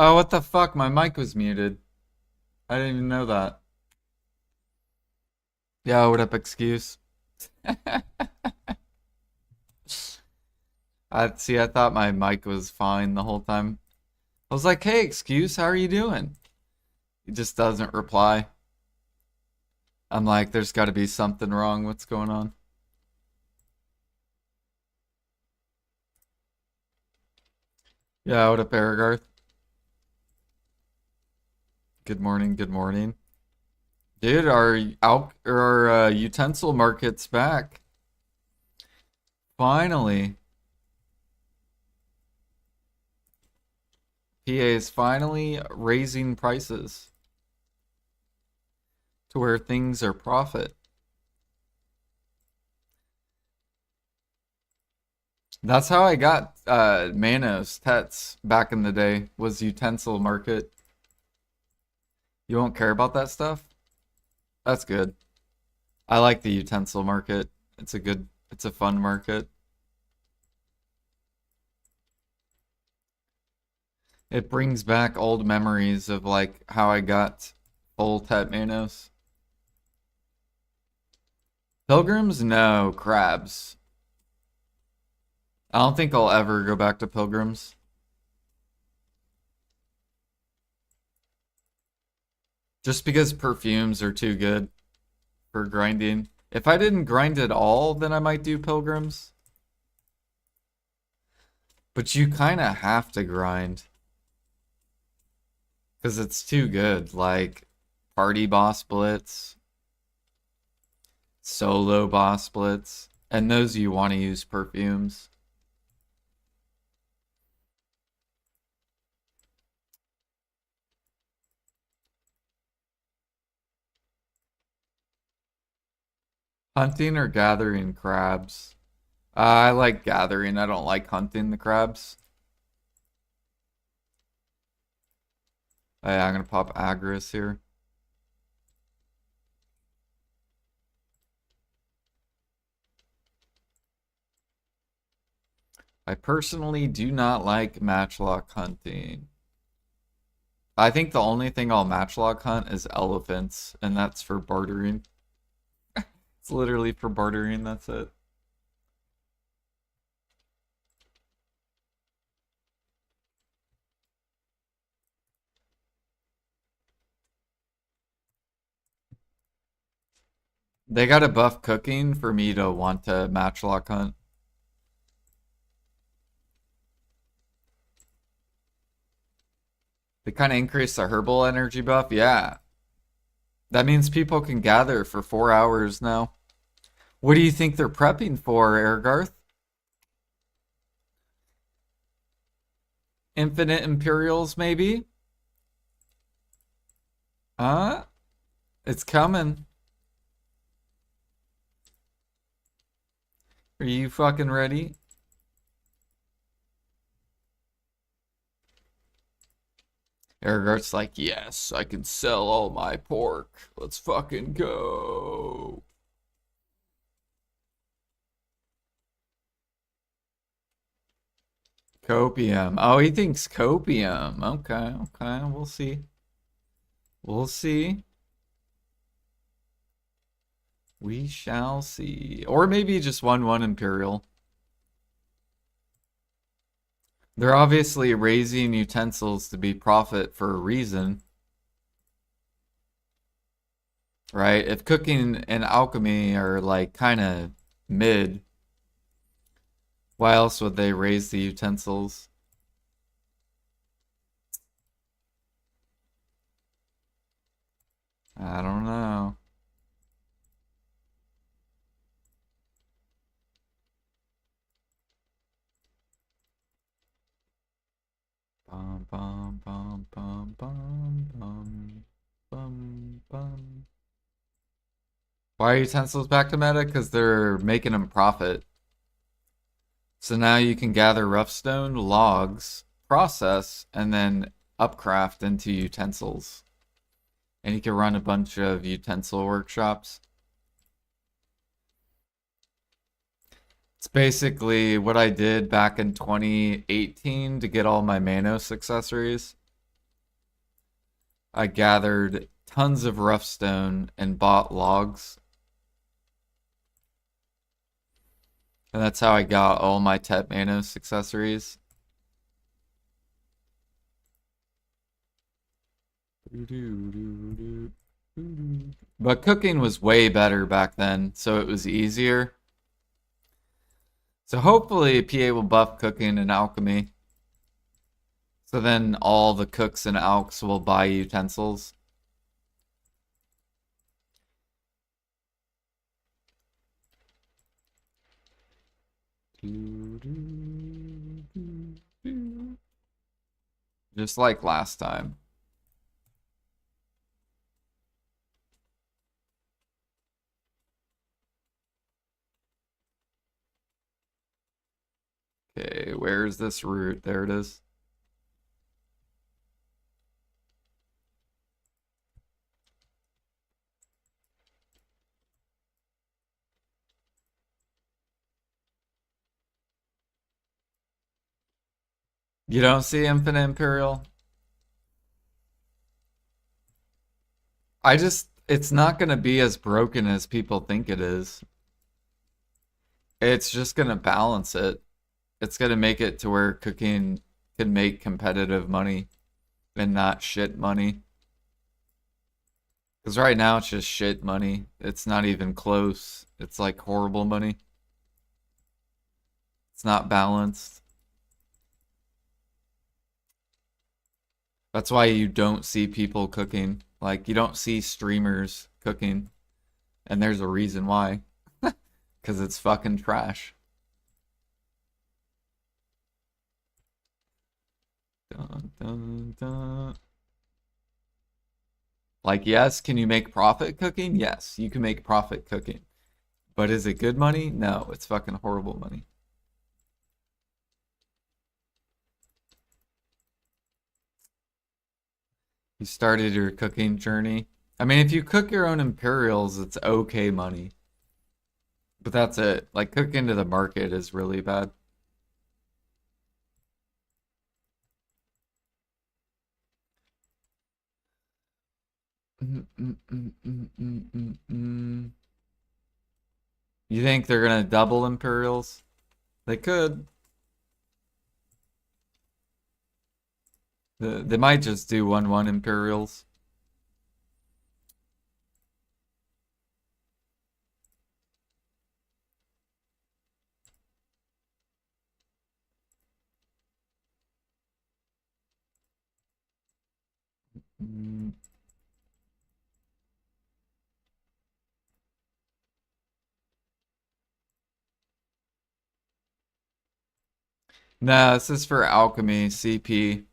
Oh, what the fuck? My mic was muted. I didn't even know that. Yeah, what up, excuse? I thought my mic was fine the whole time. I was like, hey, excuse, how are you doing? He just doesn't reply. I'm like, there's got to be something wrong. What's going on? Yeah, what up, Aragarth? Good morning, good morning. Dude, our utensil market's back. Finally. PA is finally raising prices to where things are profit. That's how I got Manos Tets back in the day, was utensil market. You won't care about that stuff? That's good. I like the utensil market. It's a fun market. It brings back old memories of like how I got full Tet Manos. Pilgrims? No, crabs. I don't think I'll ever go back to pilgrims. Just because perfumes are too good for grinding. If I didn't grind at all, then I might do pilgrims. But you kind of have to grind because it's too good. Like party boss blitz, solo boss blitz, and those you want to use perfumes. Hunting or gathering crabs? I like gathering. I don't like hunting the crabs. Oh, yeah, I'm gonna pop Agris here. I personally do not like matchlock hunting. I think the only thing I'll matchlock hunt is elephants, and that's for bartering. It's literally for bartering, that's it. They gotta buff cooking for me to want to matchlock hunt. They kind of increase the herbal energy buff. Yeah. That means people can gather for 4 hours now. What do you think they're prepping for, Airgarth? Infinite Imperials, maybe? Huh? It's coming. Are you fucking ready? Aragorn's like, yes, I can sell all my pork. Let's fucking go. Copium. Oh, he thinks copium. Okay, okay, we'll see. We'll see. We shall see. Or maybe just 1-1 Imperial. They're obviously raising utensils to be profit for a reason. Right? If cooking and alchemy are like kind of mid, why else would they raise the utensils? I don't know. Bum bum bum bum bum bum bum bum. Why are utensils back to meta? Because they're making them profit. So now you can gather rough stone, logs, process, and then upcraft into utensils. And you can run a bunch of utensil workshops. It's basically what I did back in 2018 to get all my Manos accessories. I gathered tons of rough stone and bought logs. And that's how I got all my Tet Manos accessories. But cooking was way better back then, so it was easier. So hopefully PA will buff cooking and alchemy. So then all the cooks and alks will buy utensils. Just like last time. Okay, where's this route? There it is. You don't see Infinite Imperial? It's not going to be as broken as people think it is. It's just going to balance it. It's going to make it to where cooking can make competitive money and not shit money. Because right now it's just shit money. It's not even close. It's like horrible money. It's not balanced. That's why you don't see people cooking. Like, you don't see streamers cooking. And there's a reason why. Because it's fucking trash. Dun, dun, dun. Like, yes, can you make profit cooking? Yes, you can make profit cooking. But is it good money? No, it's fucking horrible money. You started your cooking journey. I mean, if you cook your own Imperials, it's okay money. But that's it. Like, cooking to the market is really bad. You think they're gonna double Imperials? They could. They might just do 1-1 Imperials. No, this is for alchemy, CP.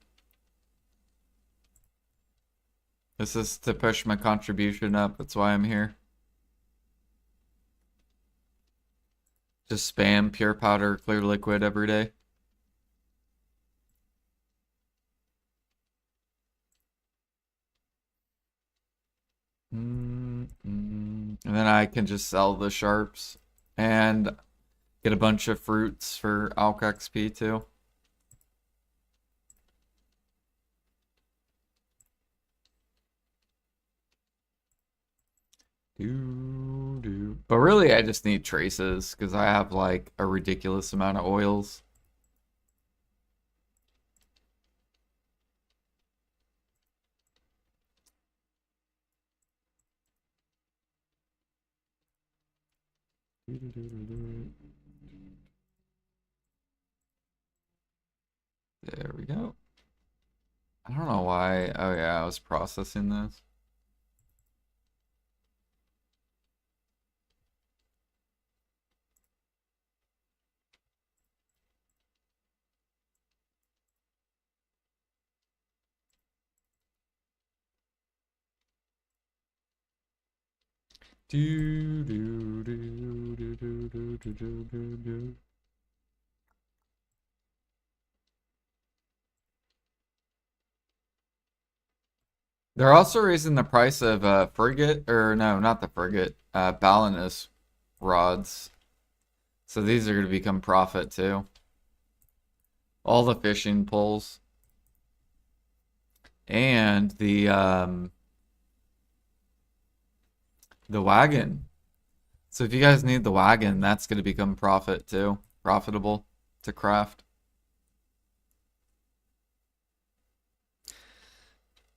This is to push my contribution up. That's why I'm here. Just spam pure powder, clear liquid every day. And then I can just sell the sharps and get a bunch of fruits for Alk XP too. But really, I just need traces because I have like a ridiculous amount of oils. There we go. I don't know why. Oh yeah, I was processing this. Do do do do do do do do do. They're also raising the price of frigate, or no, not the frigate, Balinus rods. So these are going to become profit too. All the fishing poles. and the wagon. So if you guys need the wagon, that's going to become profitable to craft.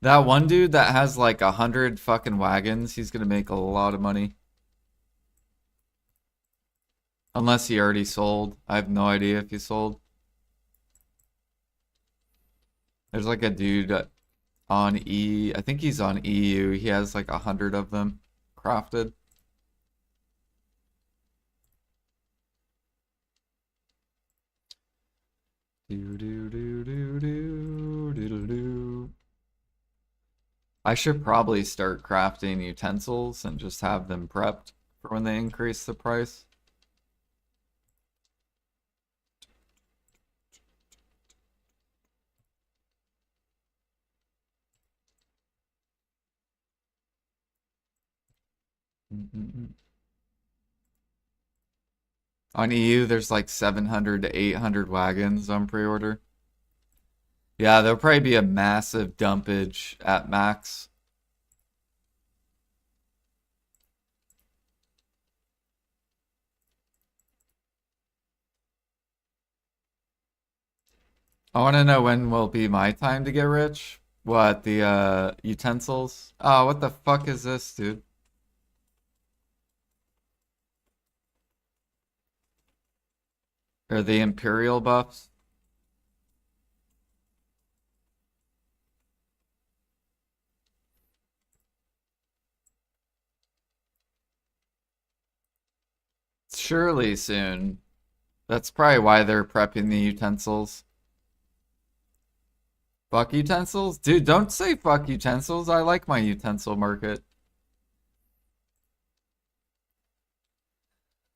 That one dude that has like 100 fucking wagons, he's going to make a lot of money. Unless he already sold. I have no idea if he sold. There's like a dude on I think he's on EU. He has like 100 of them crafted. Do do do do do do do. I should probably start crafting utensils and just have them prepped for when they increase the price. On EU, there's like 700 to 800 wagons on pre-order. Yeah, there'll probably be a massive dumpage at max. I want to know when will be my time to get rich. What, the utensils? Oh, what the fuck is this, dude? Are the Imperial buffs? Surely soon. That's probably why they're prepping the utensils. Fuck utensils? Dude, don't say fuck utensils. I like my utensil market.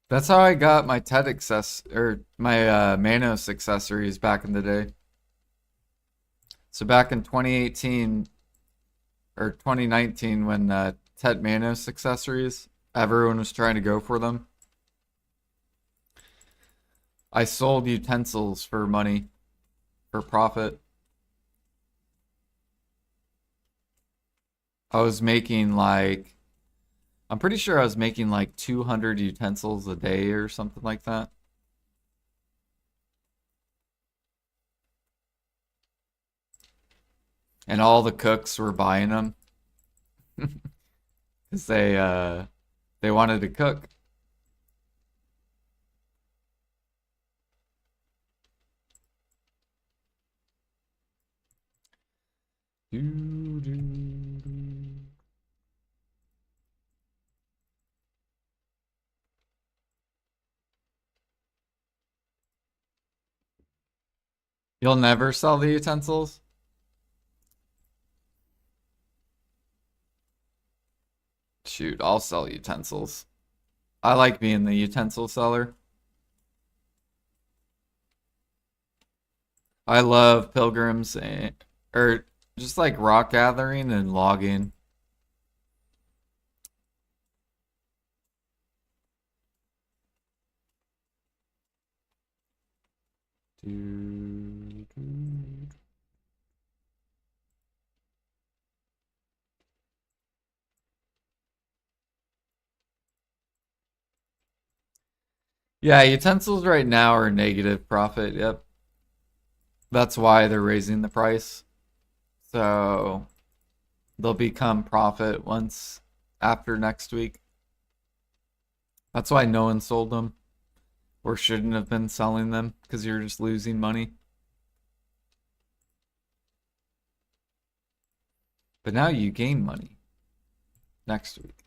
That's how I got my TED access or my Manos accessories back in the day. So back in 2018 or 2019 when TED Manos accessories, everyone was trying to go for them. I sold utensils for money, for profit. I was making like, I'm pretty sure I was making like 200 utensils a day or something like that. And all the cooks were buying them because they wanted to cook. Doo, doo, doo. You'll never sell the utensils? Shoot, I'll sell utensils. I like being the utensil seller. I love pilgrims or just like rock gathering and logging. Doo, doo. Yeah, utensils right now are negative profit. Yep. That's why they're raising the price. So they'll become profit once after next week. That's why no one sold them or shouldn't have been selling them because you're just losing money. But now you gain money next week.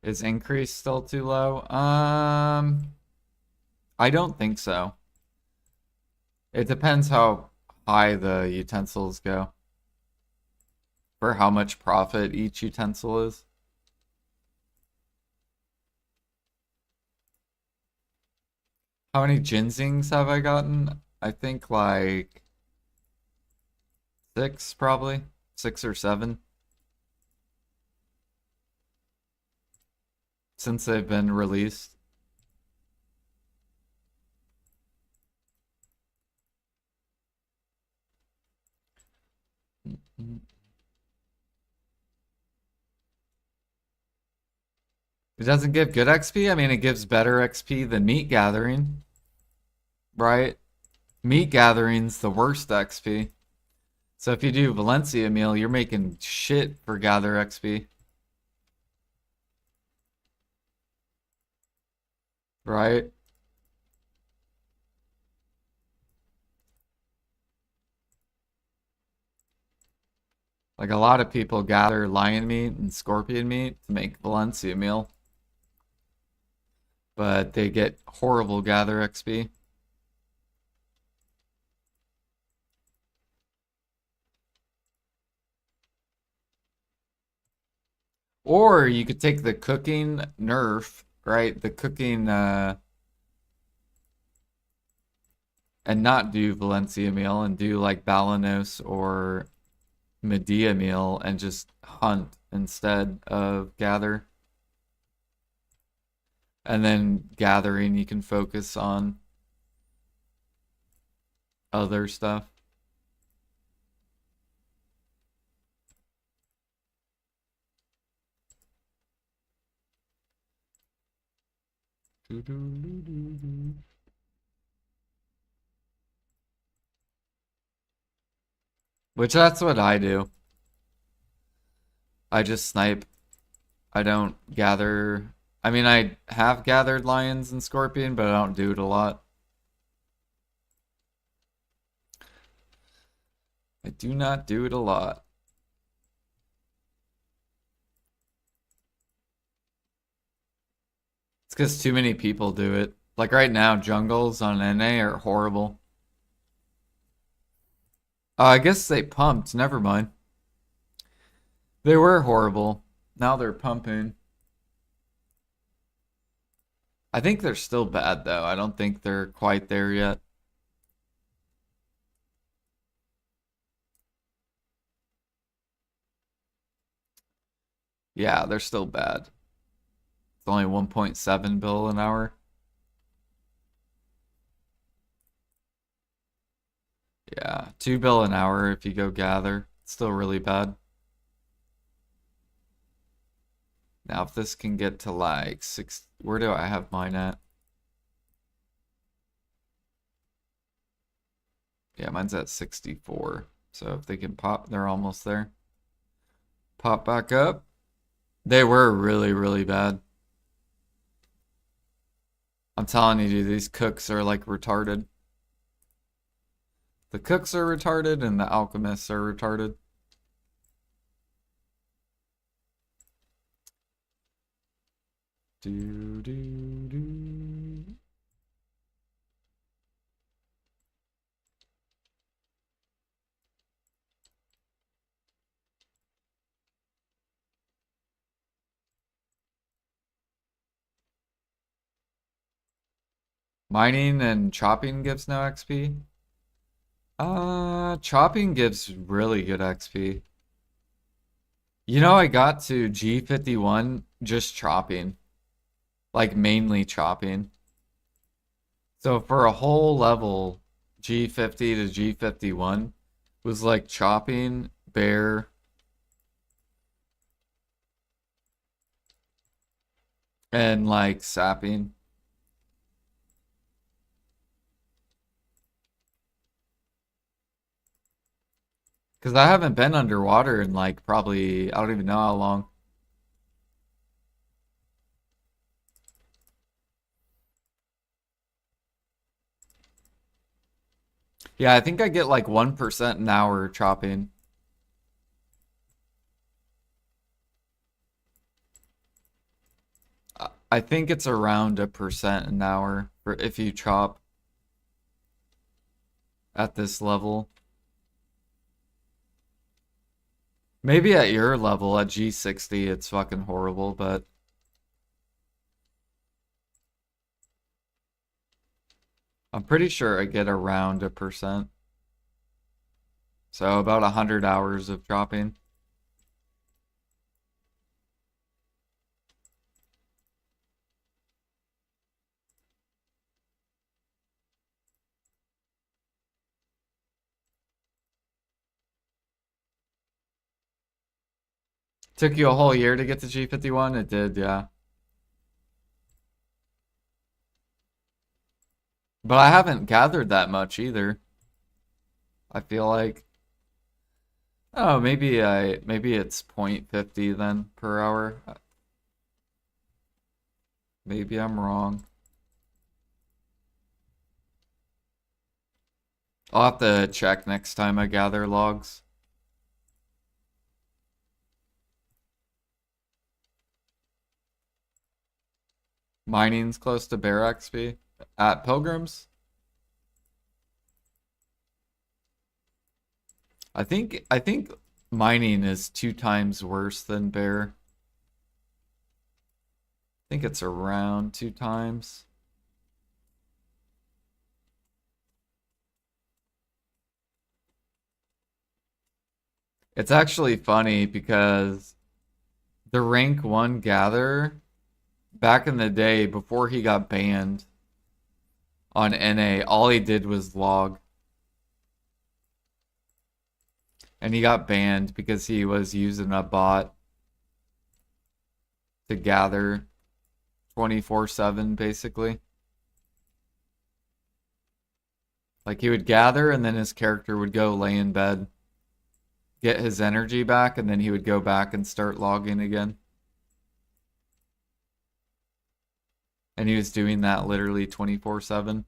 Is increase still too low? I don't think so. It depends how high the utensils go. For how much profit each utensil is. How many ginsings have I gotten? I think like 6 probably. 6 or 7. Since they've been released. It doesn't give good XP? I mean, it gives better XP than meat gathering, right? Meat gathering's the worst XP. So if you do Valencia meal, you're making shit for gather XP. Right? Like a lot of people gather lion meat and scorpion meat to make Valencia meal. But they get horrible gather XP. Or you could take the cooking nerf, right? The cooking and not do Valencia meal and do like Balanos or Medea meal and just hunt instead of gather. And then gathering, you can focus on other stuff. Which that's what I do. I just snipe. I don't gather. I mean, I have gathered lions and scorpion, but I don't do it a lot. I do not do it a lot. It's because too many people do it. Like right now, jungles on NA are horrible. I guess they pumped. Never mind. They were horrible. Now they're pumping. I think they're still bad though. I don't think they're quite there yet. Yeah, they're still bad. It's only 1.7 bill an hour. Yeah, 2 bill an hour if you go gather. It's still really bad. Now if this can get to like 6, where do I have mine at? Yeah, mine's at 64. So if they can pop, they're almost there. Pop back up. They were really, really bad. I'm telling you, dude, these cooks are like retarded. The cooks are retarded and the alchemists are retarded. Do, do, do. Mining and chopping gives no XP. Chopping gives really good XP. You know, I got to G51 just chopping. Like mainly chopping. So for a whole level, G50 to G51 was like chopping, bear, and like sapping. Because I haven't been underwater in like probably, I don't even know how long. Yeah, I think I get like 1% an hour chopping. I think it's around 1% an hour for if you chop at this level. Maybe at your level, at G60, it's fucking horrible, but I'm pretty sure I get around 1%. So about 100 hours of chopping. Took you a whole year to get to G51? It did, yeah. But I haven't gathered that much either. I feel like, oh, maybe it's 0.50 then per hour. Maybe I'm wrong. I'll have to check next time I gather logs. Mining's close to bear XP at Pilgrims. I think mining is 2 times worse than bear. I think it's around 2 times. It's actually funny because the rank 1 gatherer back in the day before he got banned on NA, all he did was log. And he got banned because he was using a bot to gather 24/7 basically. Like he would gather and then his character would go lay in bed, get his energy back, and then he would go back and start logging again. And he was doing that literally 24/7.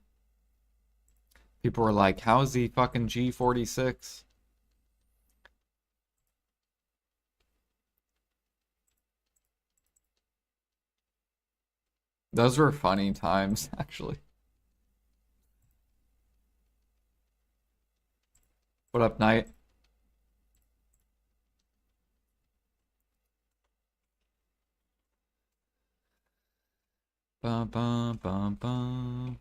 People were like, how is he fucking G46? Those were funny times, actually. What up, Knight? Bum, bum, bum, bum.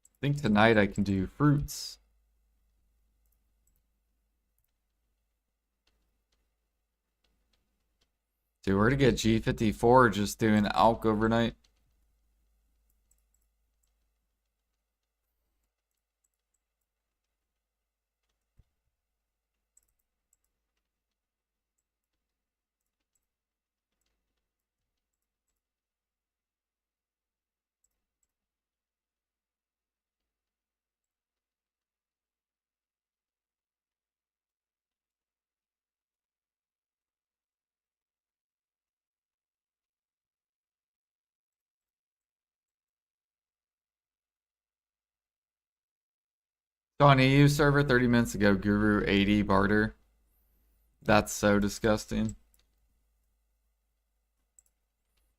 I think tonight I can do fruits. Dude, we're to get G54 just doing ALK overnight. On EU server 30 minutes ago, Guru 80 barter. That's so disgusting.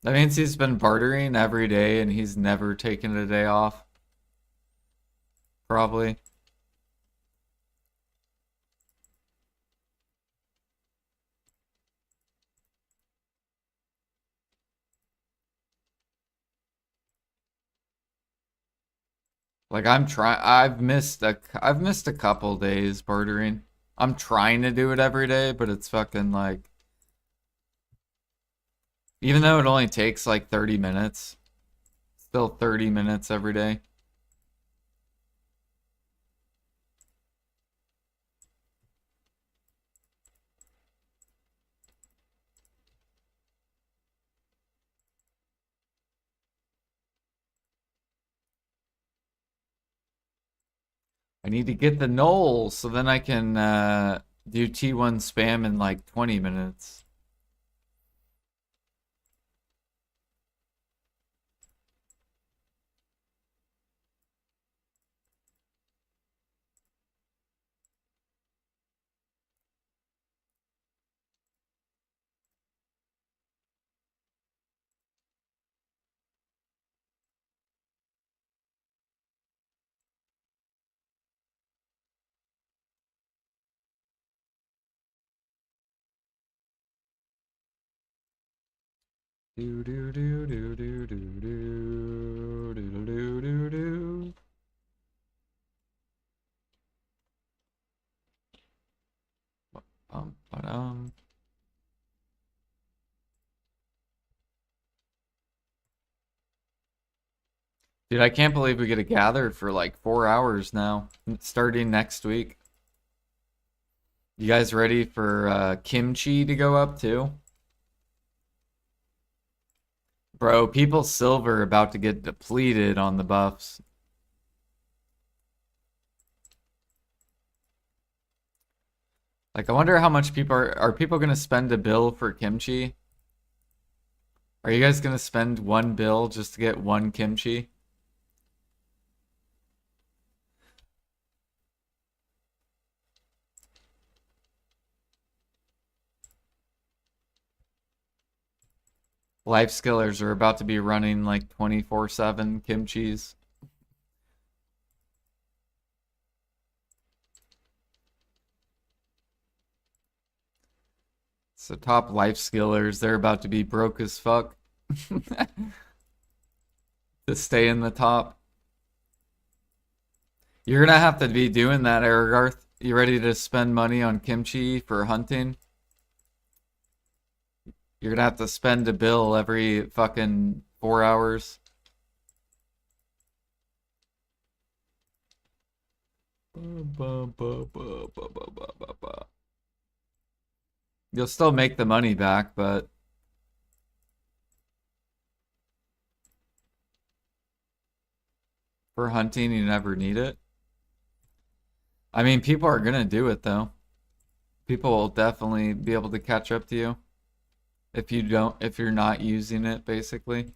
That means he's been bartering every day and he's never taken a day off. Probably. Like I've missed a couple days bartering. I'm trying to do it every day, but it's fucking like, even though it only takes like 30 minutes, still 30 minutes every day. I need to get the Knoll so then I can do T1 spam in like 20 minutes. Do do do do do do do do do do do. Ba-dum. Dude, I can't believe we get to gather for like 4 hours now, starting next week. You guys ready for kimchi to go up too? Bro, people's silver about to get depleted on the buffs. Like, I wonder how much people are people gonna spend a bill for kimchi? Are you guys gonna spend 1 bill just to get 1 kimchi? Life skillers are about to be running like 24/7 kimchis. So top life skillers, they're about to be broke as fuck to stay in the top. You're gonna have to be doing that, Aragarth. You ready to spend money on kimchi for hunting? You're gonna have to spend a bill every fucking 4 hours. You'll still make the money back, but for hunting, you never need it. I mean, people are gonna do it though. People will definitely be able to catch up to you if you're not using it, basically.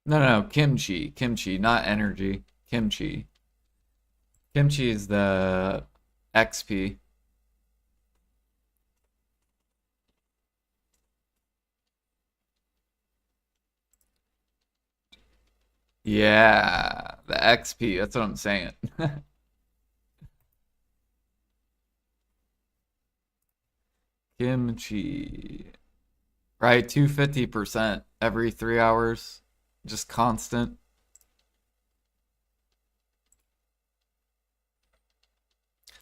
No, no, no, kimchi, not energy. Kimchi. Kimchi is the XP. Yeah, the XP. That's what I'm saying. Kimchi. Right, 250% every 3 hours. Just constant.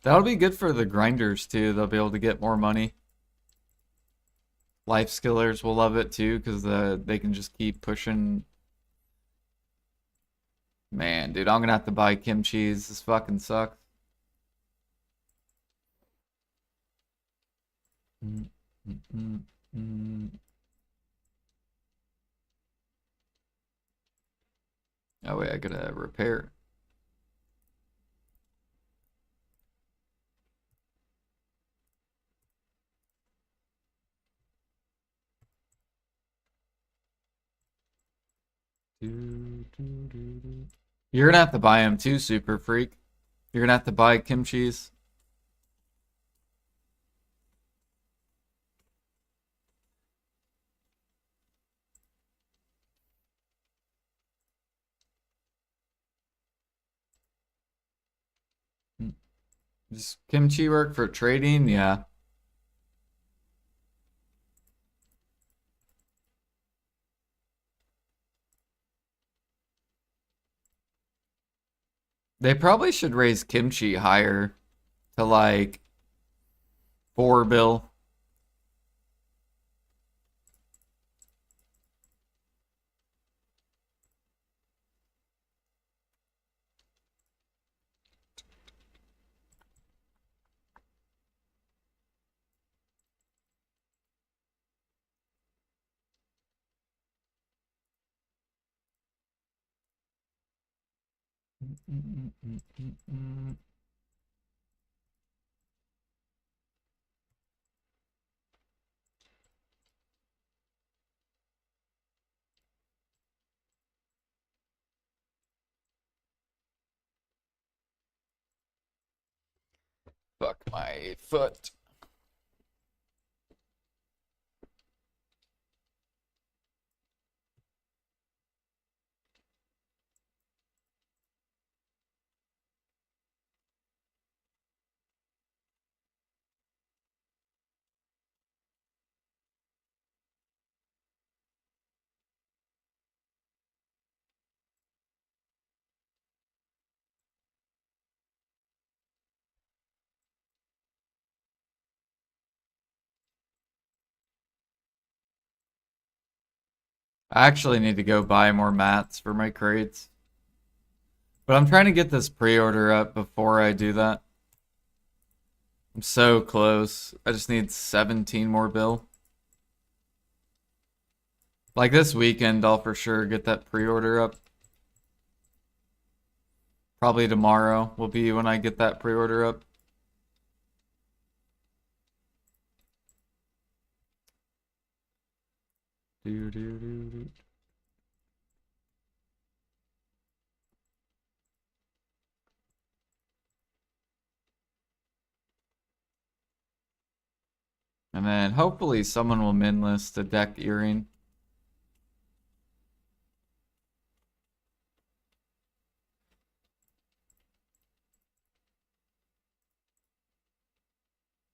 That'll be good for the grinders too. They'll be able to get more money. Life skillers will love it too because they can just keep pushing. Man, dude, I'm gonna have to buy kimchi. This fucking sucks. Mm, mm, mm, mm. Oh wait, I gotta repair. You're gonna have to buy them too, Super Freak. You're gonna have to buy kimchis. Mm. Does kimchi work for trading? Yeah. They probably should raise kimchi higher to like 4 bill. Fuck my foot. I actually need to go buy more mats for my crates. But I'm trying to get this pre-order up before I do that. I'm so close. I just need 17 more bill. Like this weekend, I'll for sure get that pre-order up. Probably tomorrow will be when I get that pre-order up. Do, do, do, do. And then hopefully someone will min list a deck earring.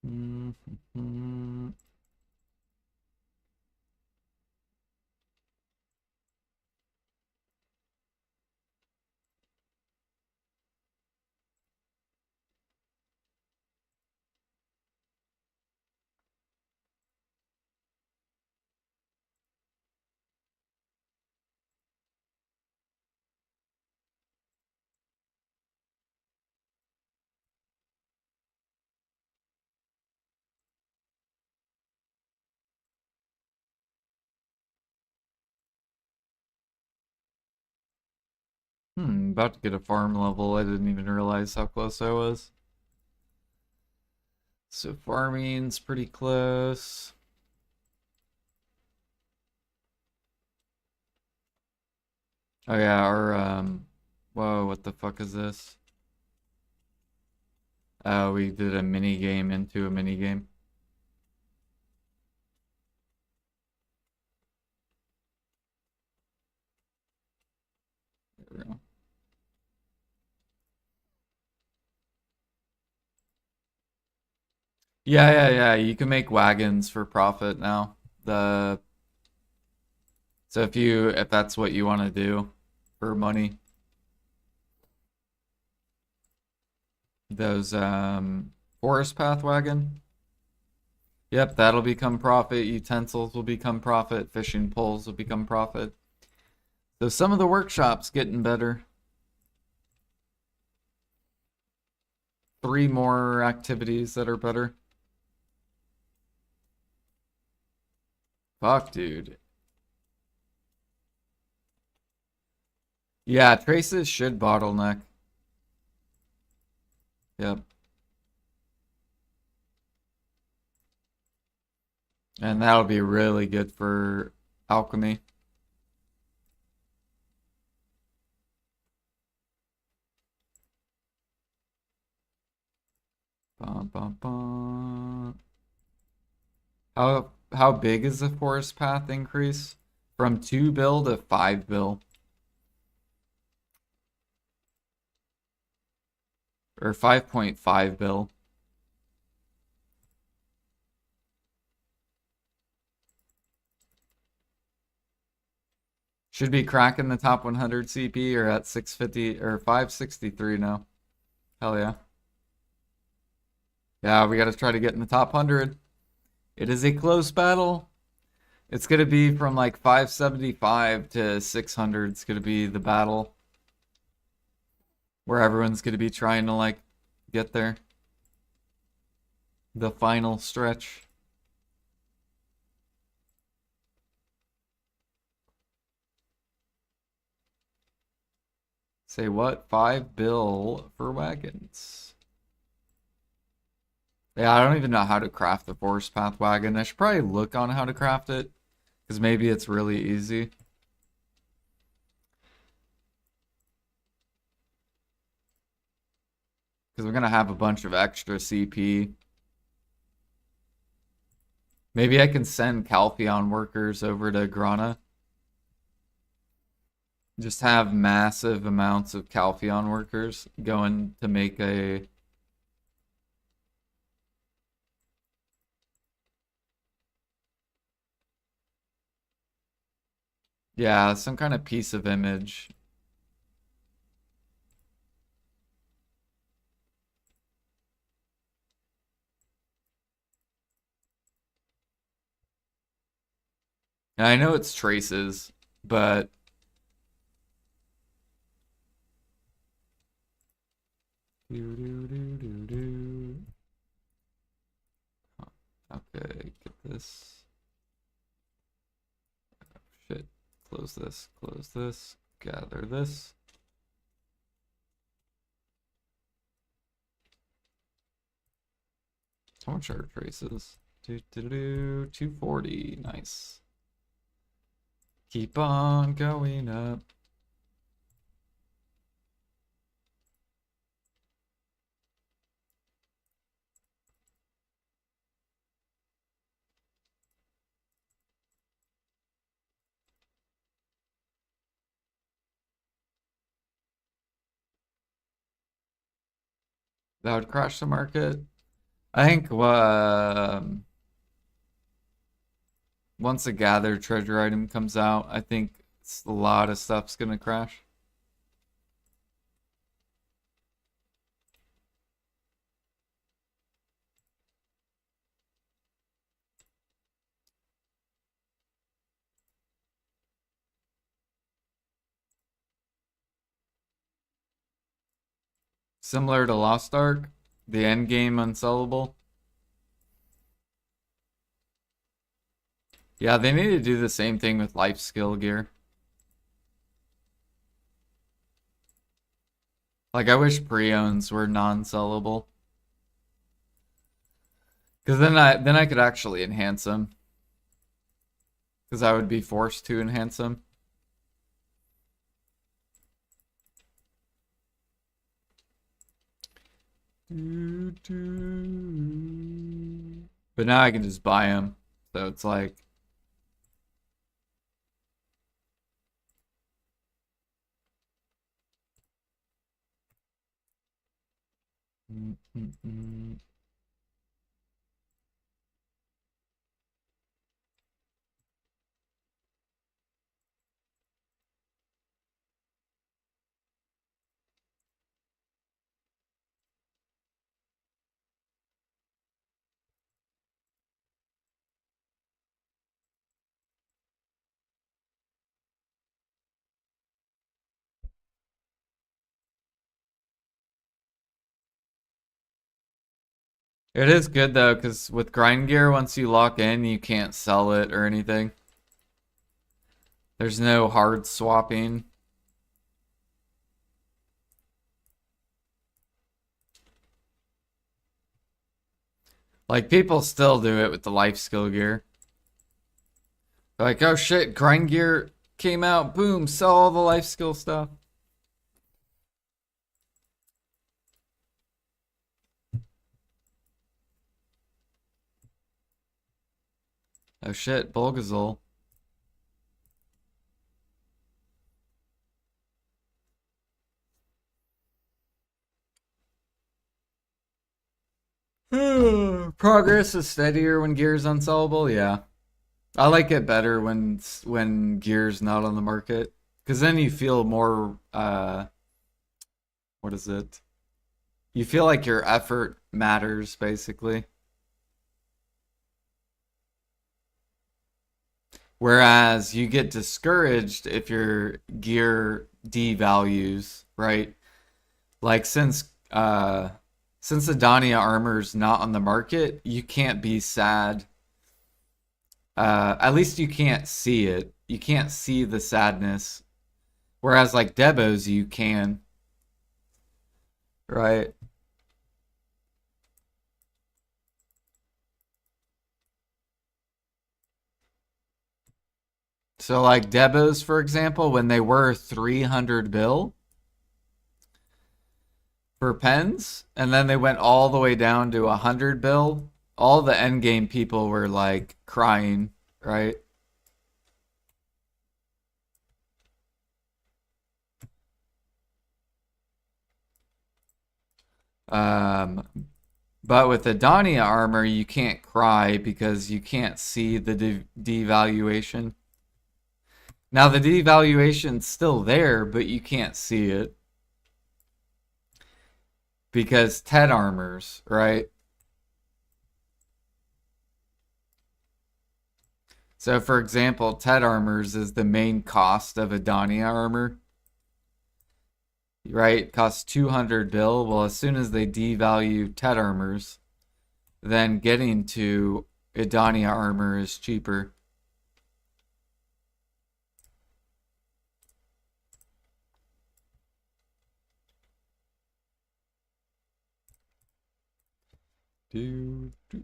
Mm-hmm. About to get a farm level. I didn't even realize how close I was. So farming's pretty close. Oh yeah, whoa, what the fuck is this? Oh, we did a mini game into a mini game. There we go. Yeah. You can make wagons for profit now. The So if that's what you want to do for money, those forest path wagon. Yep, that'll become profit. Utensils will become profit. Fishing poles will become profit. So some of the workshops getting better. 3 more activities that are better. Fuck, dude. Yeah, traces should bottleneck. Yep. And that'll be really good for alchemy. Bum, bum, bum. How big is the forest path increase? From 2 bill to 5 bill. Or 5.5 bill. Should be cracking the top 100 CP or at 650 or 563 now. Hell yeah. Yeah, we gotta try to get in the top 100. It is a close battle. It's gonna be from like 575 to 600. It's gonna be the battle where everyone's gonna be trying to like get there. The final stretch. Say what? 5 bill for wagons. Yeah, I don't even know how to craft the forest path wagon. I should probably look on how to craft it, because maybe it's really easy. Because we're gonna have a bunch of extra CP. Maybe I can send Calpheon workers over to Grana. Just have massive amounts of Calpheon workers going to make a... Yeah, some kind of piece of image. And I know it's traces, but Do, do, do, do, do. Okay, get this. Shit. Close this, gather this. How much are traces? 240. Nice. Keep on going up. That would crash the market. I think once a gathered treasure item comes out, I think a lot of stuff's gonna crash. Similar to Lost Ark, the end game unsellable. Yeah, they need to do the same thing with life skill gear. Like, I wish pre-owns were non-sellable. Because then I could actually enhance them. Because I would be forced to enhance them. But now I can just buy them. So it's like... It is good though, because with grind gear, once you lock in, you can't sell it or anything. There's no hard swapping. Like, people still do it with the life skill gear. They're like, oh shit, grind gear came out, boom, sell all the life skill stuff. Oh shit, Bulgazol. Progress is steadier when gear is unsellable, yeah. I like it better when gear's not on the market. Because then you feel more, what is it? You feel like your effort matters, basically. Whereas you get discouraged if your gear devalues, right? Like since the Dania armor's not on the market, you can't be sad. At least you can't see it. You can't see the sadness. Whereas like Debos, you can. Right? So like Debos, for example, when they were 300 bill for pens, and then they went all the way down to 100 bill, all the endgame people were like crying, right? Um, but with the Dania armor, you can't cry because you can't see the devaluation. Now the devaluation's still there, but you can't see it because Ted armors, right? So for example, Ted armors is the main cost of a Dania armor. right? Costs 200 bill. Well, as soon as they devalue Tet armors, then getting to Idania armor is cheaper. Do, do.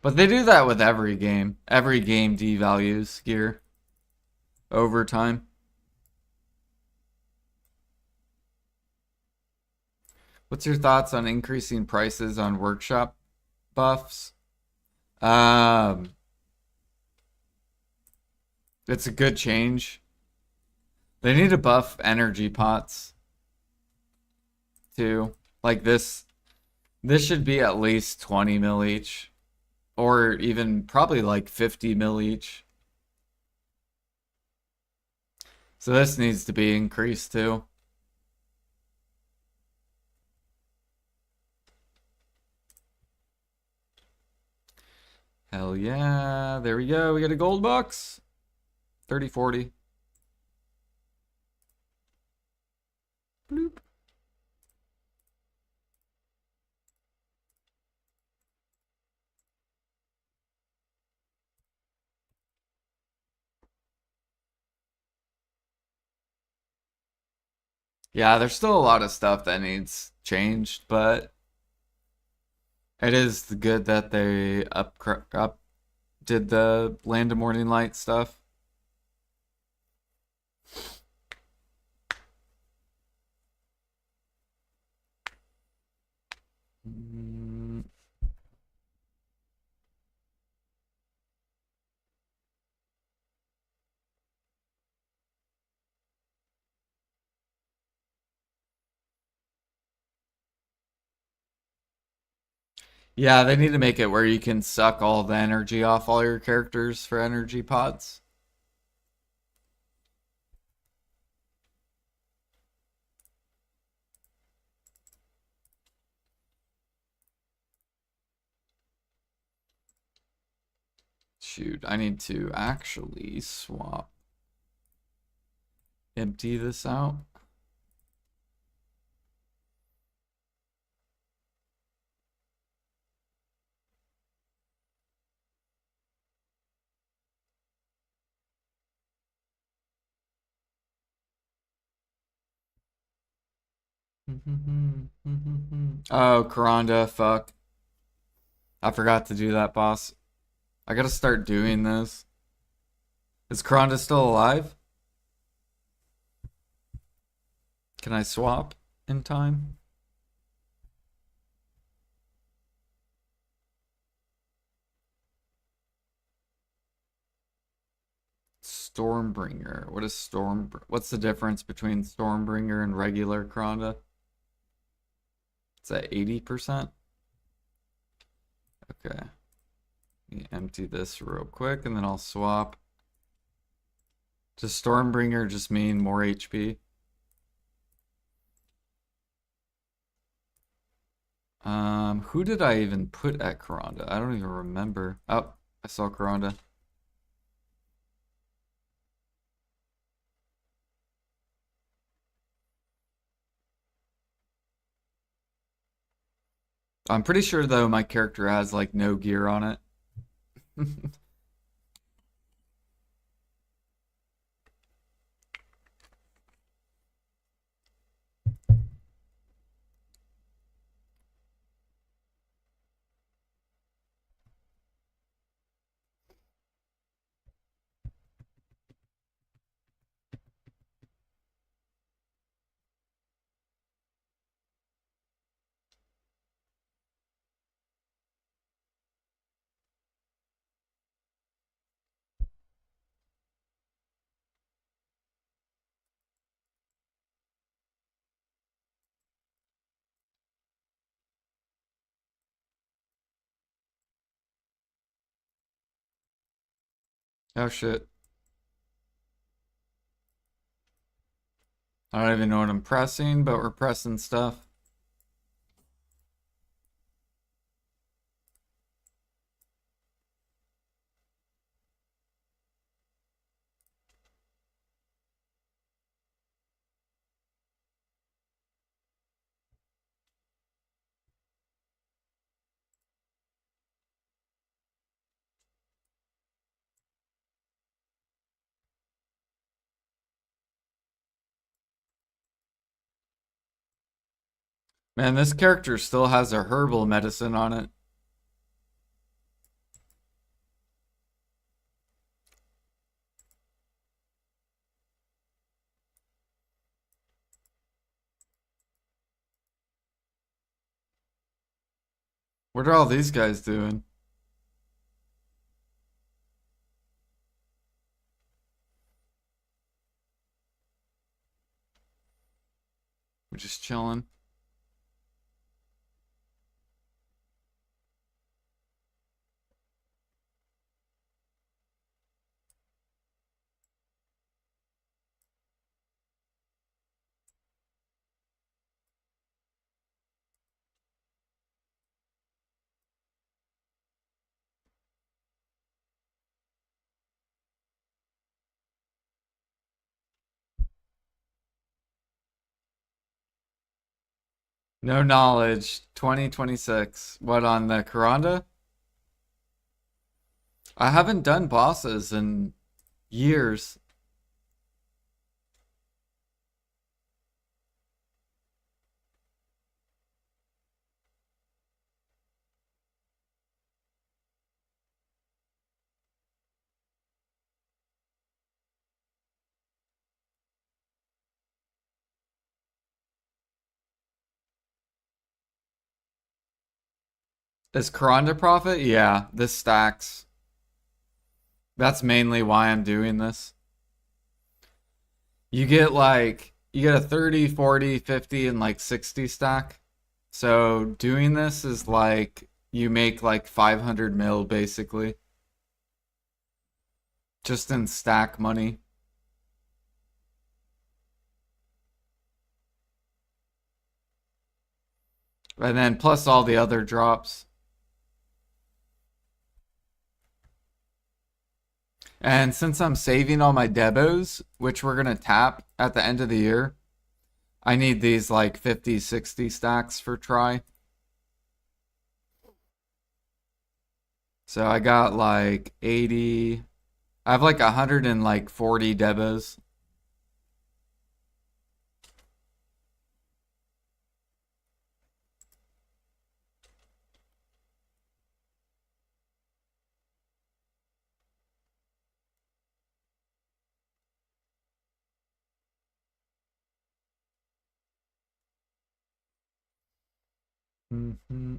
But they do that with every game. Every game devalues gear over time. What's your thoughts on increasing prices on workshop buffs? Um, it's a good change. They need to buff energy pots too. Like this should be at least 20 mil each, or even probably like 50 mil each. So this needs to be increased too. Hell yeah. There we go. We got a gold box. 30, 40. Bloop. Yeah, there's still a lot of stuff that needs changed, but it is good that they up did the Land of Morning Light stuff. Yeah, they need to make it where you can suck all the energy off all your characters for energy pods. Shoot, I need to actually empty this out. Oh, Karanda, fuck. I forgot to do that, boss. I gotta start doing this. Is Karanda still alive? Can I swap in time? Stormbringer. What is What's the difference between Stormbringer and regular Karanda? It's at 80%. Okay. Let me empty this real quick and then I'll swap. Does Stormbringer just mean more HP? Who did I even put at Karanda? I don't even remember. Oh, I saw Karanda. I'm pretty sure though my character has like no gear on it. Oh shit. I don't even know what I'm pressing, but we're pressing stuff. Man, this character still has a herbal medicine on it. What are all these guys doing? We're just chilling. No knowledge. 2026. What on the Karanda? I haven't done bosses in years. Is Karanda profit? Yeah, this stacks. That's mainly why I'm doing this. You get a 30, 40, 50, and like 60 stack. So doing this is like you make like 500 mil basically. Just in stack money. And then plus all the other drops. And since I'm saving all my debos, which we're gonna tap at the end of the year, I need these like 50, 60 stacks for try. So I got like 80. I have like 140 debos. Mm-hmm.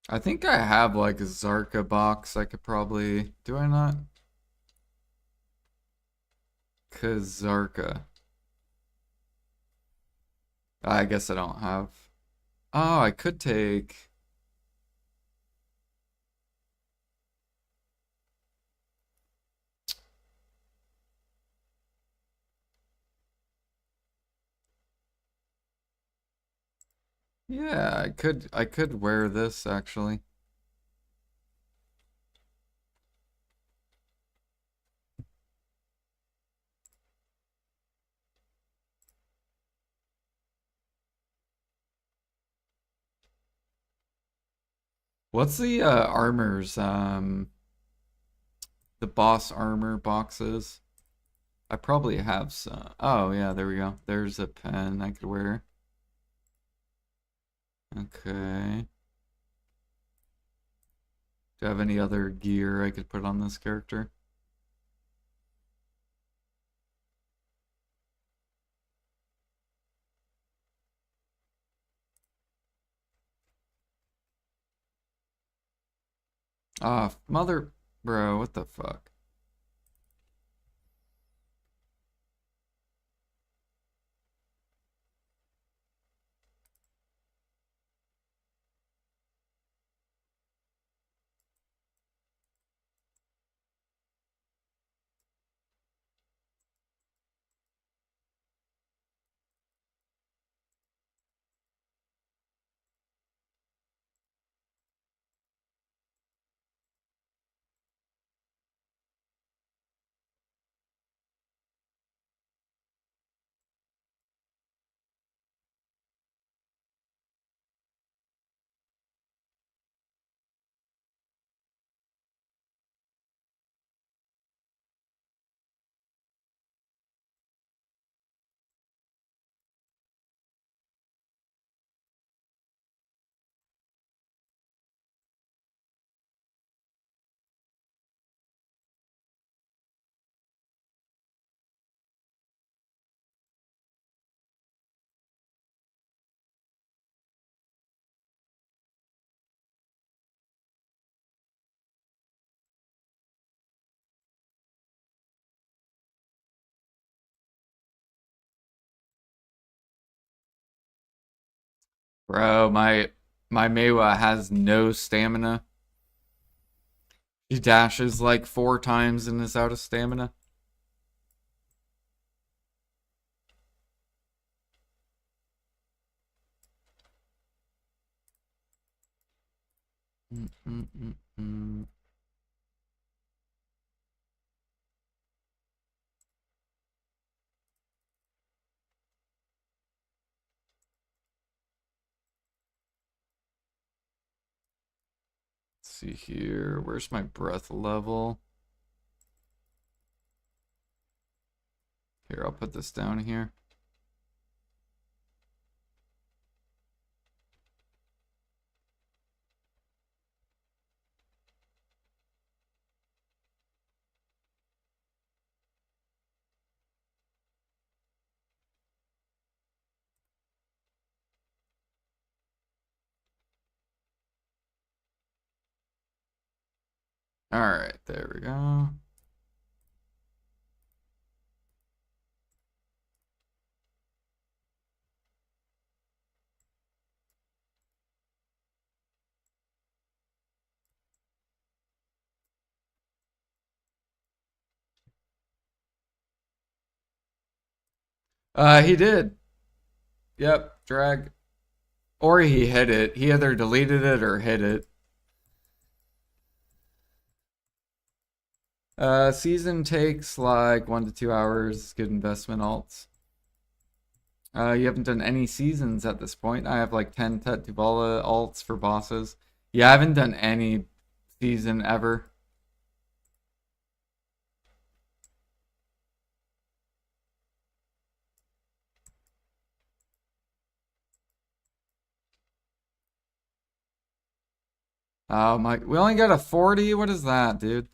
I think I have like a Zarka box I could probably. Do I not? Kazarka. I guess I don't have. Oh, I could take. Yeah, I could wear this actually. What's the armors? The boss armor boxes. I probably have some. Oh yeah, there we go. There's a pen I could wear. Okay. Do I have any other gear I could put on this character? Ah, mother, bro, what the fuck? Bro, my Meiwa has no stamina. He dashes like 4 times and is out of stamina. Mm. Let's see here. Where's my breath level? Here, I'll put this down here. All right, there we go. He did. Yep, drag. Or he hit it. He either deleted it or hit it. Season takes like 1 to 2 hours. Good investment alts. You haven't done any seasons at this point. I have like 10 Tet Tuvala alts for bosses. Yeah, I haven't done any season ever. Oh my, we only got a 40? What is that, dude?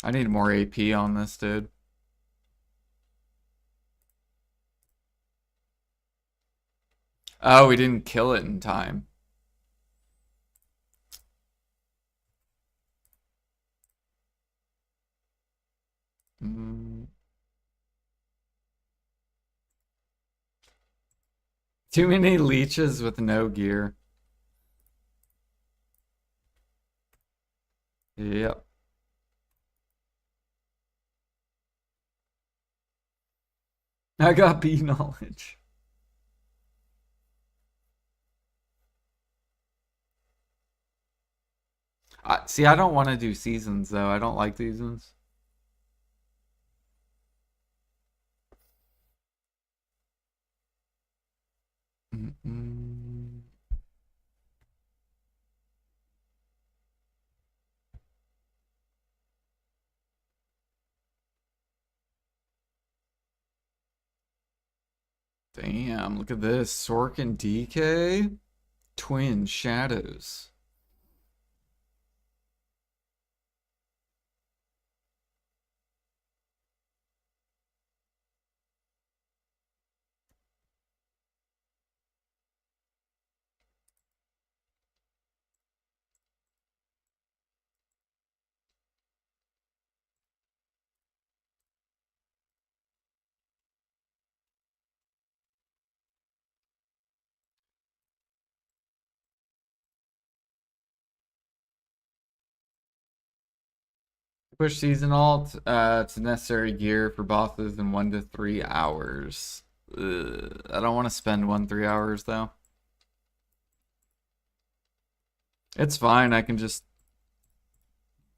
I need more AP on this, dude. Oh, we didn't kill it in time. Too many leeches with no gear. Yep. I got B knowledge. See, I don't want to do seasons though. I don't like seasons. Damn, look at this. Sorkin DK? Twin Shadows. Push season alt. It's necessary gear for bosses in 1 to 3 hours. I don't want to spend 1 3 hours though. It's fine. I can just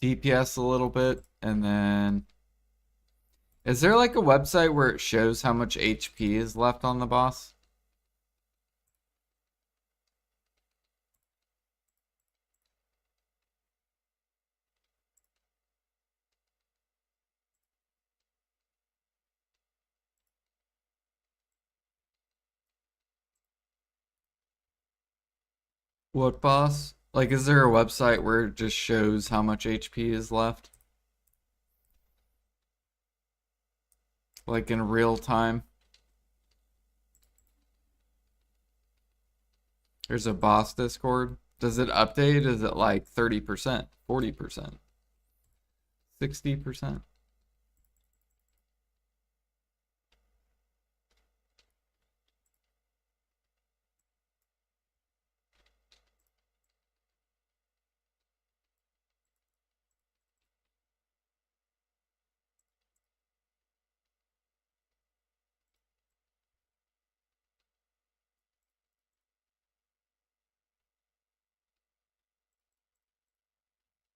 DPS a little bit and then. Is there like a website where it shows how much HP is left on the boss? What boss? Like, is there a website where it just shows how much HP is left? Like in real time? There's a boss Discord. Does it update? Is it like 30%, 40%, 60%?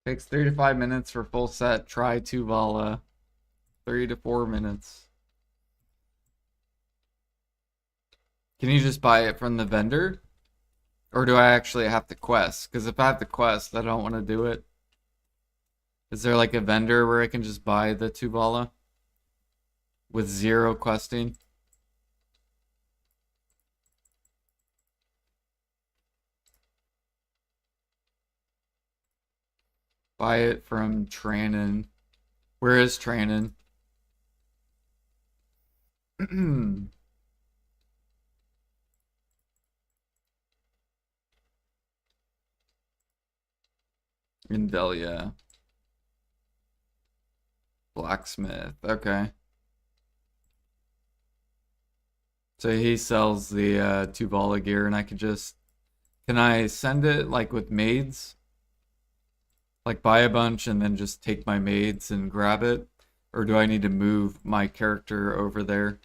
Takes 3 to 5 minutes for full set. Try Tuvala. 3 to 4 minutes. Can you just buy it from the vendor? Or do I actually have to quest? Because if I have to quest, I don't want to do it. Is there like a vendor where I can just buy the Tuvala? With 0 questing? Buy it from Tranin. Where is Tranin? In Velia. Blacksmith. Okay. So he sells the Tuvala gear, and I can just... Can I send it like with maids? Like buy a bunch and then just take my maids and grab it? Or do I need to move my character over there?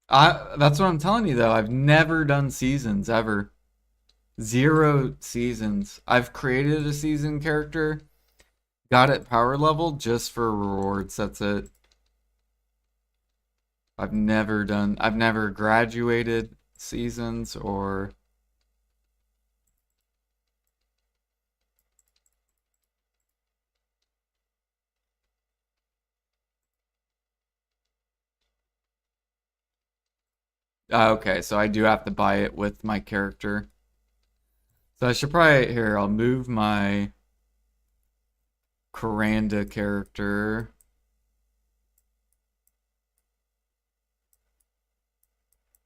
That's what I'm telling you though. I've never done seasons ever. 0 seasons. I've created a season character, got it power level just for rewards. That's it. I've never graduated seasons or... Okay, so I do have to buy it with my character. So I should probably... Here, I'll move my Coranda character.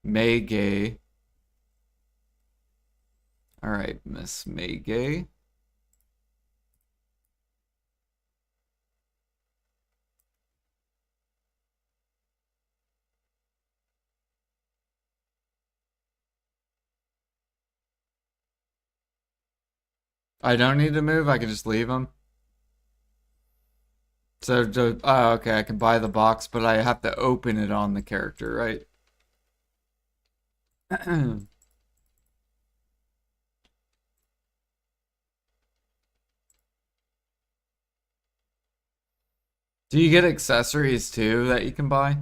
Maygay. Alright, Miss Maygay. I don't need to move, I can just leave them. So, oh, okay, I can buy the box, but I have to open it on the character, right? Do you get accessories too that you can buy?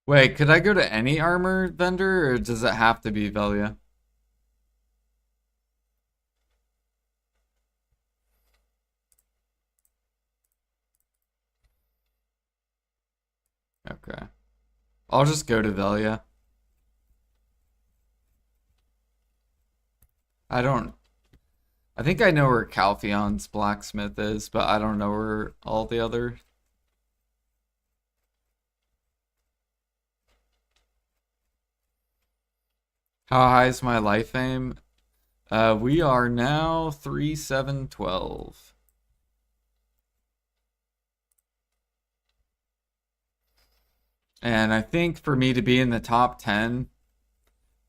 Wait, could I go to any armor vendor or does it have to be Velia? Okay. I'll just go to Velia. I think I know where Calpheon's blacksmith is, but I don't know where all the other... How high is my life aim? We are now 3,712. And I think for me to be in the top 10,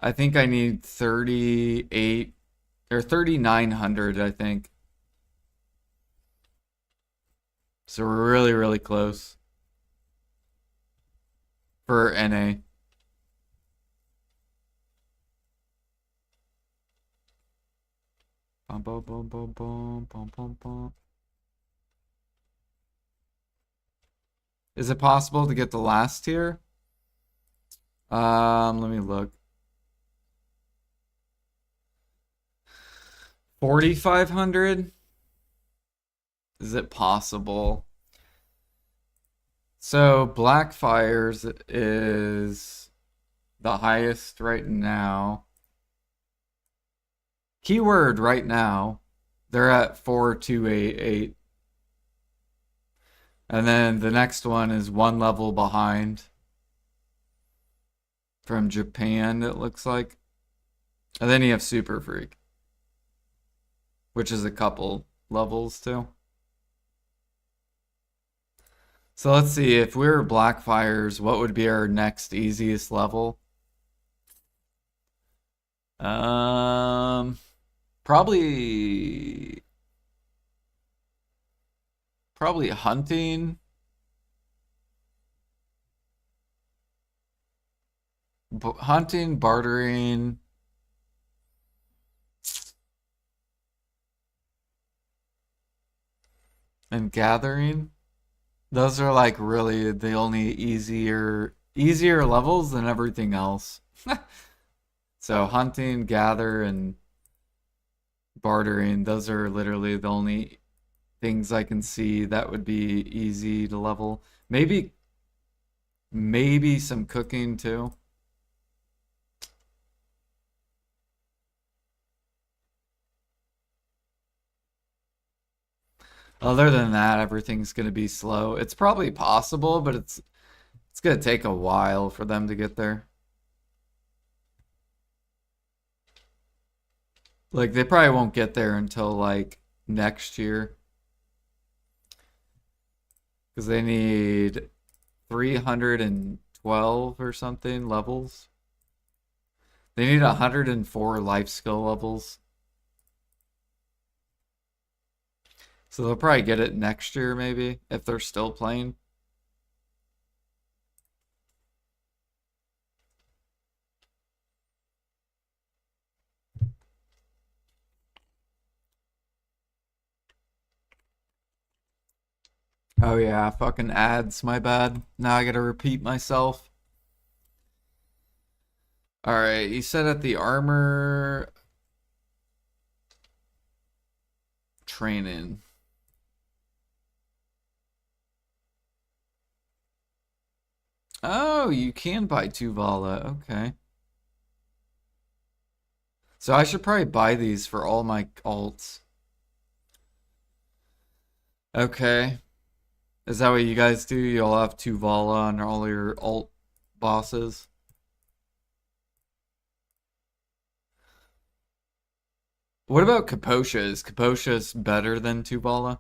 I think I need 38 or 3,900, I think. So we're really, really close for NA. Bum, bum, bum, bum, bum, bum, bum, bum. Is it possible to get the last tier? Let me look. 4,500? Is it possible? So Blackfire's is the highest right now. Keyword right now, they're at 4,288. And then the next one is one level behind. From Japan, it looks like. And then you have Super Freak, which is a couple levels too. So let's see, if we were Blackfires, what would be our next easiest level? Um, probably hunting, hunting, bartering, and gathering. Those are like really the only easier levels than everything else. So hunting, gather, and bartering, those are literally the only things I can see that would be easy to level. Maybe some cooking too. Other than that, everything's gonna be slow. It's probably possible, but it's gonna take a while for them to get there. Like they probably won't get there until like next year because they need 312 or something levels. They need 104 life skill levels. So they'll probably get it next year maybe if they're still playing. Oh yeah, fucking ads, my bad. Now I gotta repeat myself. Alright, you said at the armor training. Oh, you can buy Tuvala. Okay. So I should probably buy these for all my alts. Okay. Is that what you guys do? You'll have Tuvala on all your alt bosses? What about Kaposha? Is Kaposha better than Tuvala?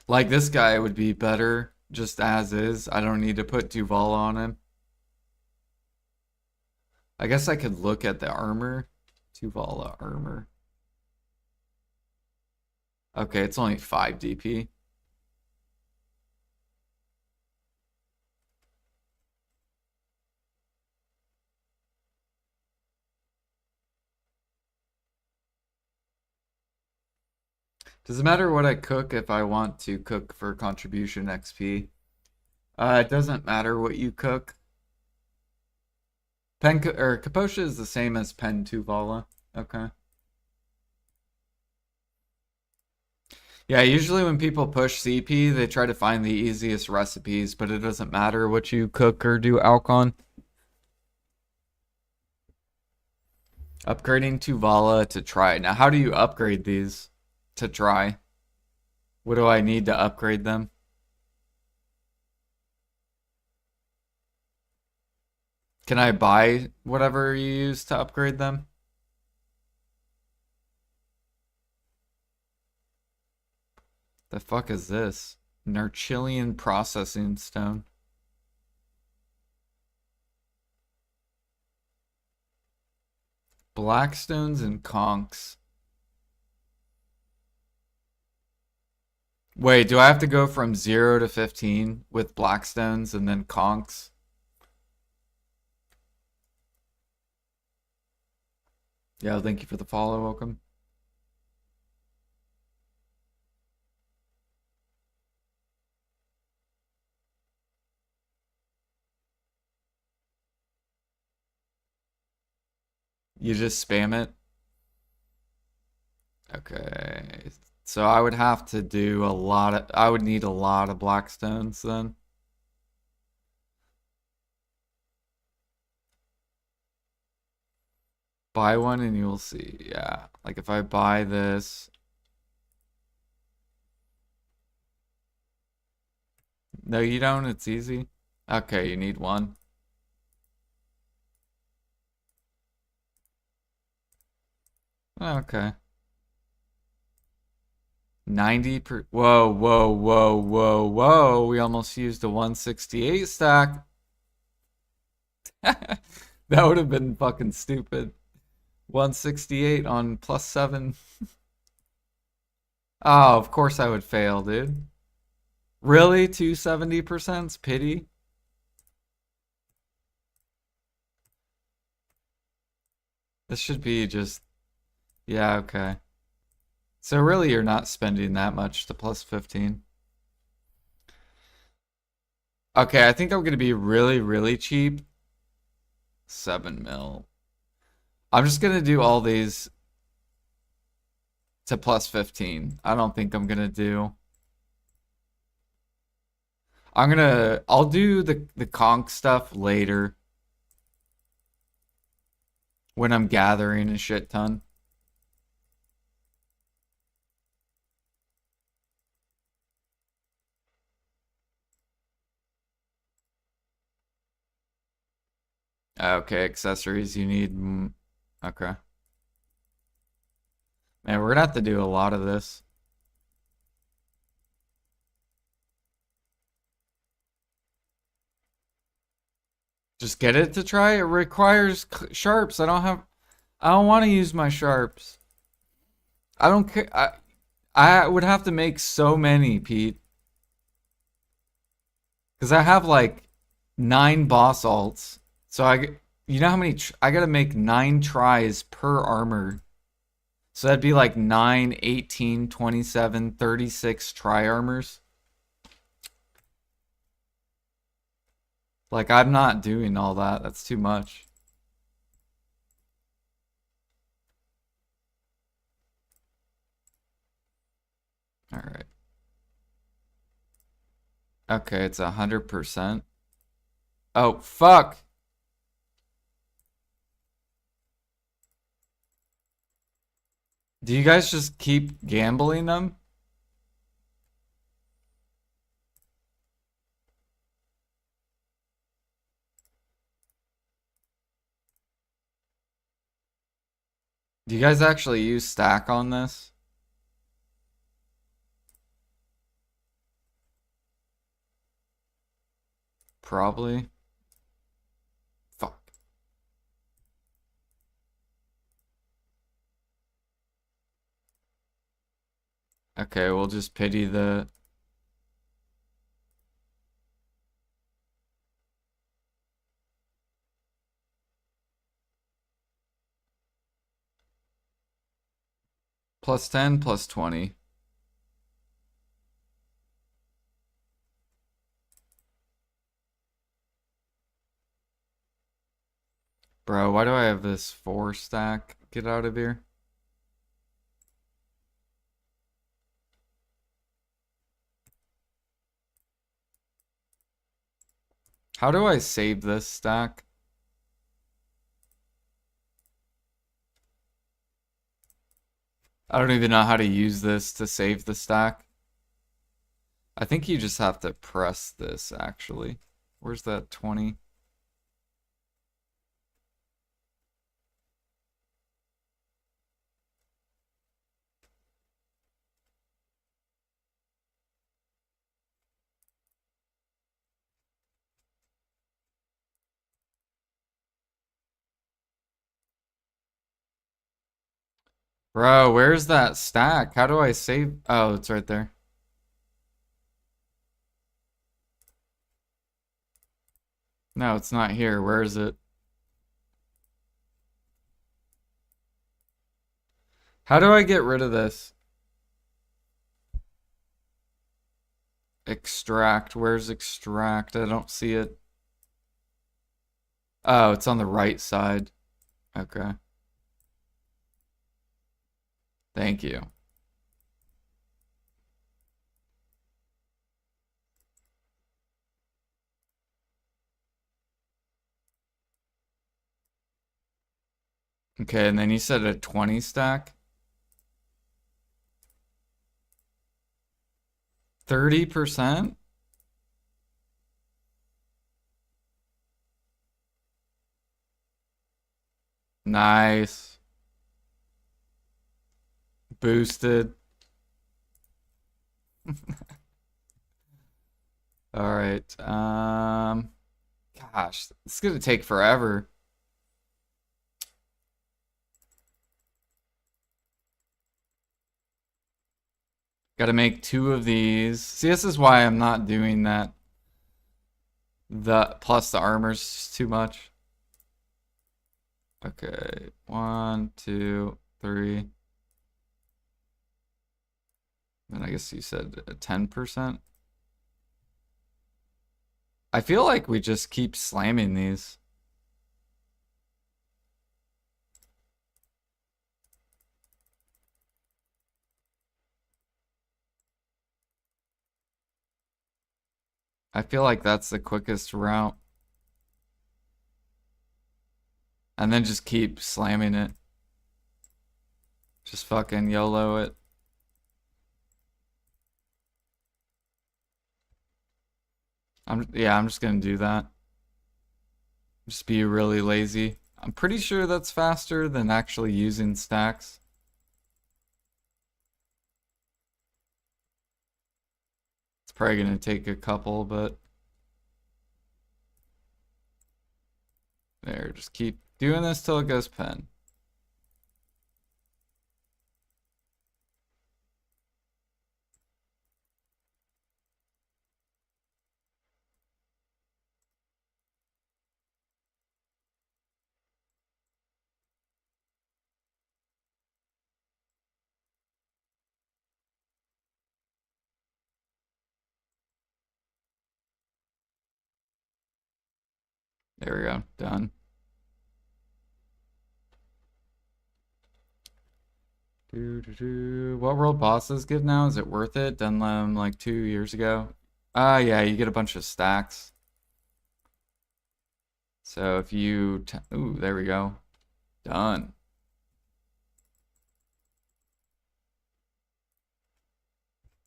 Like this guy would be better just as is. I don't need to put Tuvala on him. I guess I could look at the armor. Tuvala armor. Okay, it's only 5 DP. Does it matter what I cook if I want to cook for contribution XP? It doesn't matter what you cook. Or Kaposha is the same as Pen Tuvala. Okay. Yeah, usually when people push CP, they try to find the easiest recipes, but it doesn't matter what you cook or do Alcon. Upgrading Tuvala to try. Now, how do you upgrade these to try? What do I need to upgrade them? Can I buy whatever you use to upgrade them? The fuck is this? Narchilian processing stone. Blackstones and conchs. Wait, do I have to go from 0 to 15 with blackstones and then conchs? Yeah, thank you for the follow. Welcome. You just spam it? Okay. So I would have to do a lot of, I would need a lot of blackstones then. Buy one and you'll see. Yeah. Like if I buy this. No, you don't. It's easy. Okay, you need one. Okay. 90 per. Whoa, whoa, whoa, whoa, whoa. We almost used a 168 stack. That would have been fucking stupid. 168 on +7. Oh, of course I would fail, dude. Really? 270%'s pity? This should be just. Yeah, okay. So really you're not spending that much to +15. Okay, I think I'm gonna be really, really cheap. 7 mil. I'm just gonna do all these to +15. I don't think I'm gonna do. I'll do the conch stuff later when I'm gathering a shit ton. Okay, accessories you need. Okay. Man, we're gonna have to do a lot of this. Just get it to try. It requires sharps. I don't want to use my sharps. I don't care. I would have to make so many, Pete. Because I have like 9 boss alts. So you know how many, I gotta make 9 tries per armor. So that'd be like 9, 18, 27, 36 tri armors. Like, I'm not doing all that. That's too much. All right. Okay, it's 100%. Oh, fuck. Do you guys just keep gambling them? Do you guys actually use stack on this? Probably. Fuck. Okay, we'll just pity the. +10, +20. Bro, why do I have this 4 stack? Get out of here. How do I save this stack? I don't even know how to use this to save the stack. I think you just have to press this, actually. Where's that 20? Bro, where's that stack? How do I save? Oh, it's right there. No, it's not here. Where is it? How do I get rid of this? Extract. Where's extract? I don't see it. Oh, it's on the right side. Okay. Thank you. Okay, and then you said a 20 stack? 30%? Nice. Boosted. All right. Gosh, it's gonna take forever. Got to make two of these. See, this is why I'm not doing that. The plus the armor's too much. Okay, 1, 2, 3. Then I guess you said 10%. I feel like we just keep slamming these. I feel like that's the quickest route. And then just keep slamming it. Just fucking YOLO it. I'm just gonna do that. Just be really lazy. I'm pretty sure that's faster than actually using stacks. It's probably gonna take a couple, but there, just keep doing this till it goes pen. There we go, done. What world bosses give now? Is it worth it? Done them like 2 years ago. Yeah, you get a bunch of stacks. So if you, ooh, there we go. Done.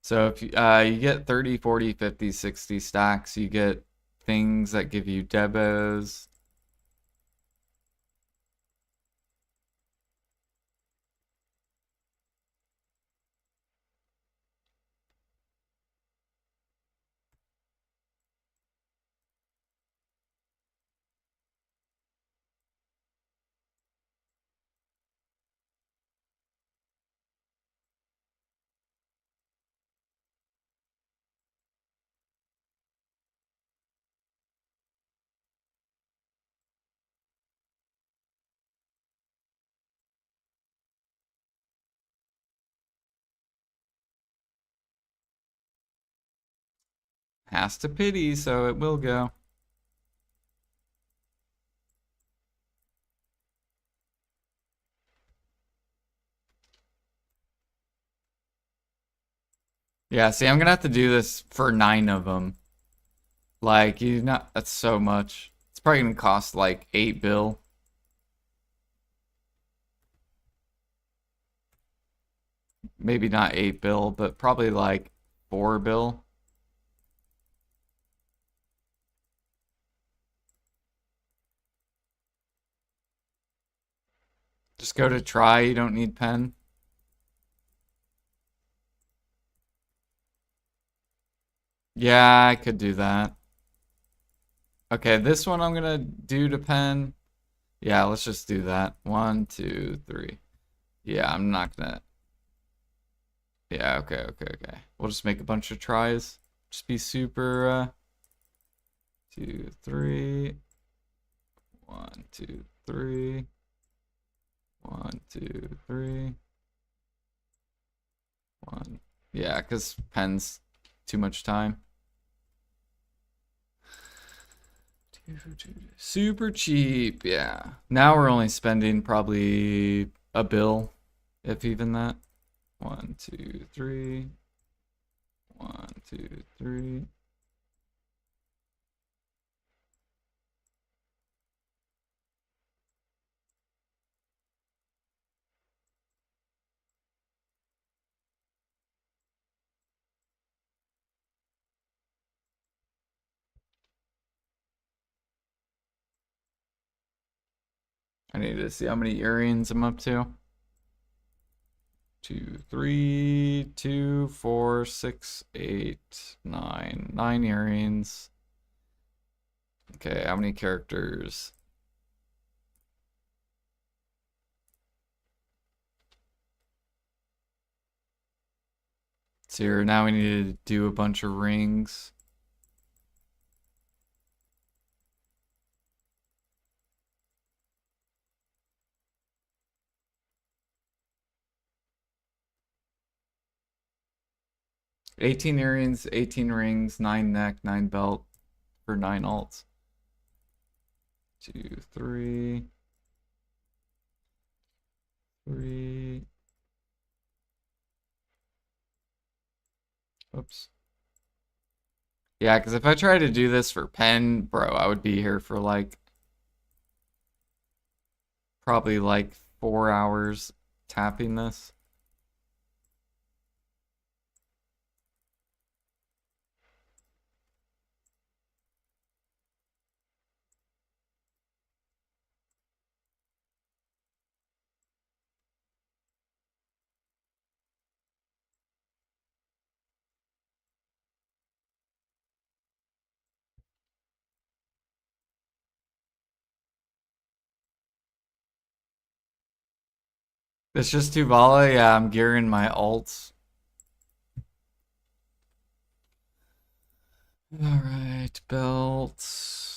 So if you get 30, 40, 50, 60 stacks, you get things that give you debos. Has to pity, so it will go. Yeah, see, I'm gonna have to do this for 9 of them. Like, you not, that's so much. It's probably gonna cost like 8 bill. Maybe not 8 bill, but probably like 4 bill. Just go to try, you don't need pen. Yeah, I could do that. Okay, this one I'm gonna do to pen. Yeah, let's just do that. 1, 2, 3. Yeah, I'm not gonna. Yeah, okay, okay, okay. We'll just make a bunch of tries. Just be super, 2, 3. 1, 2, 3. 1, 2, 3. 1. Yeah, because pen's too much time. Super cheap, yeah. Now we're only spending probably a bill, if even that. 1, 2, 3. 1, 2, 3. I need to see how many earrings I'm up to. 2, 3, 2, 4, 6, 8, 9. 9 earrings. Okay, how many characters? So here, now we need to do a bunch of rings. $18 earrings, 18 rings, 9 neck, 9 belt for 9 alts. 2, 3, 3. Oops. Yeah, because if I try to do this for pen, bro, I would be here for like probably like 4 hours tapping this. It's just Tuvala. Yeah, I'm gearing my alts. Alright, belts.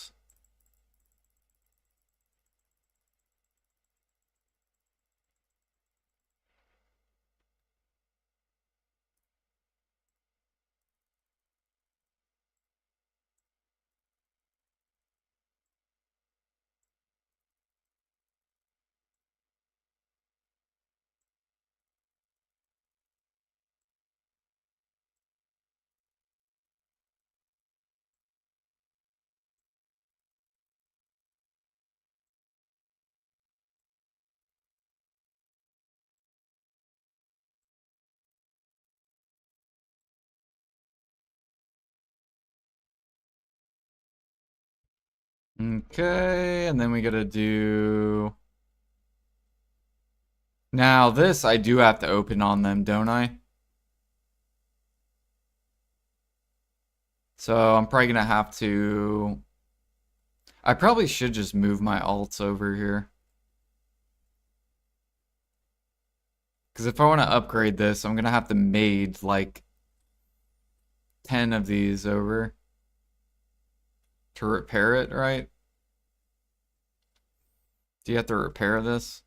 Okay, and then we gotta do... Now this I do have to open on them, don't I? So I'm probably gonna have to... I probably should just move my alts over here. Because if I want to upgrade this, I'm gonna have to made like 10 of these over to repair it, right? Do you have to repair this?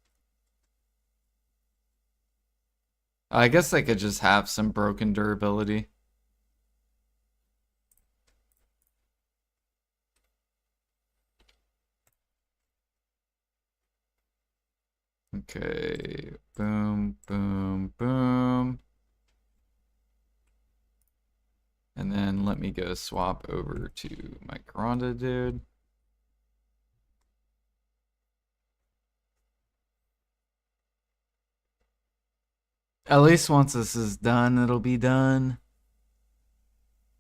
I guess they could just have some broken durability. Okay, boom, boom, boom. And then let me go swap over to my Karanda dude. At least once this is done, it'll be done.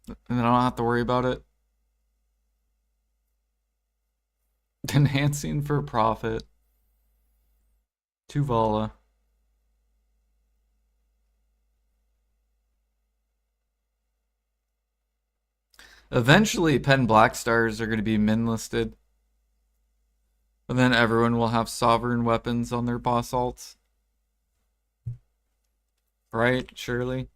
And then I don't have to worry about it. Enhancing for profit. Tuvala. Eventually, Pen Black Stars are going to be min listed. And then everyone will have sovereign weapons on their boss alts. Right, surely?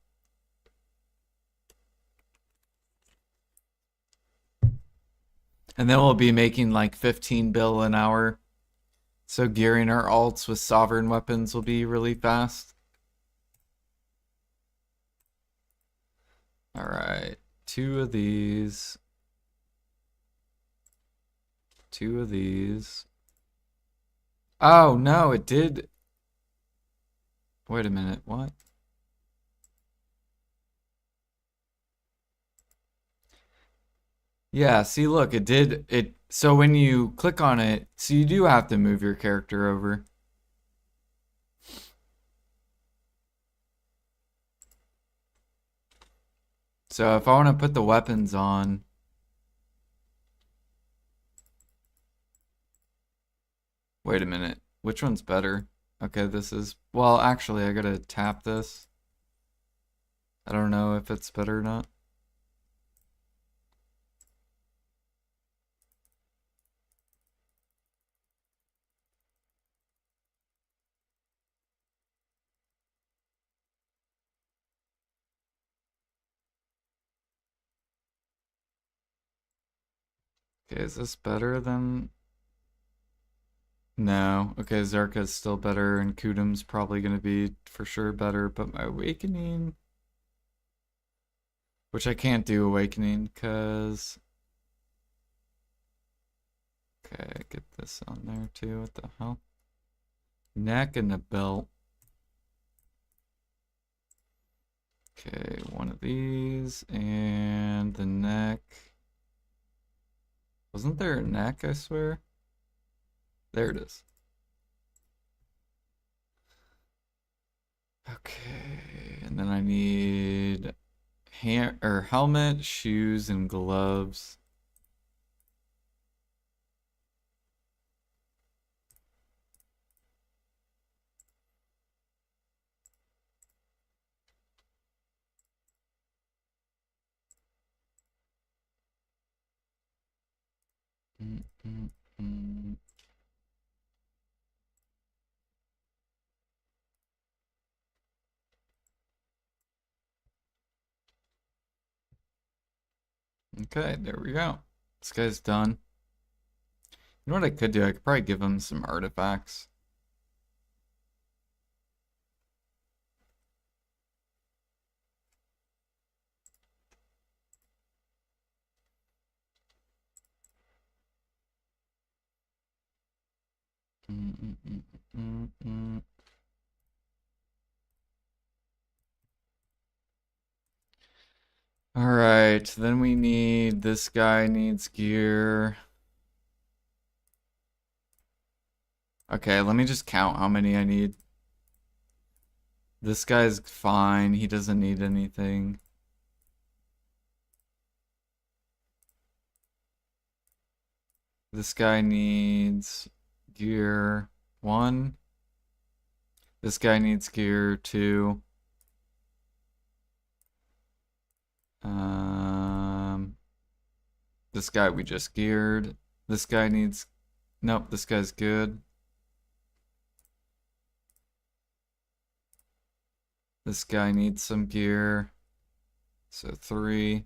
And then we'll be making like 15 bill an hour. So gearing our alts with sovereign weapons will be really fast. Alright, 2 of these. 2 of these. Oh, no, it did. Wait a minute, what? Yeah, see, look, it did it. So when you click on it, so you do have to move your character over. So if I want to put the weapons on, wait a minute, which one's better? Okay, this is... Well, actually, I gotta tap this. I don't know if it's better or not. Okay, is this better than... No. Okay, Zarka's still better, and Kudum's probably gonna be for sure better, but my Awakening... Which I can't do Awakening, because... Okay, get this on there too, what the hell? Neck and a belt. Okay, one of these, and the neck. Wasn't there a neck, I swear? There it is. Okay, and then I need hand or helmet, shoes, and gloves. Mm, mm, mm. Okay, there we go. This guy's done. You know what I could do? I could probably give him some artifacts. Mm, mm, mm, mm, mm. All right, then we need, this guy needs gear. Okay, let me just count how many I need. This guy's fine, he doesn't need anything. This guy needs gear 1. This guy needs gear 2. This guy we just geared. This guy needs... Nope, this guy's good. This guy needs some gear. So 3.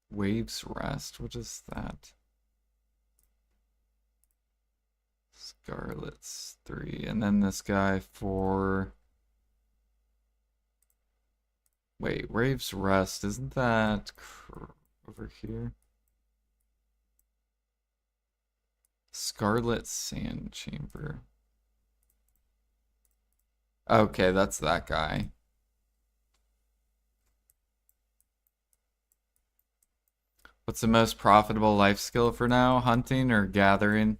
Waves Rest, what is that? Scarlet's 3. And then this guy 4. Wait, Waves Rest, isn't that over here? Scarlet Sand Chamber. Okay, that's that guy. What's the most profitable life skill for now? Hunting or gathering?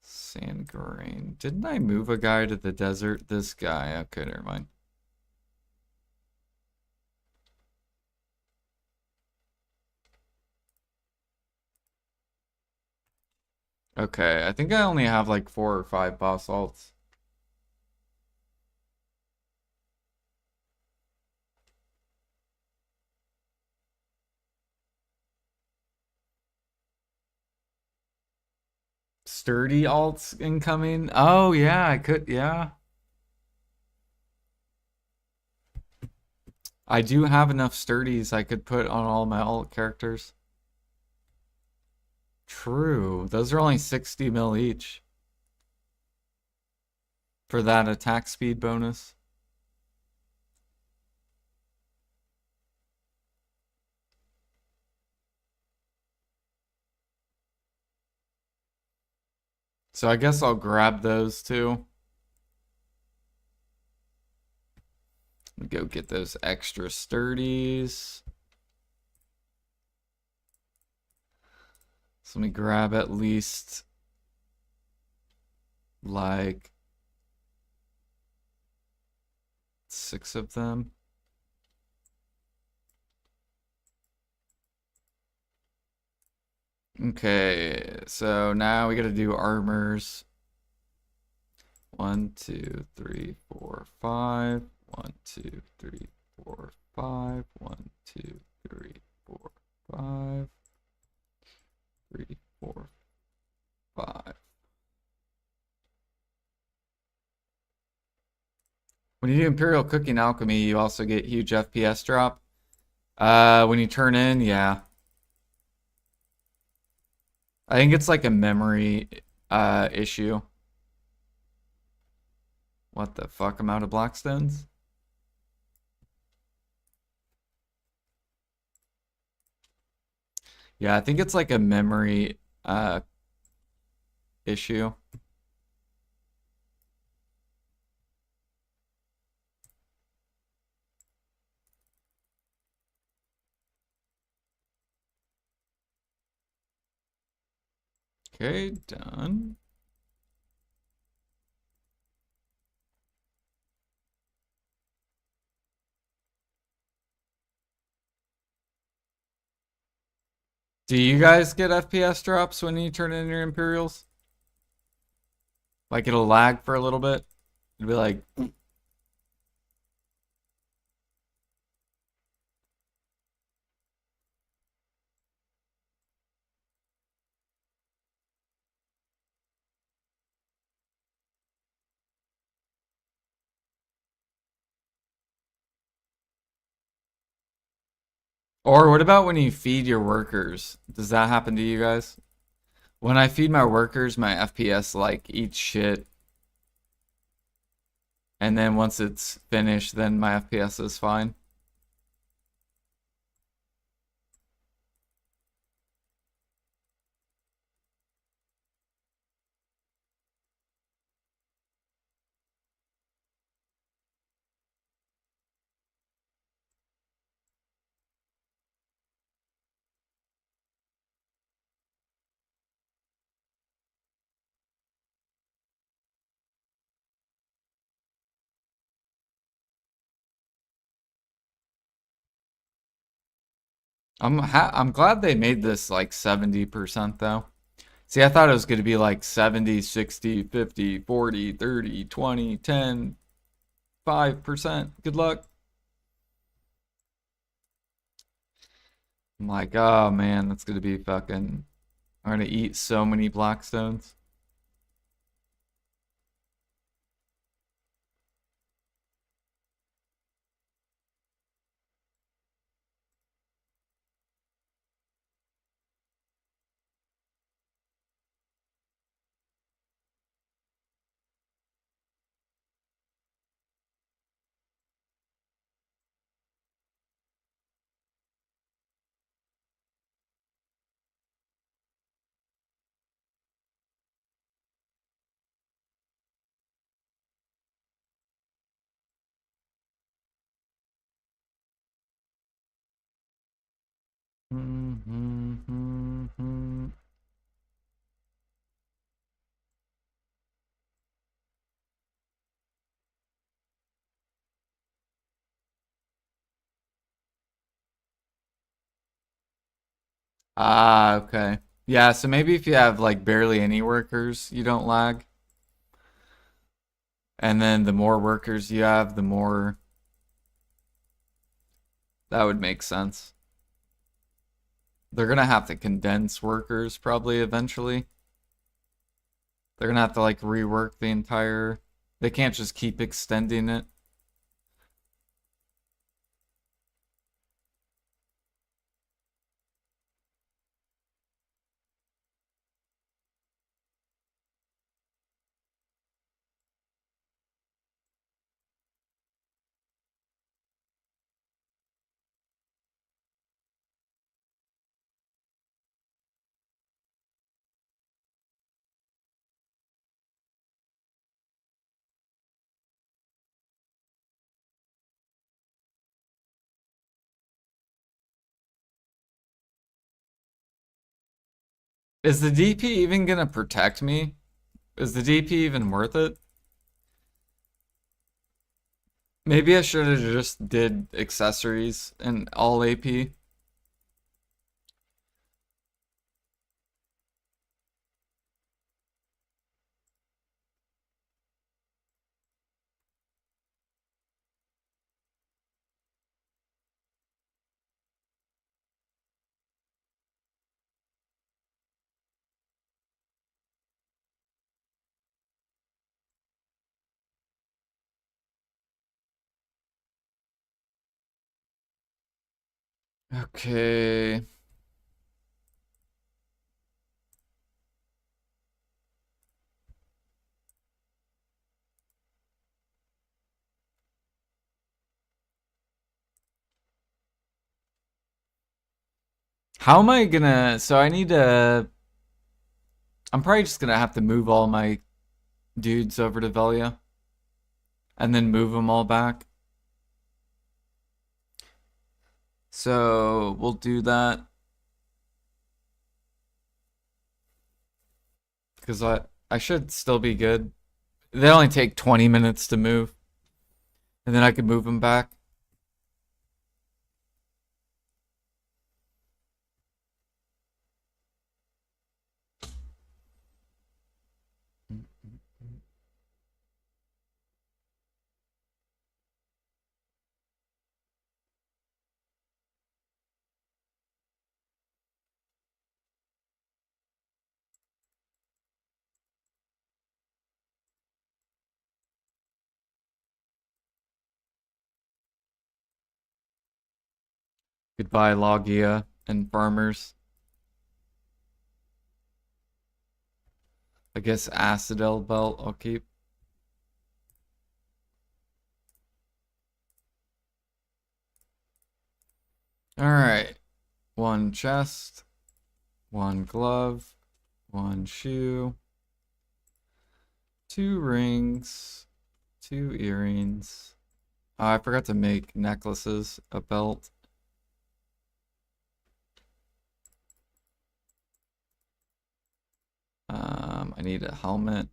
Sand grain. Didn't I move a guy to the desert? This guy. Okay, never mind. Okay, I think I only have like 4 or 5 boss alts. Sturdy alts incoming? Oh, yeah, I could, yeah. I do have enough sturdies I could put on all my alt characters. True. Those are only 60 mil each. For that attack speed bonus. So I guess I'll grab those too. Go get those extra sturdies. So let me grab at least like 6 of them. Okay, so now we gotta do armors. 1, 2, 3, 4, 5. 1, 2, 3, 4, 5. 1, 2, 3, 4, 5. 3, 4, 5. When you do Imperial Cooking Alchemy, you also get huge FPS drop. When you turn in, yeah. I think it's like a memory issue. What the fuck? I'm out of Blackstones? Yeah, I think it's like a memory issue. Okay, done. Do you guys get FPS drops when you turn in your Imperials? Like it'll lag for a little bit? It'll be like... Or what about when you feed your workers? Does that happen to you guys? When I feed my workers, my FPS like eats shit. And then once it's finished, then my FPS is fine. I'm glad they made this like 70% though. See, I thought it was going to be like 70, 60, 50, 40, 30, 20, 10, 5%. Good luck. I'm like, oh man, that's going to be fucking... I'm going to eat so many Blackstones. Ah, okay. Yeah, so maybe if you have like barely any workers, you don't lag. And then the more workers you have, the more... That would make sense. They're gonna have to condense workers probably eventually. They're gonna have to like rework the entire... They can't just keep extending it. Is the DP even gonna protect me? Is the DP even worth it? Maybe I should have just did accessories and all AP. Okay. How am I gonna... So I need to... I'm probably just gonna have to move all my dudes over to Velia. And then move them all back. So we'll do that. Because I should still be good. They only take 20 minutes to move. And then I could move them back. Goodbye, Logia and farmers. I guess Acidel belt I'll keep. Alright. One chest. One glove. One shoe. 2 rings. 2 earrings. Oh, I forgot to make necklaces, a belt. I need a helmet.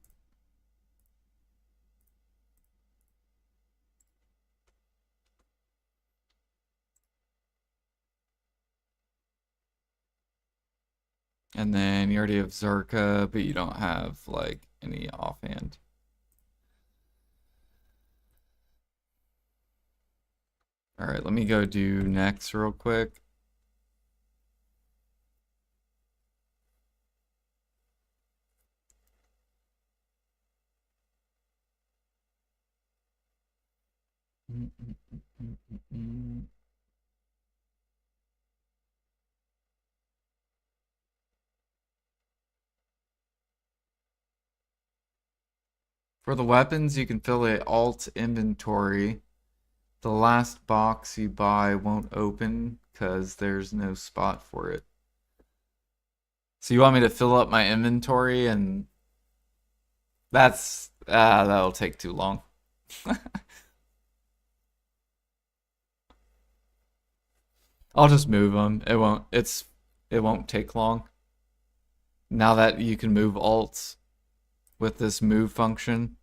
And then you already have Zerka, but you don't have like any offhand. Alright, let me go do next real quick. For the weapons, you can fill a alt inventory. The last box you buy won't open because there's no spot for it. So you want me to fill up my inventory, and that'll take too long. I'll just move them. It won't take long. Now that you can move alts with this move function.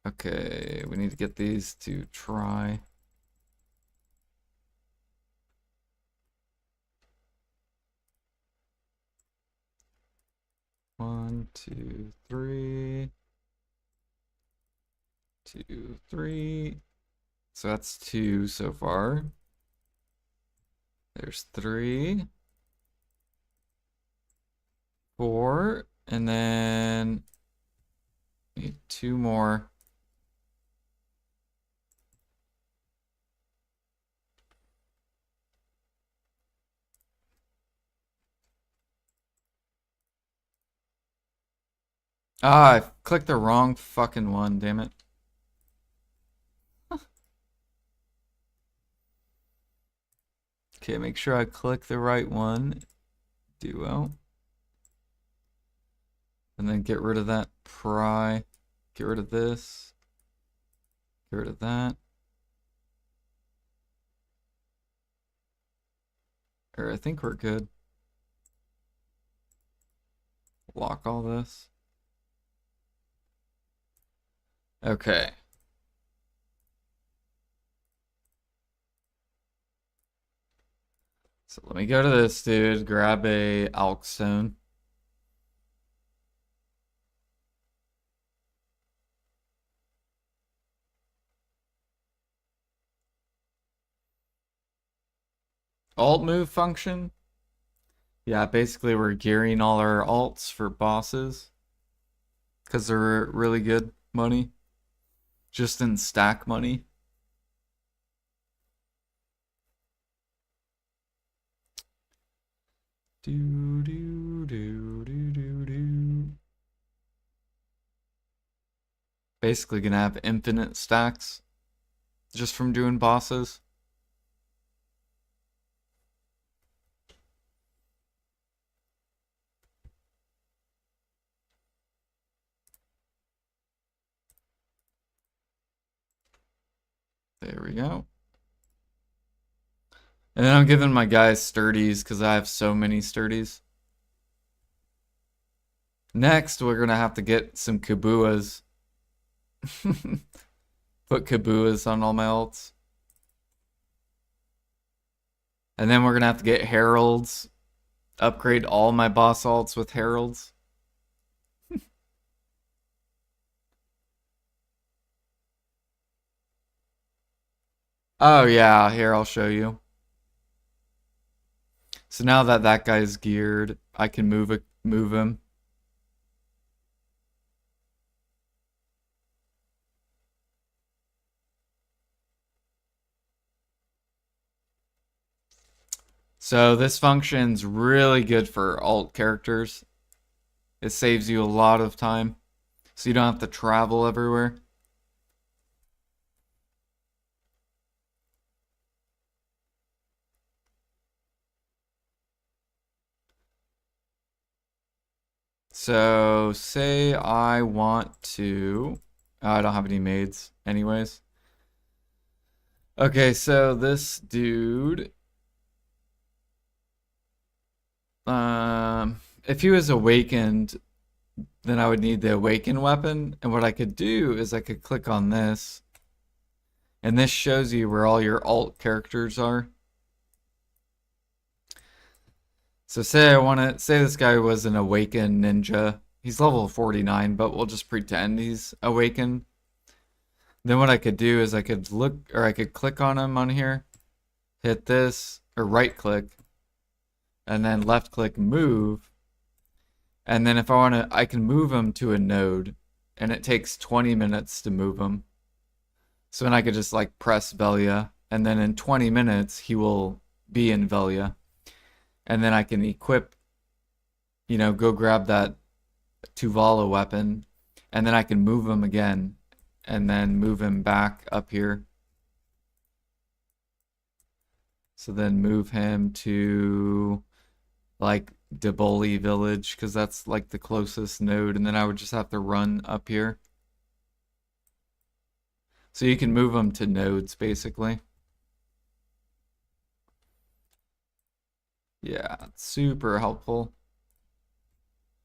Okay, we need to get these to try. One, two, three. 2, 3. So that's 2 so far. There's 3. 4. And then need 2 more. Ah, I clicked the wrong fucking one, damn it. Okay, make sure I click the right one. Duo. And then get rid of that pry. Get rid of this. Get rid of that. Or I think we're good. Lock all this. Okay. So let me go to this dude, grab a Alkstone. Alt move function. Yeah, basically we're gearing all our alts for bosses because they're really good money. Just in stack money. Do do do do do do. Basically gonna have infinite stacks just from doing bosses. There we go. And then I'm giving my guys sturdies because I have so many sturdies. Next, we're gonna have to get some Kabuas. Put Kabuas on all my alts. And then we're gonna have to get Heralds. Upgrade all my boss alts with Heralds. Oh yeah, here I'll show you. So now that that guy's geared, I can move him. So this function's really good for alt characters. It saves you a lot of time, so you don't have to travel everywhere. So say I want to, oh, I don't have any maids anyways. Okay, so this dude, if he was awakened, then I would need the awakened weapon. And what I could do is I could click on this, and this shows you where all your alt characters are. So say this guy was an awakened ninja. He's level 49, but we'll just pretend he's awakened. Then what I could do is I could look, or I could click on him on here, hit this, or right click, and then left click move. And then if I want to, I can move him to a node, and it takes 20 minutes to move him. So then I could just like press Velia, and then in 20 minutes he will be in Velia. And then I can equip, go grab that Tuvala weapon, and then I can move him again, and then move him back up here. So then move him to like Deboli village, because that's like the closest node, and then I would just have to run up here. So you can move them to nodes basically. Yeah, super helpful.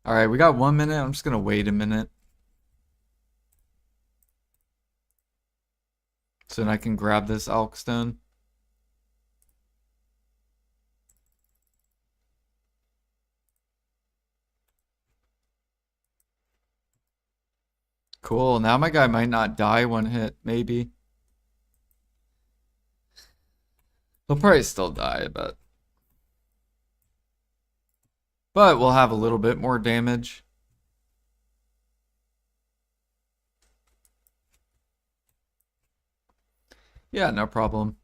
All right, we got 1 minute. I'm just gonna wait a minute. So then I can grab this Alkstone. Cool, now my guy might not die one hit, maybe. He'll probably still die, but we'll have a little bit more damage. Yeah, no problem.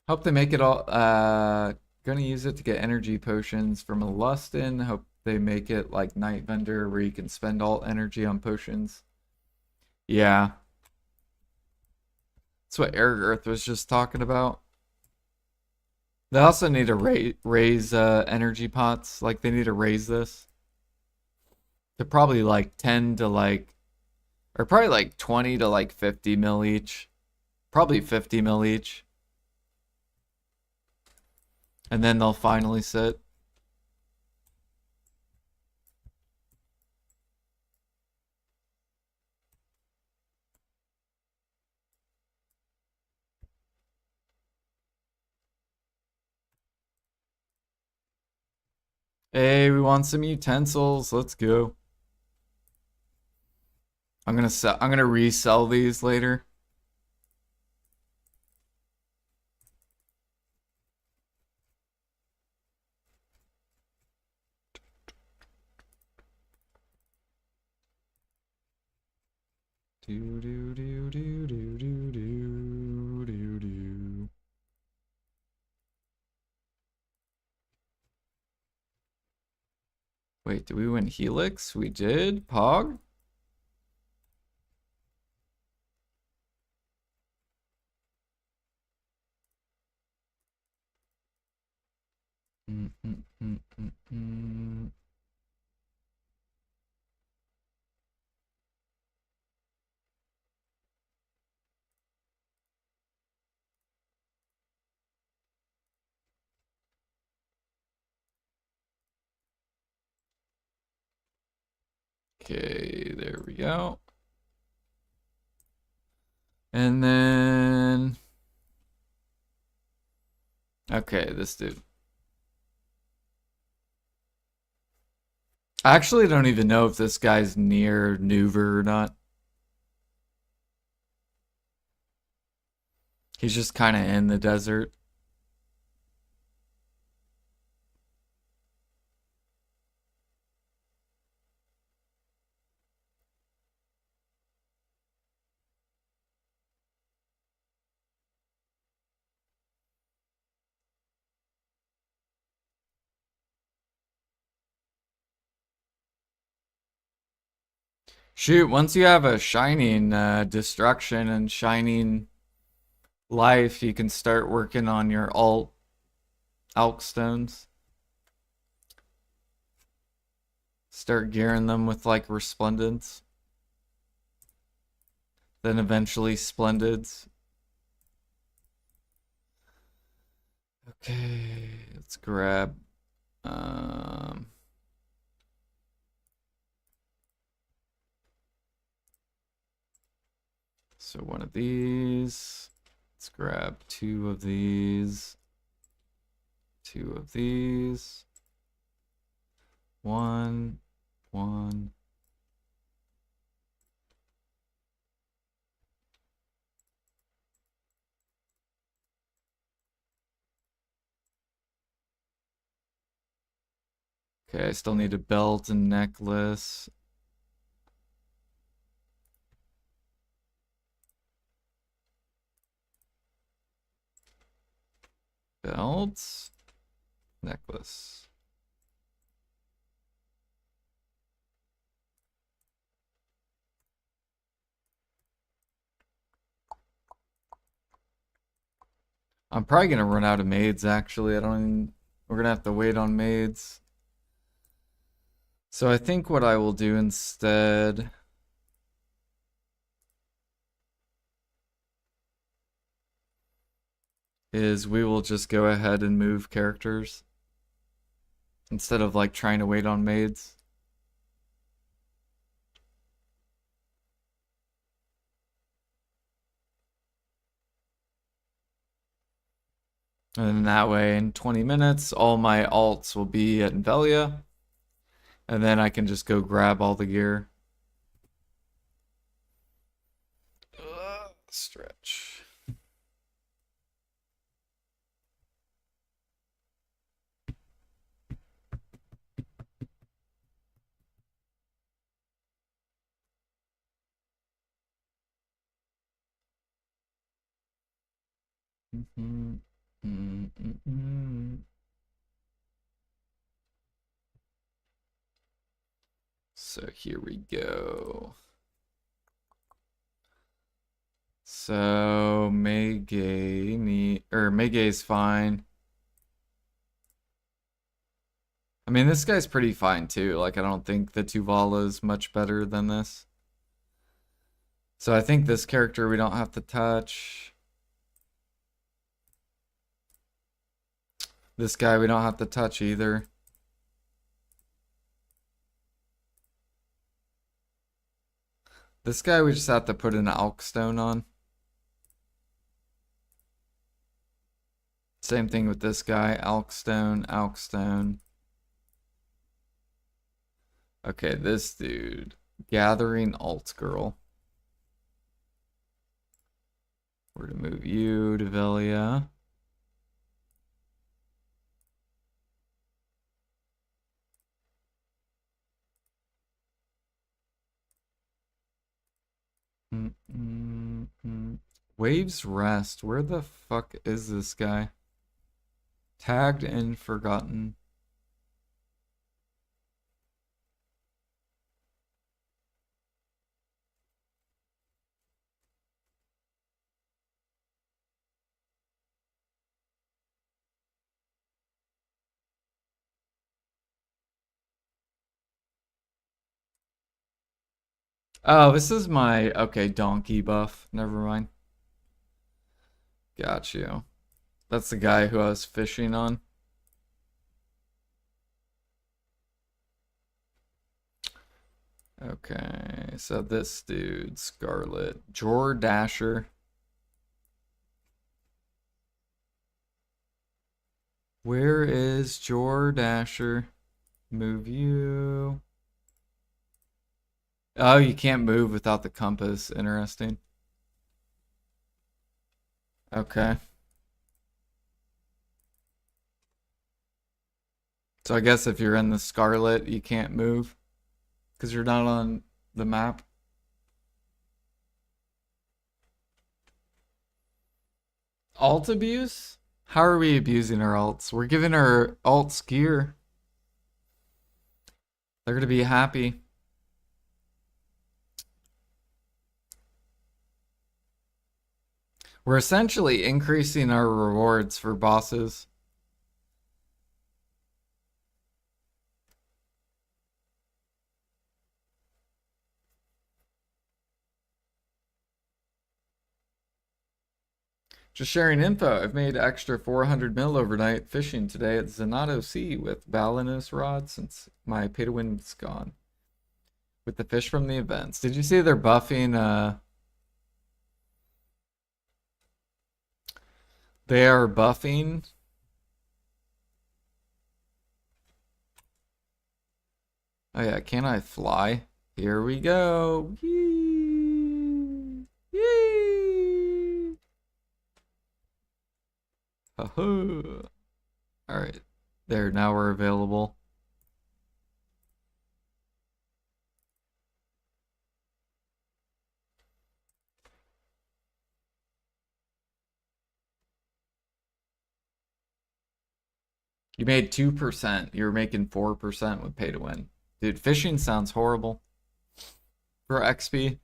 Hope they make it all. Gonna use it to get energy potions from a Lustin. Hope they make it like Night Vendor where you can spend all energy on potions. Yeah. That's what Eric Earth was just talking about. They also need to raise energy pots. Like they need to raise this to probably like 10 to like, Or probably like 20 to like 50 mil each. Probably 50 mil each. And then they'll finally sit. Hey, we want some utensils. Let's go. I'm gonna resell these later. Do do do do do do do do do. Wait, did we win Helix? We did? Pog? Mm, mm, mm, mm, mm. Okay, there we go. And then... Okay, this dude. I actually don't even know if this guy's near Nuver or not. He's just kind of in the desert. Shoot, once you have a shining destruction and shining life, you can start working on your alk stones. Start gearing them with like resplendence. Then eventually splendids. Okay, let's grab so one of these. Let's grab two of these. Two of these. One. Okay, I still need a belt and necklace. Belt. Necklace. I'm probably gonna run out of maids actually. We're gonna have to wait on maids. So I think what I will do instead is we will just go ahead and move characters instead of like trying to wait on maids. And that way, in 20 minutes, all my alts will be at Envelia. And then I can just go grab all the gear. Stretch. So here we go. So Meigei's fine. I mean, this guy's pretty fine too. Like, I don't think the Tuvala is much better than this. So I think this character we don't have to touch. This guy we don't have to touch either. This guy we just have to put an Alkstone on. Same thing with this guy. Alkstone, Alkstone. Okay, this dude. Gathering Alt Girl. We're to move you to Velia. Waves Rest. Where the fuck is this guy? Tagged and forgotten. Oh, this is my, okay, donkey buff. Never mind. Got you. That's the guy who I was fishing on. Okay, so this dude, Scarlet. Jordasher. Where is Jordasher? Move you. Oh, you can't move without the compass. Interesting. Okay. So I guess if you're in the Scarlet, you can't move because you're not on the map. Alt abuse? How are we abusing our alts? We're giving our alts gear. They're gonna be happy. We're essentially increasing our rewards for bosses. Just sharing info. I've made extra 400 mil overnight fishing today at Zenato Sea with Balinus rod since my pay to win's gone. With the fish from the events. Did you see they're buffing they are buffing Oh yeah, can I fly? Here we go. Yee! Yee! All right, there. Now we're available. You made 2%. You're making 4% with pay to win. Dude, fishing sounds horrible for XP.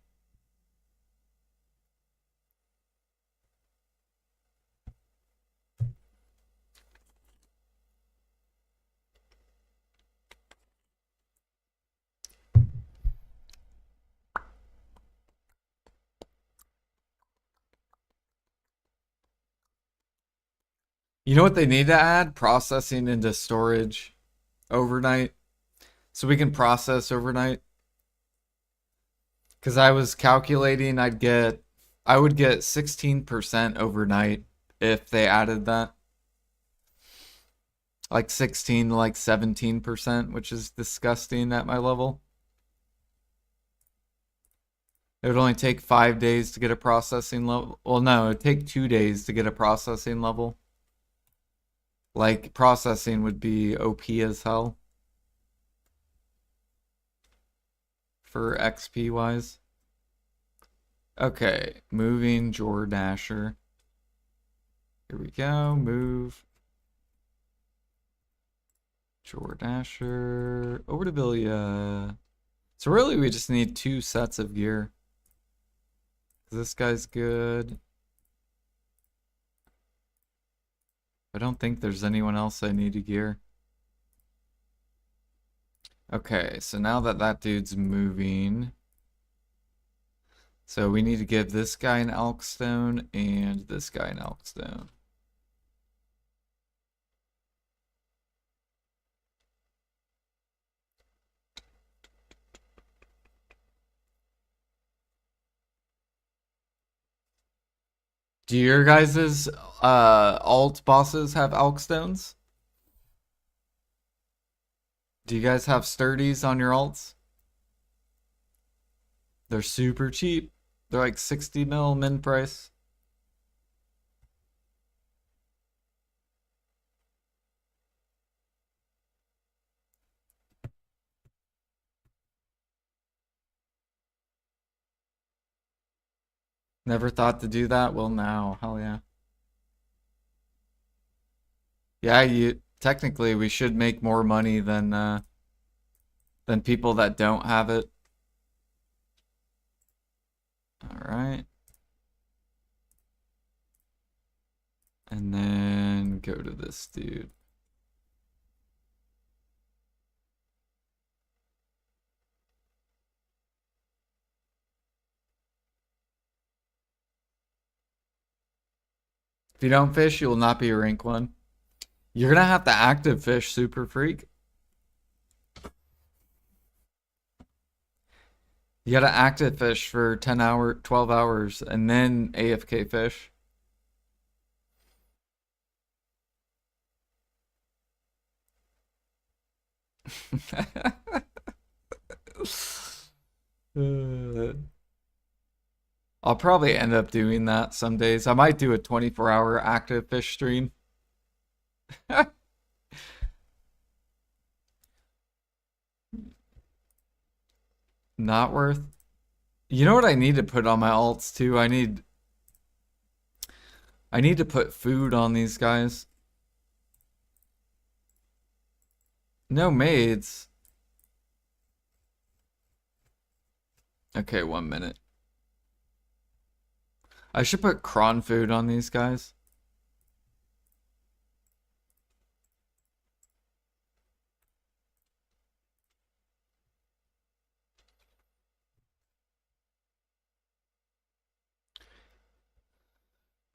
You know what they need to add? Processing into storage overnight. So we can process overnight. Because I was calculating I would get 16% overnight if they added that. Like 16 to like 17%, which is disgusting at my level. It would only take 5 days to get a processing level. Well, no, it would take 2 days to get a processing level. Like, processing would be OP as hell. For XP wise. Okay, moving Jordasher. Here we go, move. Jordasher. Over to Villia. So really we just need 2 sets of gear. This guy's good. I don't think there's anyone else I need to gear. Okay, so now that that dude's moving, So we need to give this guy an Elkstone and this guy an Elkstone. Do your guys's alt bosses have Elkstones? Do you guys have sturdies on your alts? They're super cheap. They're like 60 mil min price. Never thought to do that? Well, now, hell yeah. Yeah, you technically we should make more money than people that don't have it. All right. And then go to this dude. If you don't fish, you will not be a rank 1. You're gonna have to active fish, Super Freak. You gotta active fish for 12 hours, and then AFK fish. I'll probably end up doing that some days. I might do a 24-hour active fish stream. Not worth. You know what I need to put on my alts too? I need to put food on these guys. No maids. Okay, 1 minute. I should put cron food on these guys.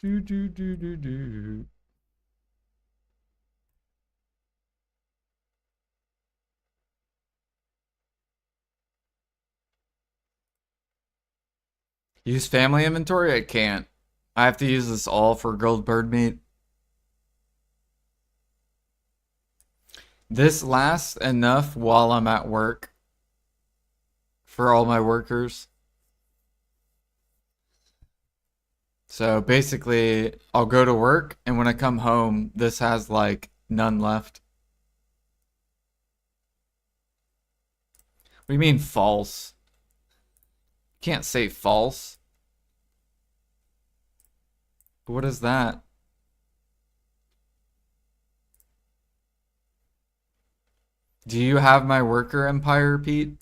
Do do do do do. Use family inventory? I can't. I have to use this all for grilled bird meat. This lasts enough while I'm at work for all my workers. So basically, I'll go to work, and when I come home, this has like none left. What do you mean false? Can't say false. What is that? Do you have my worker empire, Pete?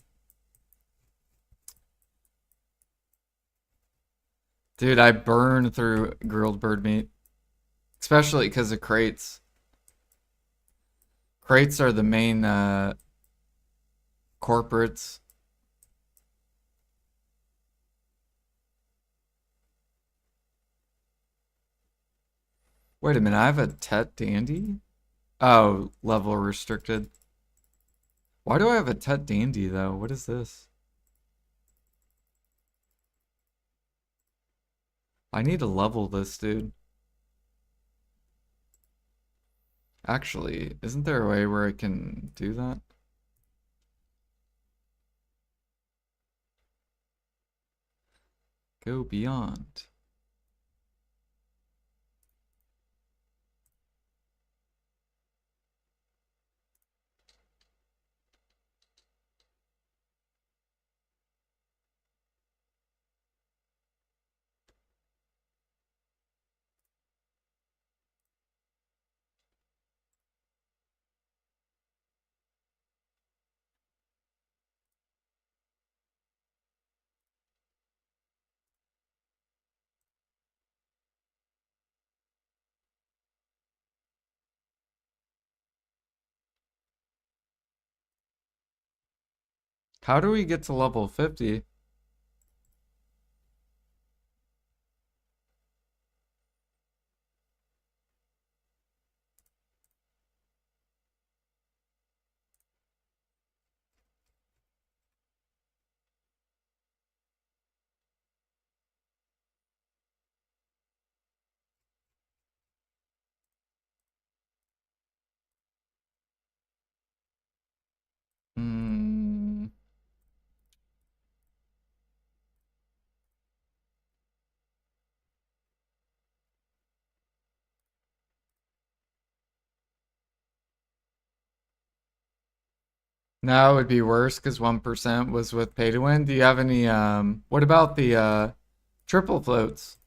Dude, I burn through grilled bird meat. Especially because of crates. Crates are the main corporates. Wait a minute, I have a Tet Dandy? Oh, level restricted. Why do I have a Tet Dandy though? What is this? I need to level this dude. Actually, isn't there a way where I can do that? Go beyond. How do we get to level 50? Hmm. Now it would be worse because 1% was with pay to win. Do you have any what about the triple floats?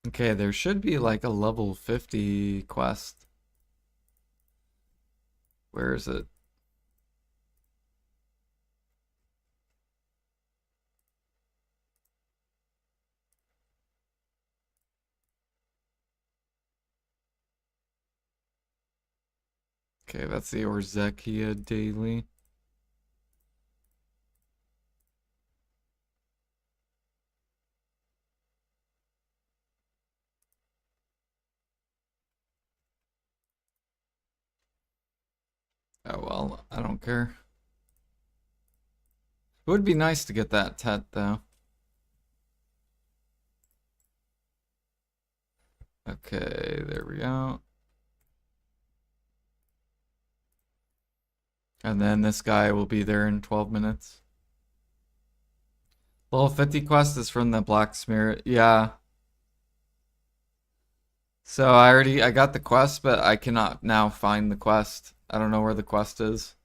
Okay, there should be like a level 50 quest. Where is it? Okay, that's the Orzekia daily. Oh well, I don't care. It would be nice to get that Tet though. Okay, there we go. And then this guy will be there in 12 minutes. Level 50 quest is from the Black Spirit. Yeah. So I got the quest, but I cannot now find the quest. I don't know where the quest is.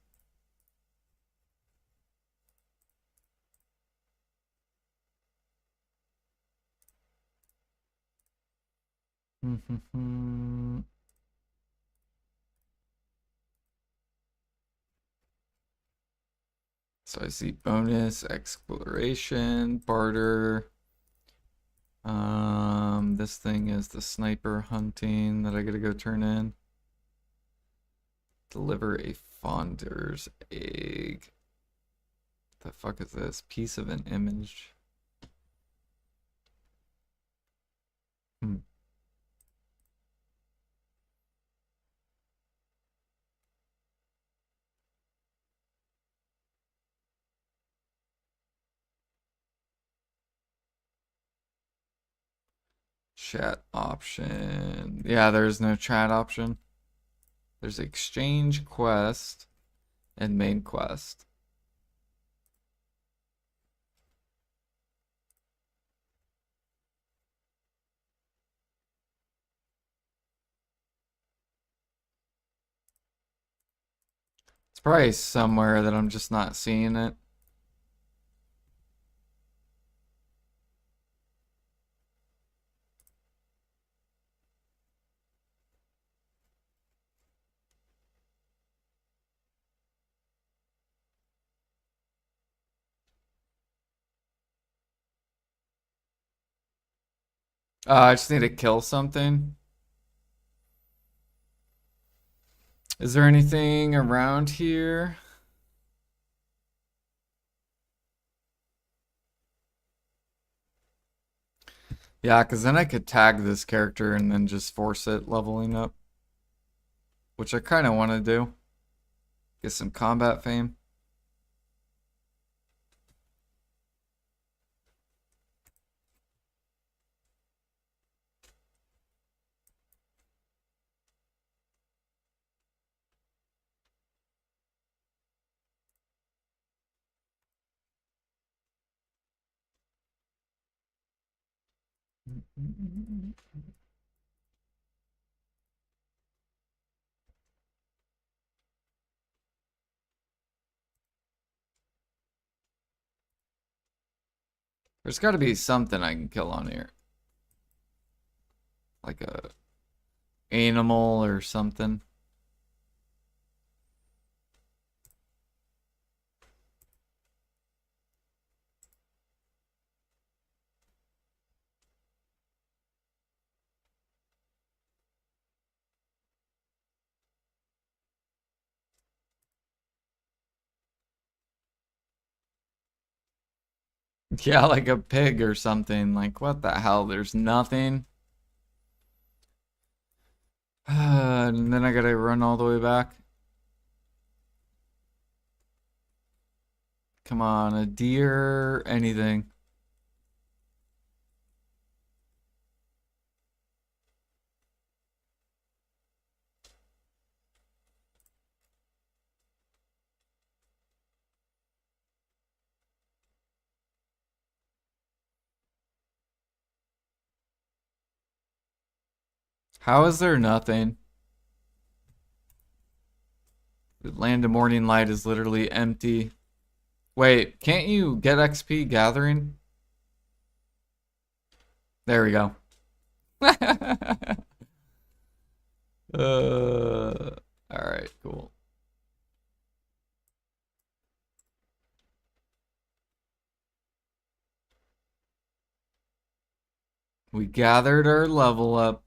So I see bonus, exploration, barter. This thing is the sniper hunting that I gotta go turn in. Deliver a Fonder's egg. The fuck is this? Piece of an image. Hmm. Chat option. Yeah, there's no chat option. There's exchange quest and main quest. It's probably somewhere that I'm just not seeing it. I just need to kill something. Is there anything around here? Yeah, because then I could tag this character and then just force it leveling up. Which I kind of want to do. Get some combat fame. There's got to be something I can kill on here. Like a animal or something. Yeah, like a pig or something. Like, what the hell? There's nothing. And then I gotta run all the way back. Come on, a deer, anything. How is there nothing? The land of morning light is literally empty. Wait, can't you get XP gathering? There we go. Alright, cool. We gathered our level up.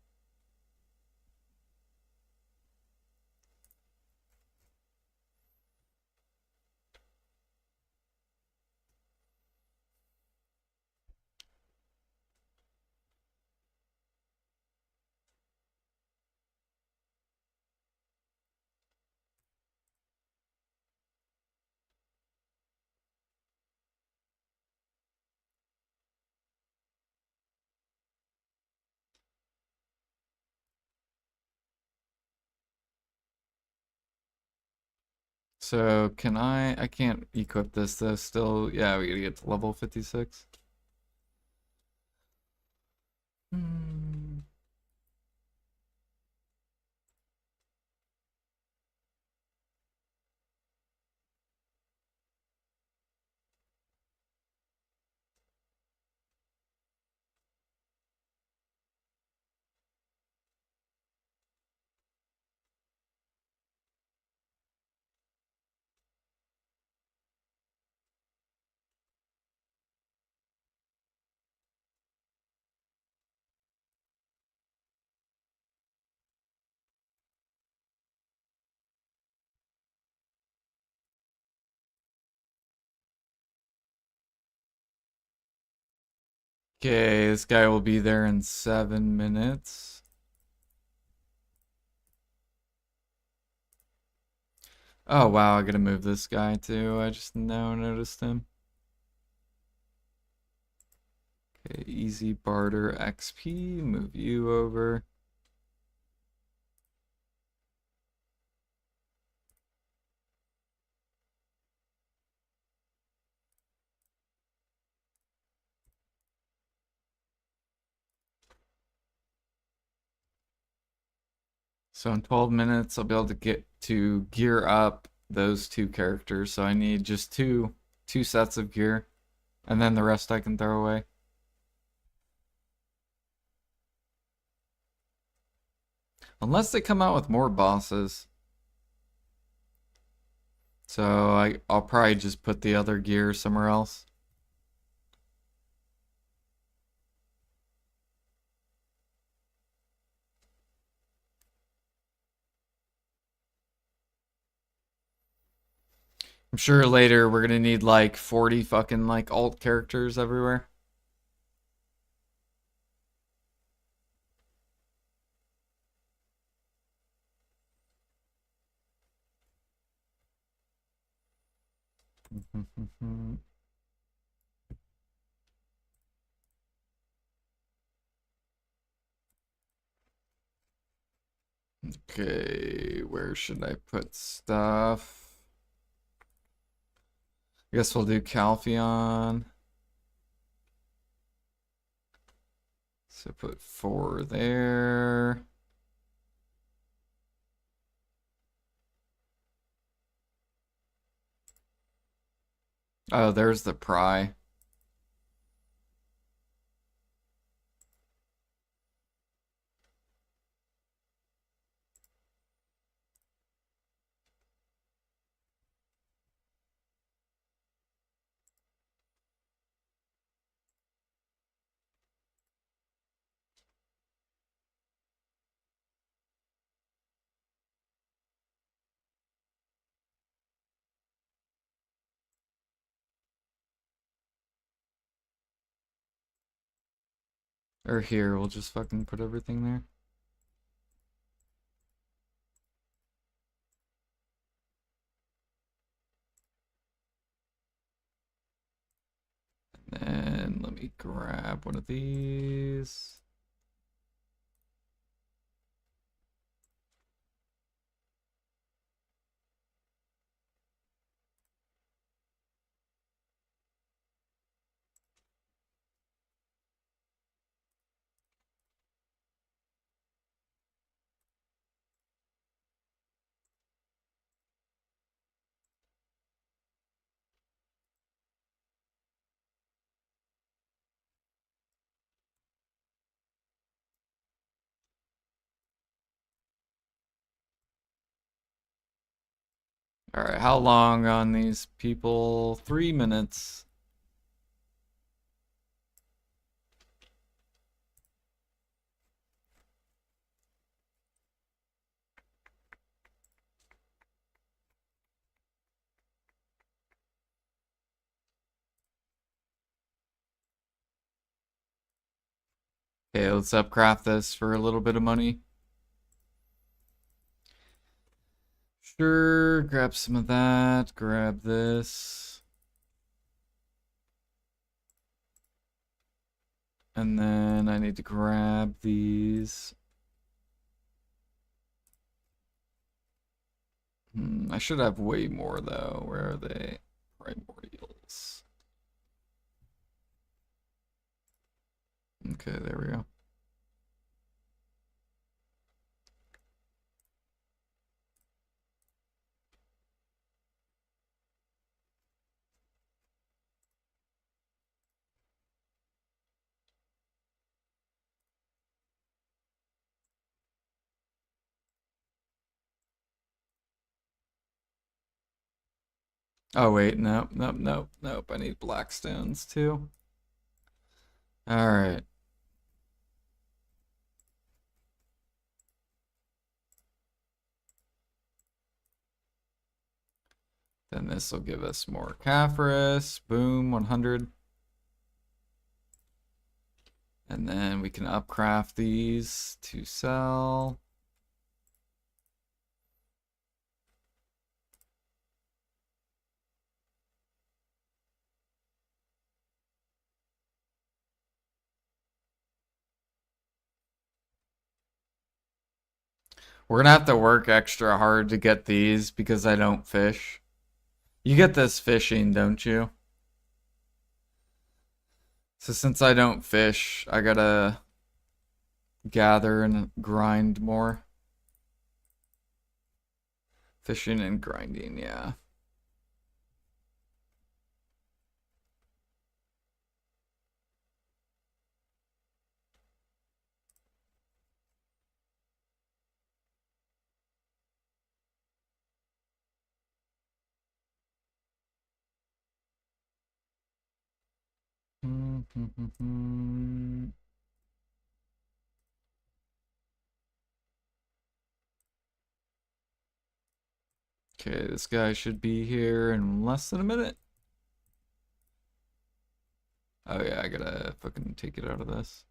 So can I can't equip this though still. Yeah, we gotta get to level 56. Hmm. Okay, this guy will be there in 7 minutes. Oh wow, I gotta move this guy too. I just now noticed him. Okay, easy barter XP. Move you over. So in 12 minutes, I'll be able to get to gear up those two characters. So I need just two sets of gear, and then the rest I can throw away. Unless they come out with more bosses. So I'll probably just put the other gear somewhere else. I'm sure later we're gonna need like 40 fucking like alt characters everywhere. Okay, where should I put stuff? I guess we'll do Calpheon. So put 4 there. Oh, there's the pry. Or here, we'll just fucking put everything there. And let me grab one of these. All right, how long on these people? 3 minutes. Okay, let's upcraft this for a little bit of money. Sure, grab some of that, grab this. And then I need to grab these. I should have way more though. Where are they? Primordials. Okay, there we go. Oh wait, nope, nope, nope, nope. I need black stones too. All right. Then this will give us more Caphras. Boom, 100. And then we can upcraft these to sell. We're gonna have to work extra hard to get these because I don't fish. You get this fishing, don't you? So since I don't fish, I gotta gather and grind more. Fishing and grinding, yeah. Okay, this guy should be here in less than a minute. Oh yeah, I gotta fucking take it out of this.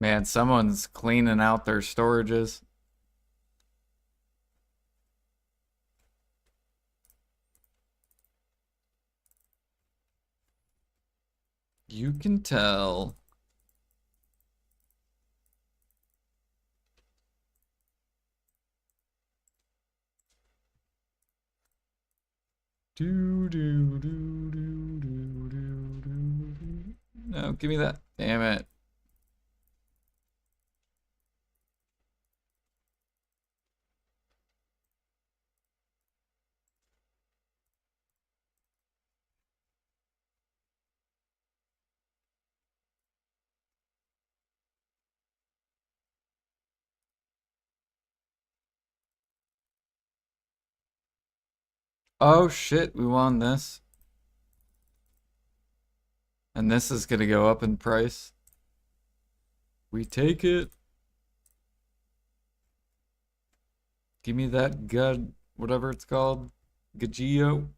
Man, someone's cleaning out their storages. You can tell. Do do do do do do do. No, give me that. Damn it. Oh shit, we won this. And this is gonna go up in price. We take it. Give me that gut, whatever it's called. Gagio.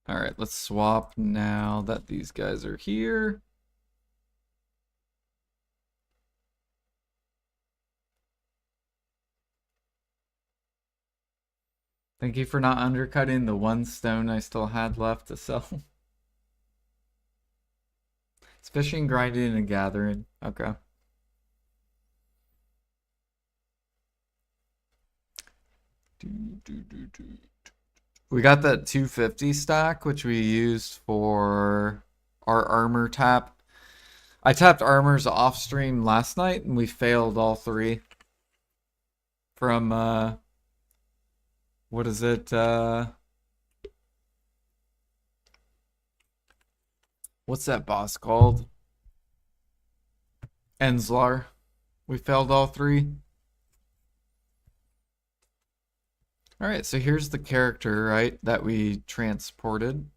All right, let's swap now that these guys are here. Thank you for not undercutting the one stone I still had left to sell. It's fishing, grinding, and gathering. Okay. We got that 250 stack, which we used for our armor tap. I tapped armors off stream last night, and we failed all three. From, what is it? What's that boss called? Enslar. We failed all three. Alright, so here's the character, right, that we transported.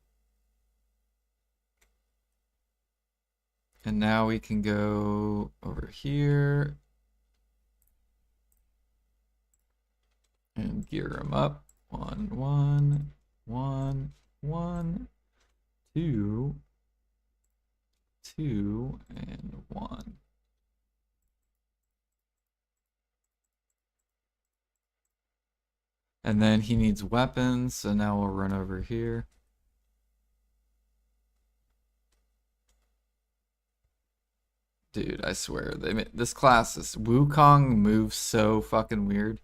And now we can go over here and gear him up. 1, 1, 1, 1, 2, 2, and 1. And then he needs weapons, so now we'll run over here. Dude, I swear, this class is Wukong moves so fucking weird.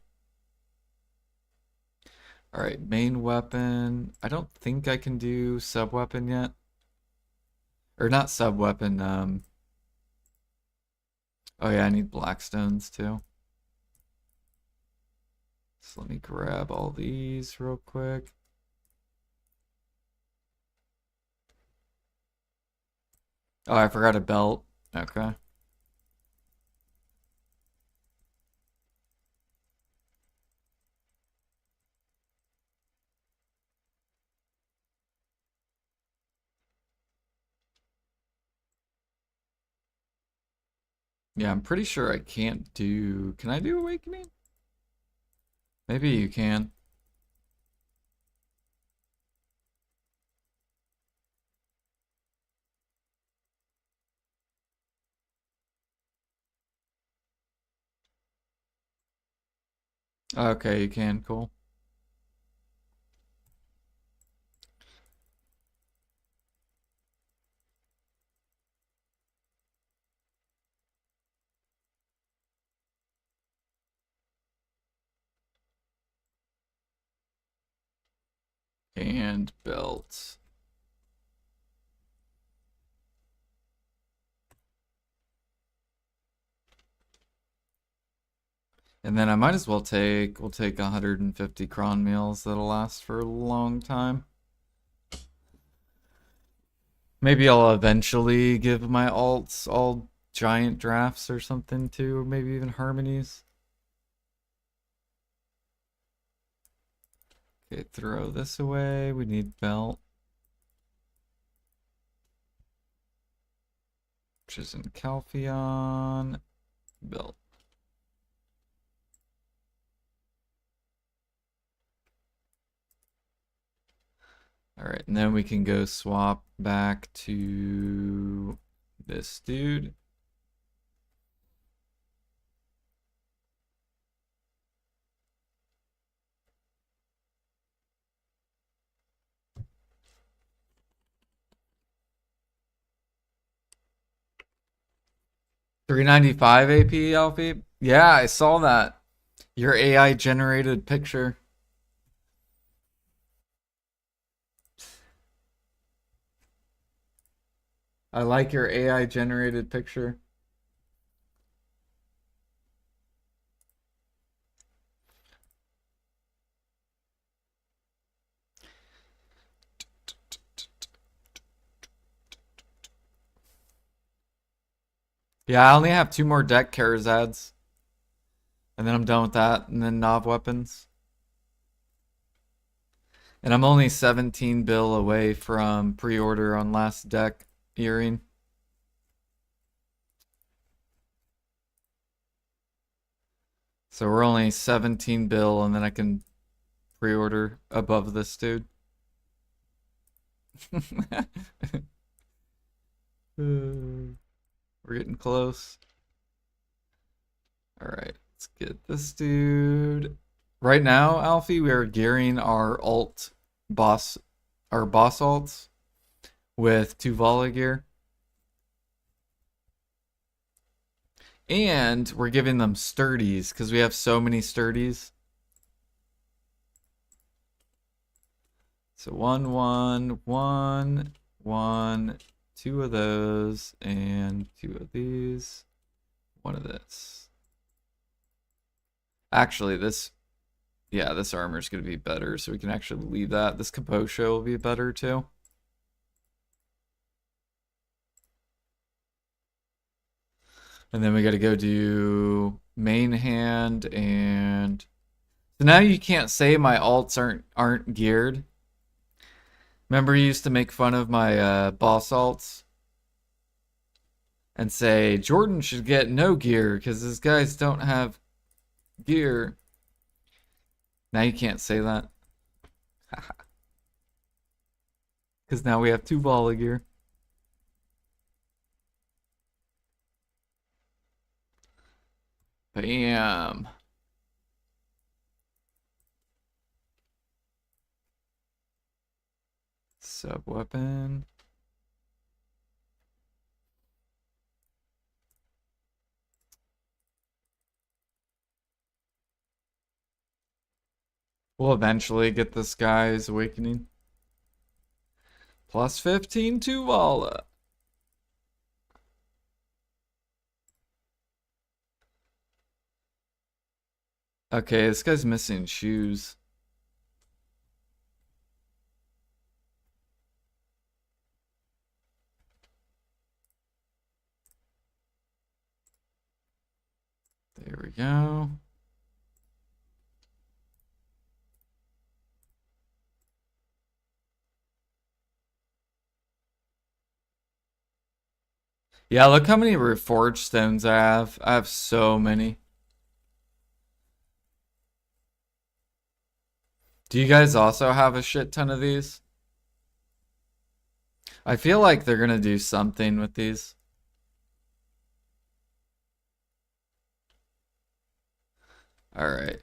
Alright, main weapon. I don't think I can do sub-weapon yet. Or not sub-weapon, oh yeah, I need blackstones too. So let me grab all these real quick. Oh, I forgot a belt. Okay. Yeah, I'm pretty sure I can't do... Can I do Awakening? Maybe you can. Okay, you can. Cool. And belt. And then I might as well we'll take 150 cron meals that'll last for a long time. Maybe I'll eventually give my alts all giant drafts or something too, or maybe even harmonies. Okay, throw this away. We need belt. Which is in Calpheon. Belt. Alright, and then we can go swap back to this dude. $395 AP, Alfie? Yeah, I saw that. Your AI generated picture. I like your AI generated picture. Yeah, I only have 2 more deck Karazads. And then I'm done with that. And then Nov weapons. And I'm only 17 bill away from pre-order on last deck. earring. So we're only 17 bill, and then I can pre-order above this dude. We're getting close. All right, let's get this dude. Right now, Alfie, we are gearing our boss alts with 2 Vala gear. And we're giving them sturdies because we have so many sturdies. So 1, 1, 1, 1, 2 of those, and 2 of these, 1 of this. Actually, this armor is going to be better, so we can actually leave that. This Kaposha will be better too. And then we got to go do main hand, and so now you can't say my alts aren't geared. Remember, you used to make fun of my boss alts and say Jordan should get no gear because his guys don't have gear. Now you can't say that. Because now we have 2 Vala gear. Bam. Sub weapon. We'll eventually get this guy's awakening. Plus 15 to Vala. Okay, this guy's missing shoes. There we go. Yeah, look how many reforged stones I have. I have so many. Do you guys also have a shit ton of these? I feel like they're gonna do something with these. Alright.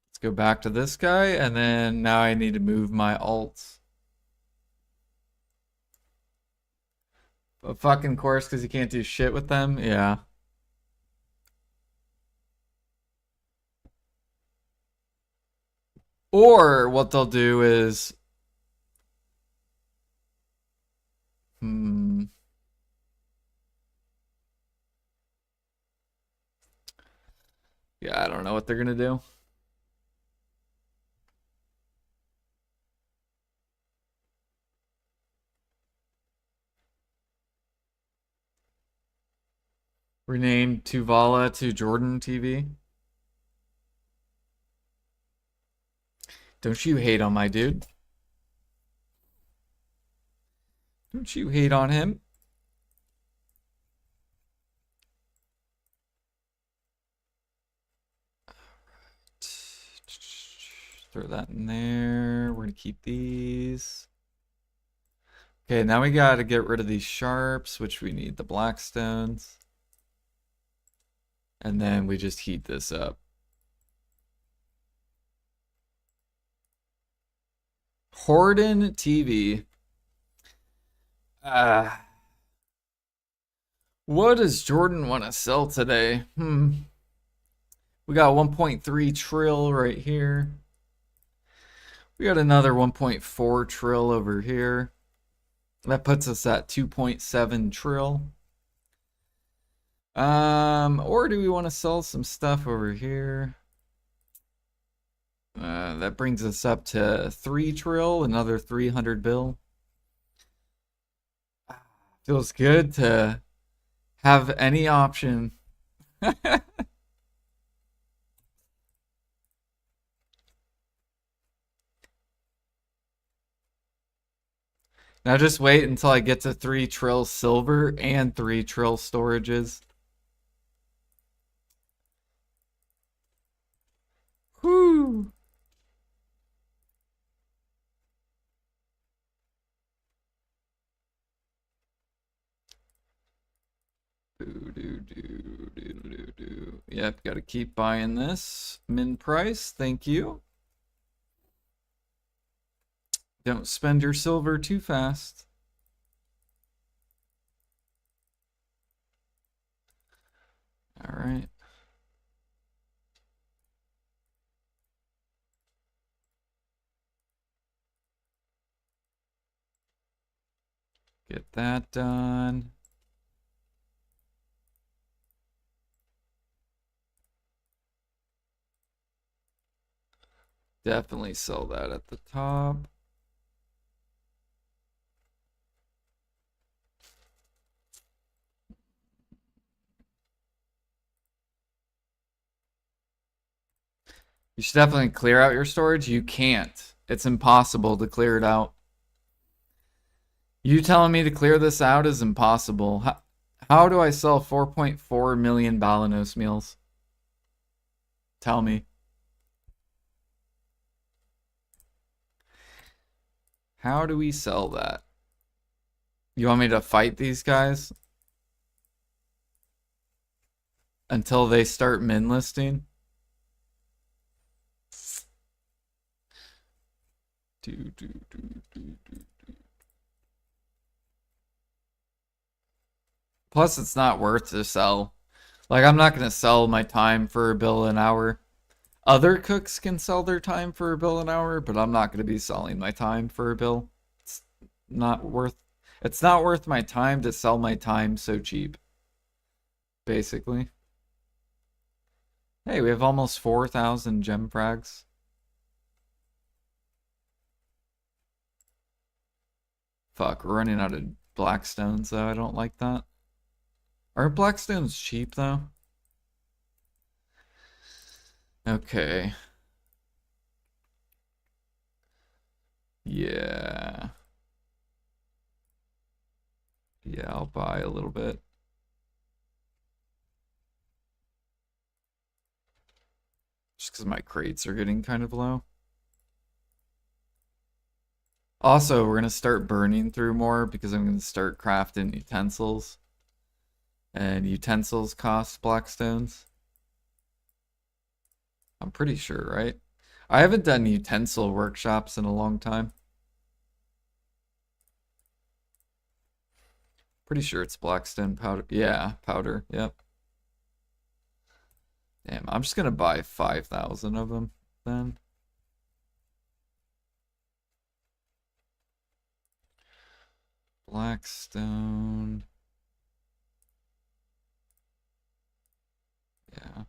Let's go back to this guy, and then now I need to move my alts. A fucking course because you can't do shit with them? Yeah. Or what they'll do is... Yeah, I don't know what they're gonna do. Rename Tuvala to Jordan TV. Don't you hate on my dude? Don't you hate on him? Throw that in there. We're gonna keep these. Okay, now we gotta get rid of these sharps, which we need the blackstones. And then we just heat this up. Horden TV. What does Jordan want to sell today? We got 1.3 trill right here. We got another 1.4 trill over here. That puts us at 2.7 trill. Or do we want to sell some stuff over here? That brings us up to 3 trill, another 300 bill. Feels good to have any option. Now just wait until I get to 3 trill silver and 3 trill storages. Whoo! Yep, gotta keep buying this. Min price, thank you. Don't spend your silver too fast. All right. Get that done. Definitely sell that at the top. You should definitely clear out your storage. You can't. It's impossible to clear it out. You telling me to clear this out is impossible. How do I sell 4.4 million Balanos meals? Tell me. How do we sell that? You want me to fight these guys? Until they start min listing? Plus, it's not worth to sell. Like, I'm not going to sell my time for $1 an hour. Other cooks can sell their time for $1 an hour, but I'm not going to be selling my time for $1. It's not worth. It's not worth my time to sell my time so cheap. Basically. Hey, we have almost 4,000 gem frags. Fuck, we're running out of blackstones though. I don't like that. Aren't blackstones cheap though? Okay. Yeah. Yeah, I'll buy a little bit. Just because my crates are getting kind of low. Also, we're going to start burning through more because I'm going to start crafting utensils. And utensils cost blackstones. I'm pretty sure, right? I haven't done utensil workshops in a long time. Pretty sure it's blackstone powder. Yeah, powder. Yep. Damn, I'm just gonna buy 5,000 of them then. Blackstone. Yeah.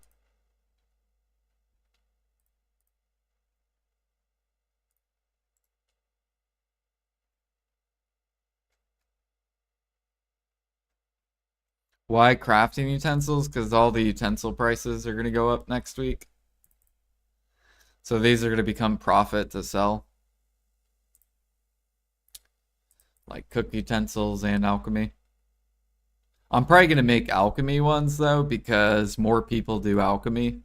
Why crafting utensils? Because all the utensil prices are going to go up next week. So these are going to become profit to sell. Like cook utensils and alchemy. I'm probably going to make alchemy ones though because more people do alchemy.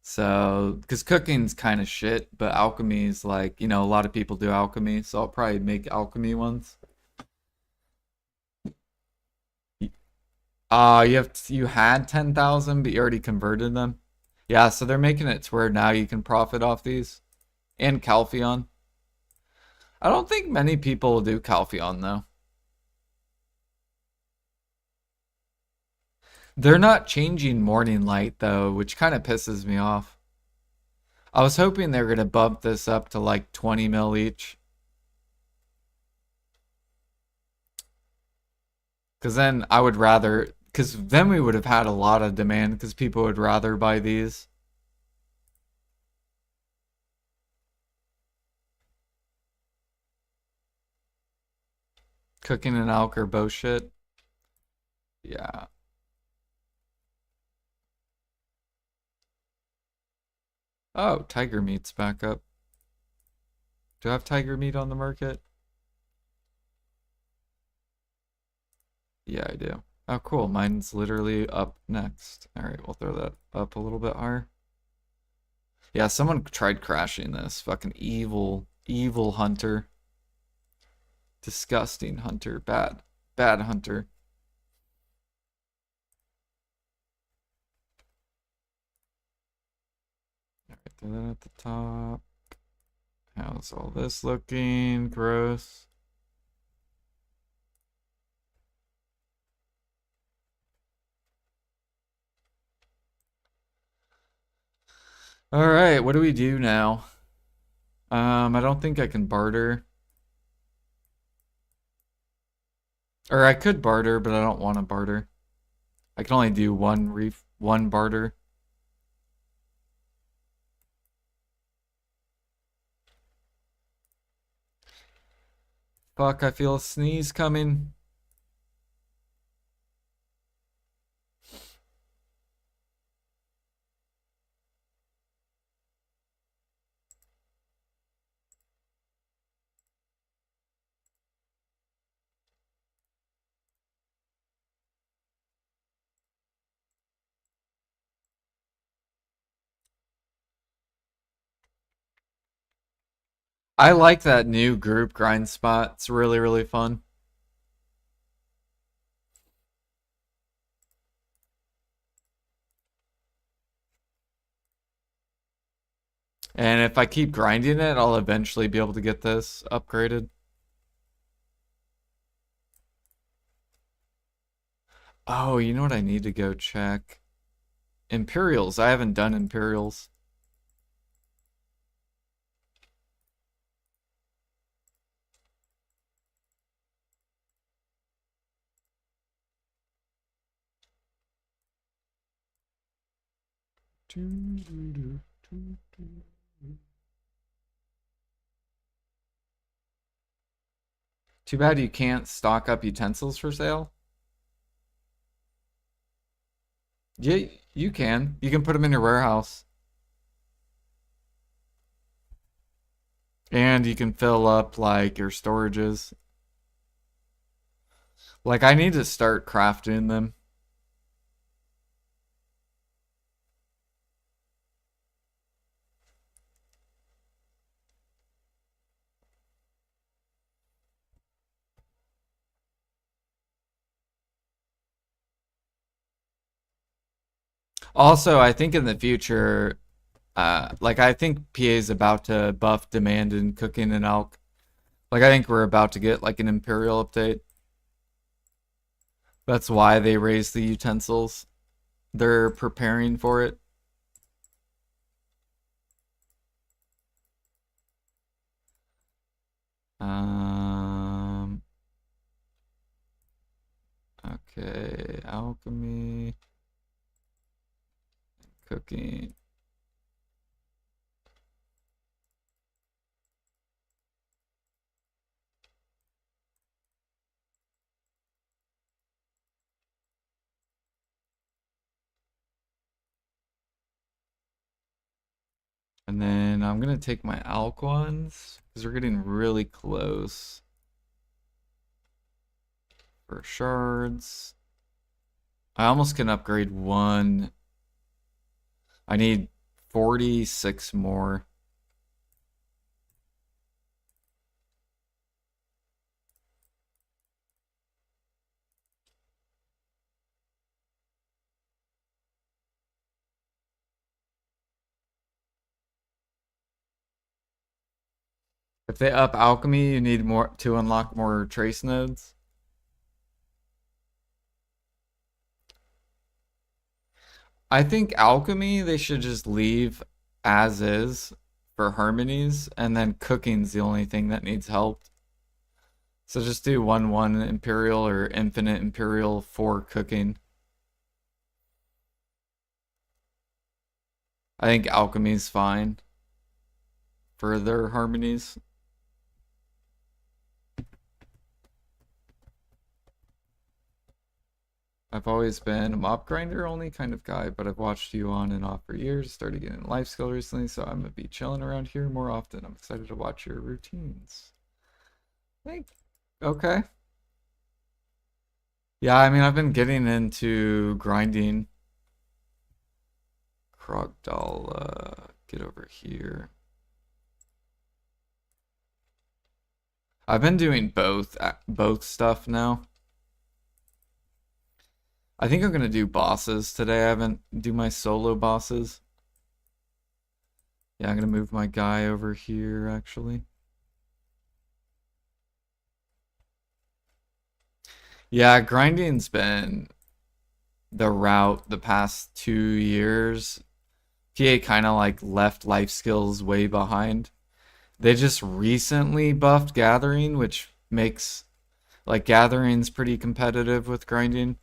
So, because cooking's kind of shit, but alchemy is like, a lot of people do alchemy. So I'll probably make alchemy ones. You had 10,000, but you already converted them. Yeah, so they're making it to where now you can profit off these. And Calpheon. I don't think many people will do Calpheon though. They're not changing Morning Light though, which kind of pisses me off. I was hoping they were gonna bump this up to like 20 mil each. Because then I would rather, because then we would have had a lot of demand because people would rather buy these. Cooking and elk are bullshit. Yeah. Oh, tiger meat's back up. Do I have tiger meat on the market? Yeah, I do. Oh, cool. Mine's literally up next. All right, we'll throw that up a little bit higher. Yeah, someone tried crashing this. Fucking evil, evil hunter. Disgusting hunter. Bad. Bad hunter. All right, throw that at the top. How's all this looking? Gross. All right, what do we do now? I don't think I can barter. Or I could barter, but I don't want to barter. I can only do one barter. Fuck, I feel a sneeze coming. I like that new group grind spot. It's really, really fun. And if I keep grinding it, I'll eventually be able to get this upgraded. Oh, you know what I need to go check? Imperials. I haven't done Imperials. Too bad you can't stock up utensils for sale. Yeah, you can. You can put them in your warehouse. And you can fill up like your storages. Like I need to start crafting them. Also, I think in the future, like I think PA is about to buff demand in cooking and alk. Like I think we're about to get like an Imperial update. That's why they raised the utensils. They're preparing for it. Um, okay, alchemy, cooking. And then I'm gonna take my alk ones because we're getting really close for shards. I almost can upgrade one. I need 46 more. If they up alchemy, you need more to unlock more trace nodes. I think alchemy they should just leave as is for harmonies, and then cooking's the only thing that needs help. So just do 1-1 Imperial or Infinite Imperial for cooking. I think alchemy's fine for their harmonies. I've always been a mob grinder only kind of guy, but I've watched you on and off for years. Started getting life skill recently, so I'm gonna be chilling around here more often. I'm excited to watch your routines. Thank. Okay. Yeah, I mean, I've been getting into grinding. Crocodile, get over here. I've been doing both stuff now. I think I'm gonna do bosses today. I haven't do my solo bosses. Yeah, I'm gonna move my guy over here actually. Yeah, grinding's been the route the past 2 years. PA kind of like left life skills way behind. They just recently buffed gathering, which makes like gathering's pretty competitive with grinding.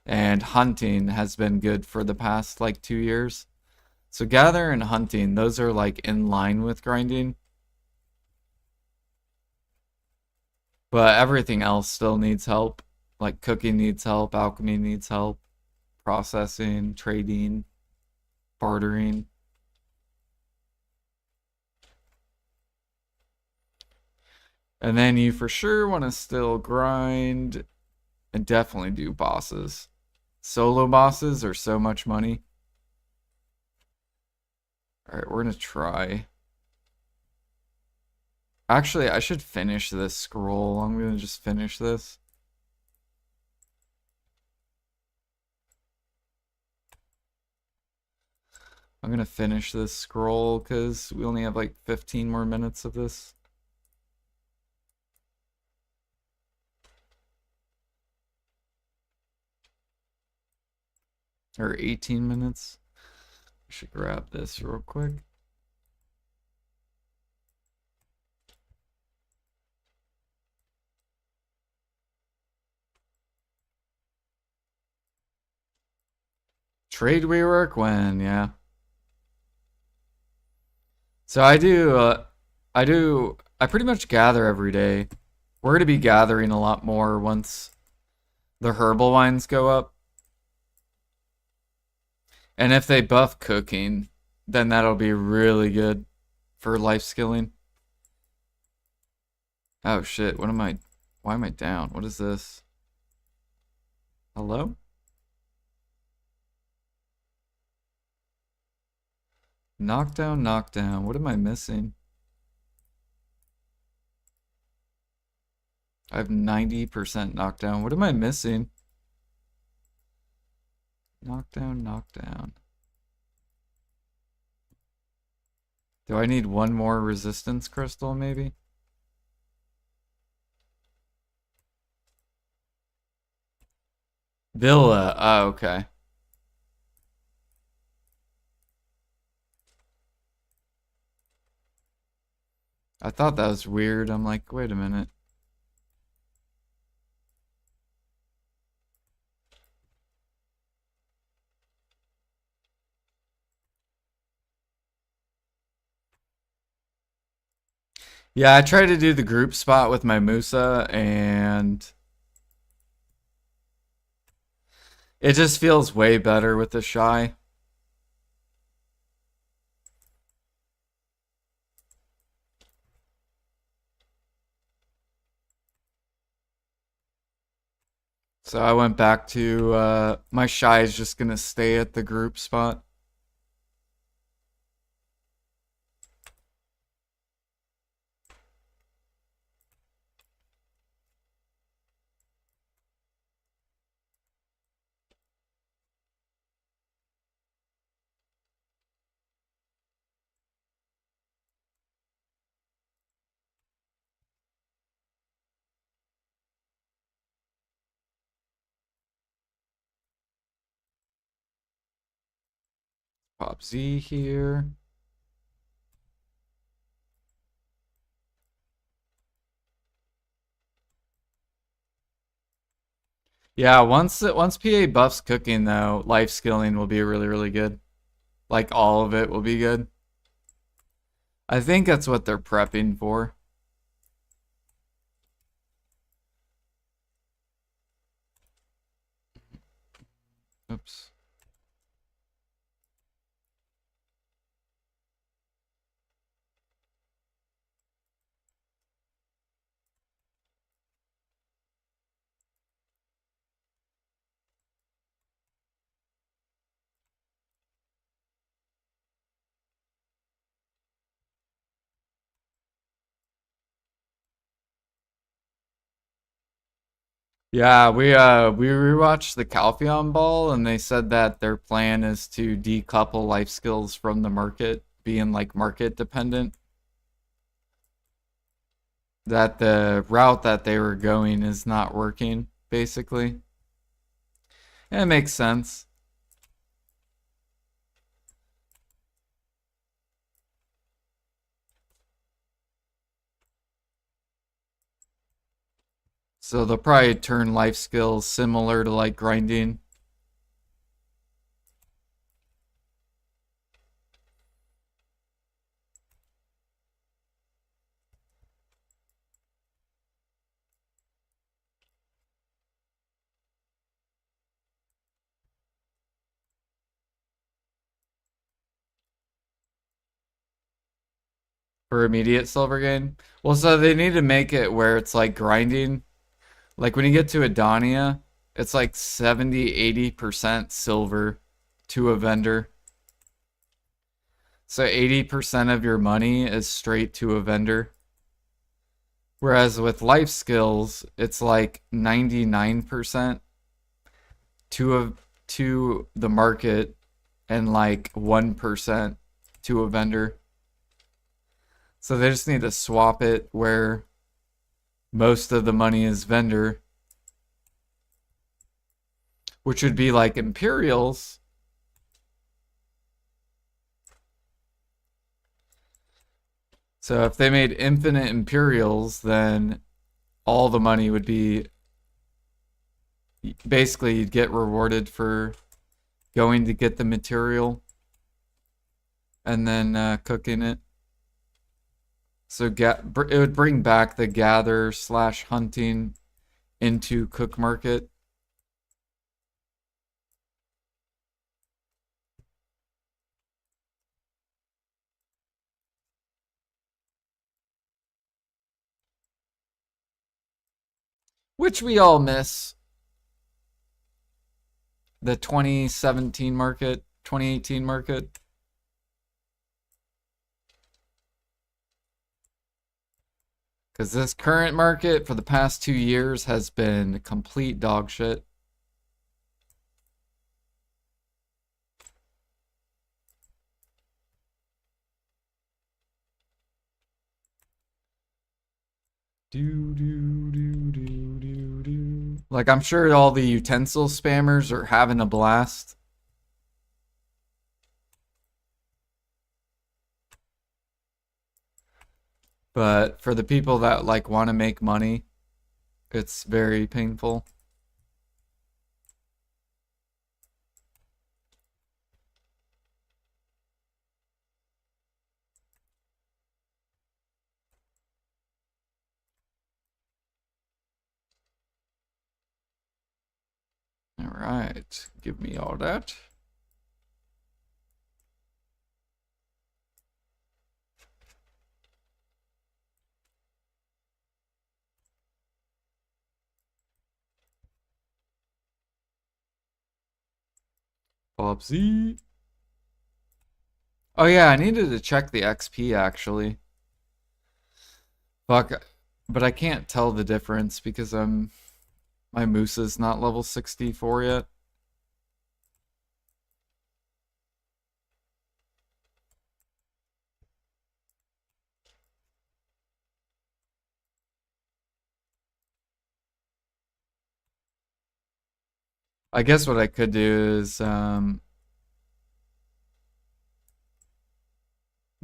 And hunting has been good for the past like 2 years. So gather and hunting, those are like in line with grinding. But everything else still needs help. Like cooking needs help, alchemy needs help, processing, trading, bartering. And then you for sure want to still grind and definitely do bosses. Solo bosses are so much money. Alright, we're gonna try. Actually, I should finish this scroll. I'm gonna just finish this. I'm gonna finish this scroll because we only have like 15 more minutes of this. Or 18 minutes. I should grab this real quick. Trade rework when, yeah. So I pretty much gather every day. We're gonna be gathering a lot more once the herbal wines go up. And if they buff cooking, then that'll be really good for life skilling. Oh shit, why am I down? What is this? Hello? Knockdown, knockdown. What am I missing? I have 90% knockdown. What am I missing? Knockdown, knockdown. Do I need one more resistance crystal, maybe? Villa. Oh, okay. I thought that was weird. I'm like, wait a minute. Yeah, I tried to do the group spot with my Musa, and it just feels way better with the Shy. So I went back to my Shy is just gonna stay at the group spot. Pop Z here. Yeah, once PA buffs cooking though, life skilling will be really good. Like all of it will be good. I think that's what they're prepping for. Oops. Yeah, we rewatched the Calpheon Ball, and they said that their plan is to decouple life skills from the market, being like market dependent. That the route that they were going is not working, basically. And it makes sense. So they'll probably turn life skills similar to like grinding. For immediate silver gain. Well, so they need to make it where it's like grinding. Like when you get to Adonia, it's like 70-80% silver to a vendor. So 80% of your money is straight to a vendor. Whereas with life skills, it's like 99% to the market and like 1% to a vendor. So they just need to swap it where most of the money is vendor, which would be like Imperials. So if they made infinite Imperials, then all the money would be basically you'd get rewarded for going to get the material and then cooking it. So it would bring back the gather slash hunting into cook market. Which we all miss. The 2017 market, 2018 market. Because this current market for the past 2 years has been complete dog shit. Do do do do do do. Like I'm sure all the utensil spammers are having a blast. But for the people that like want to make money, it's very painful. All right, give me all that. Bob Z. Oh yeah, I needed to check the XP actually. Fuck, but I can't tell the difference because my moose is not level 64 yet. I guess what I could do is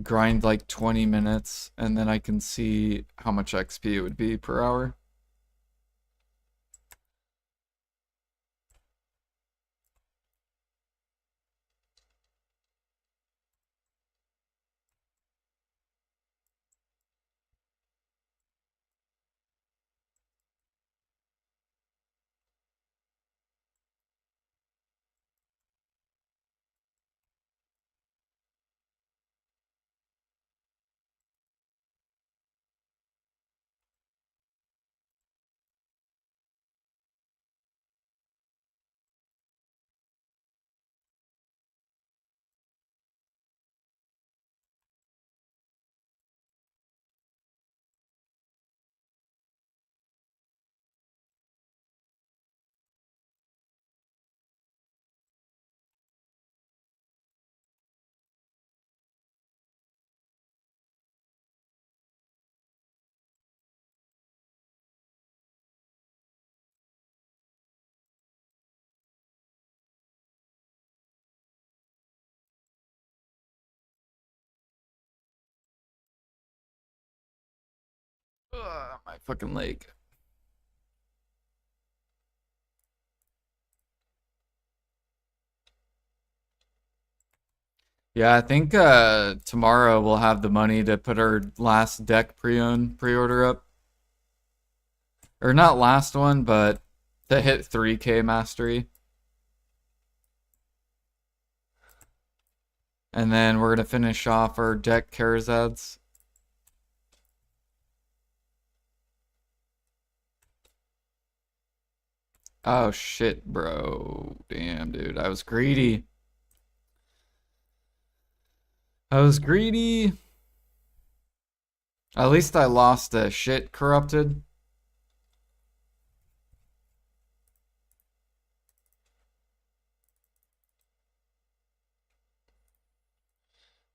grind like 20 minutes and then I can see how much XP it would be per hour. My fucking leg. Yeah, I think tomorrow we'll have the money to put our last deck pre-order up. Or not last one, but to hit 3K mastery. And then we're gonna finish off our deck Karazads. Oh shit, bro. Damn, dude. I was greedy. I was greedy. At least I lost a shit corrupted.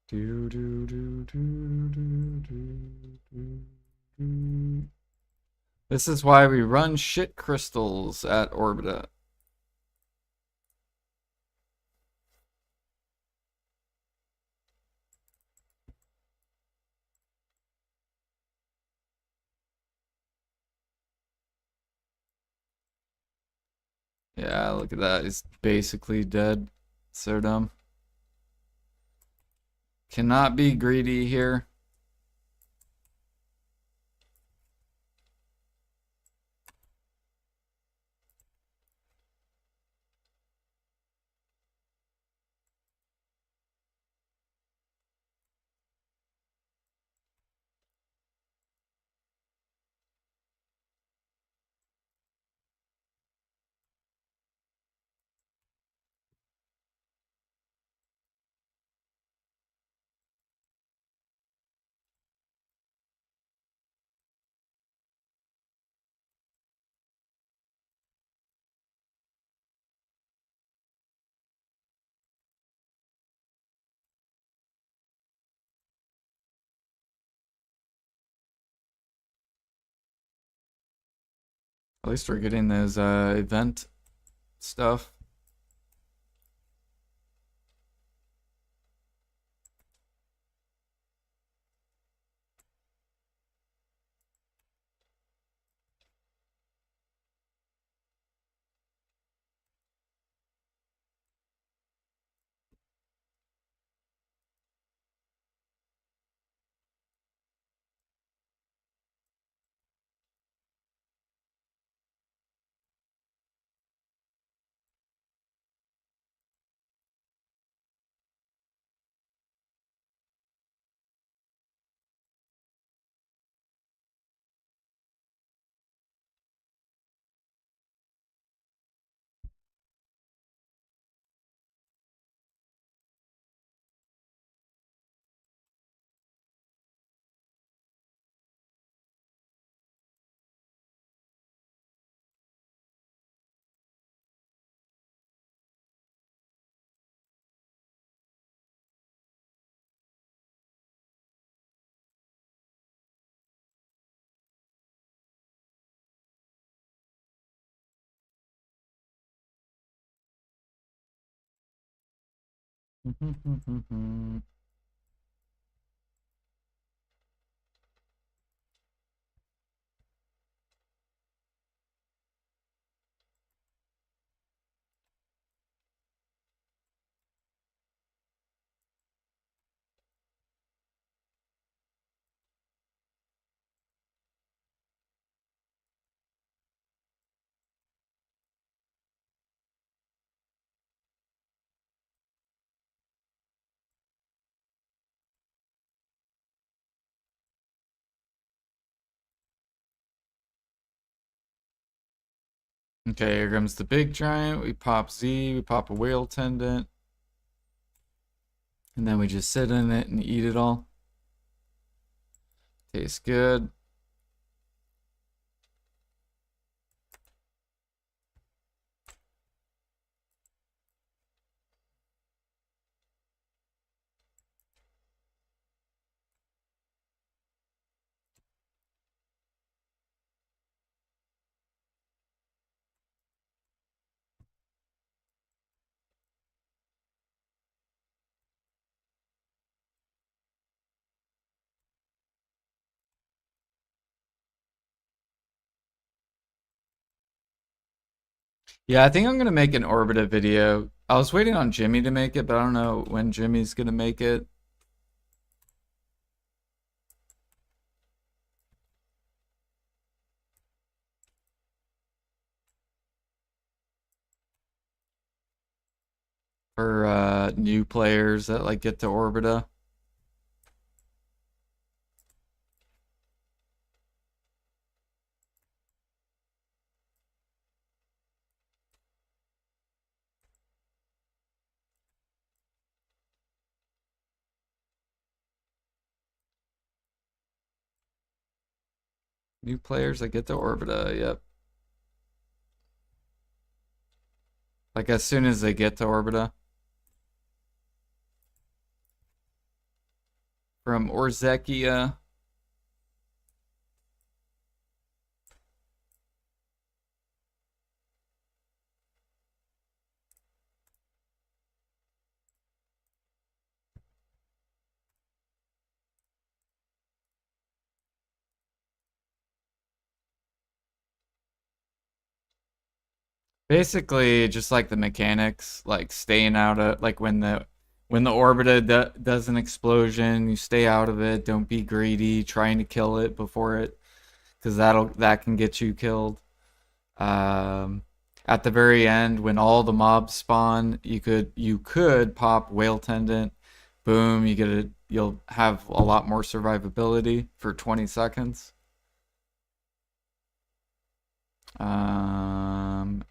Do do do do do do do do. This is why we run shit crystals at Orbita. Yeah, look at that. He's basically dead. So dumb. Cannot be greedy here. At least we're getting those event stuff. Okay, here comes the big giant. We pop Z, we pop a whale tendon. And then we just sit in it and eat it all. Tastes good. Yeah, I think I'm gonna make an Orbita video. I was waiting on Jimmy to make it, but I don't know when Jimmy's gonna make it. For new players that like get to Orbita. New players that get to Orbita, yep. Like as soon as they get to Orbita. From Orzekia. Basically, just like the mechanics, like staying out of like when the Orbita does an explosion, you stay out of it. Don't be greedy, trying to kill it before it, because that can get you killed. Um, at the very end, when all the mobs spawn, you could pop Whale Tendon. Boom, you'll have a lot more survivability for 20 seconds. Um,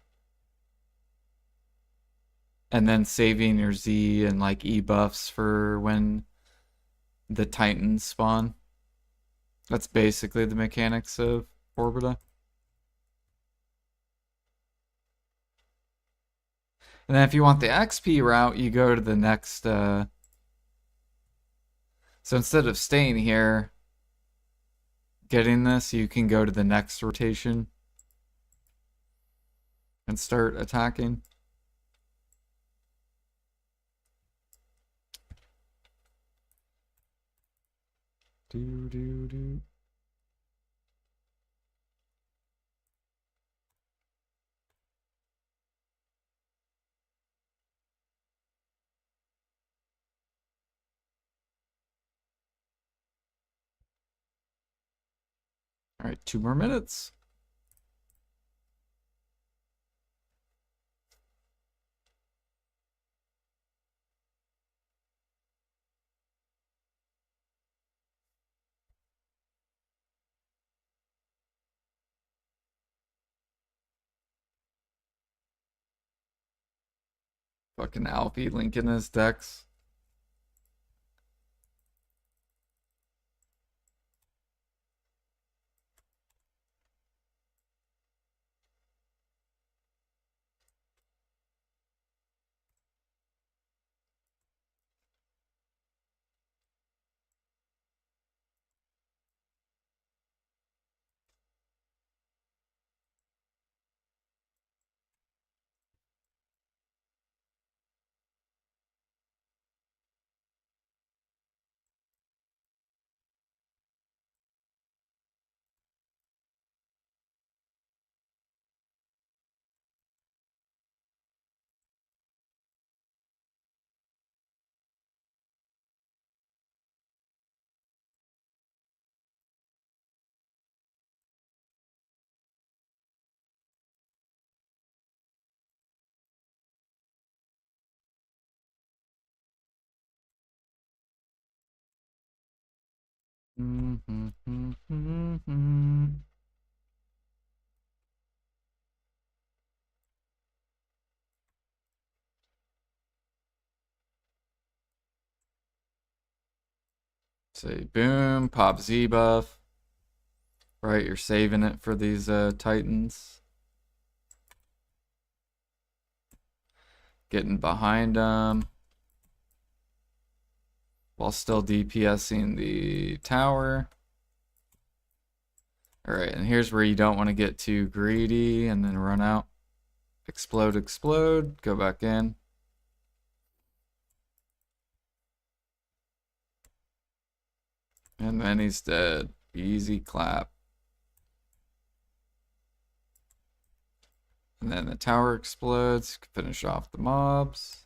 and then saving your Z and like E buffs for when the Titans spawn. That's basically the mechanics of Orbita. And then if you want the XP route, you go to the next. So instead of staying here, getting this, you can go to the next rotation and start attacking. Do do do. All right, 2 more minutes. Fucking Alfie linking his decks. Say boom, pop Z buff. Right, you're saving it for these Titans. Getting behind them. While still DPSing the tower. Alright, and here's where you don't want to get too greedy and then run out. Explode, explode, go back in. And then he's dead. Easy clap. And then the tower explodes. Finish off the mobs.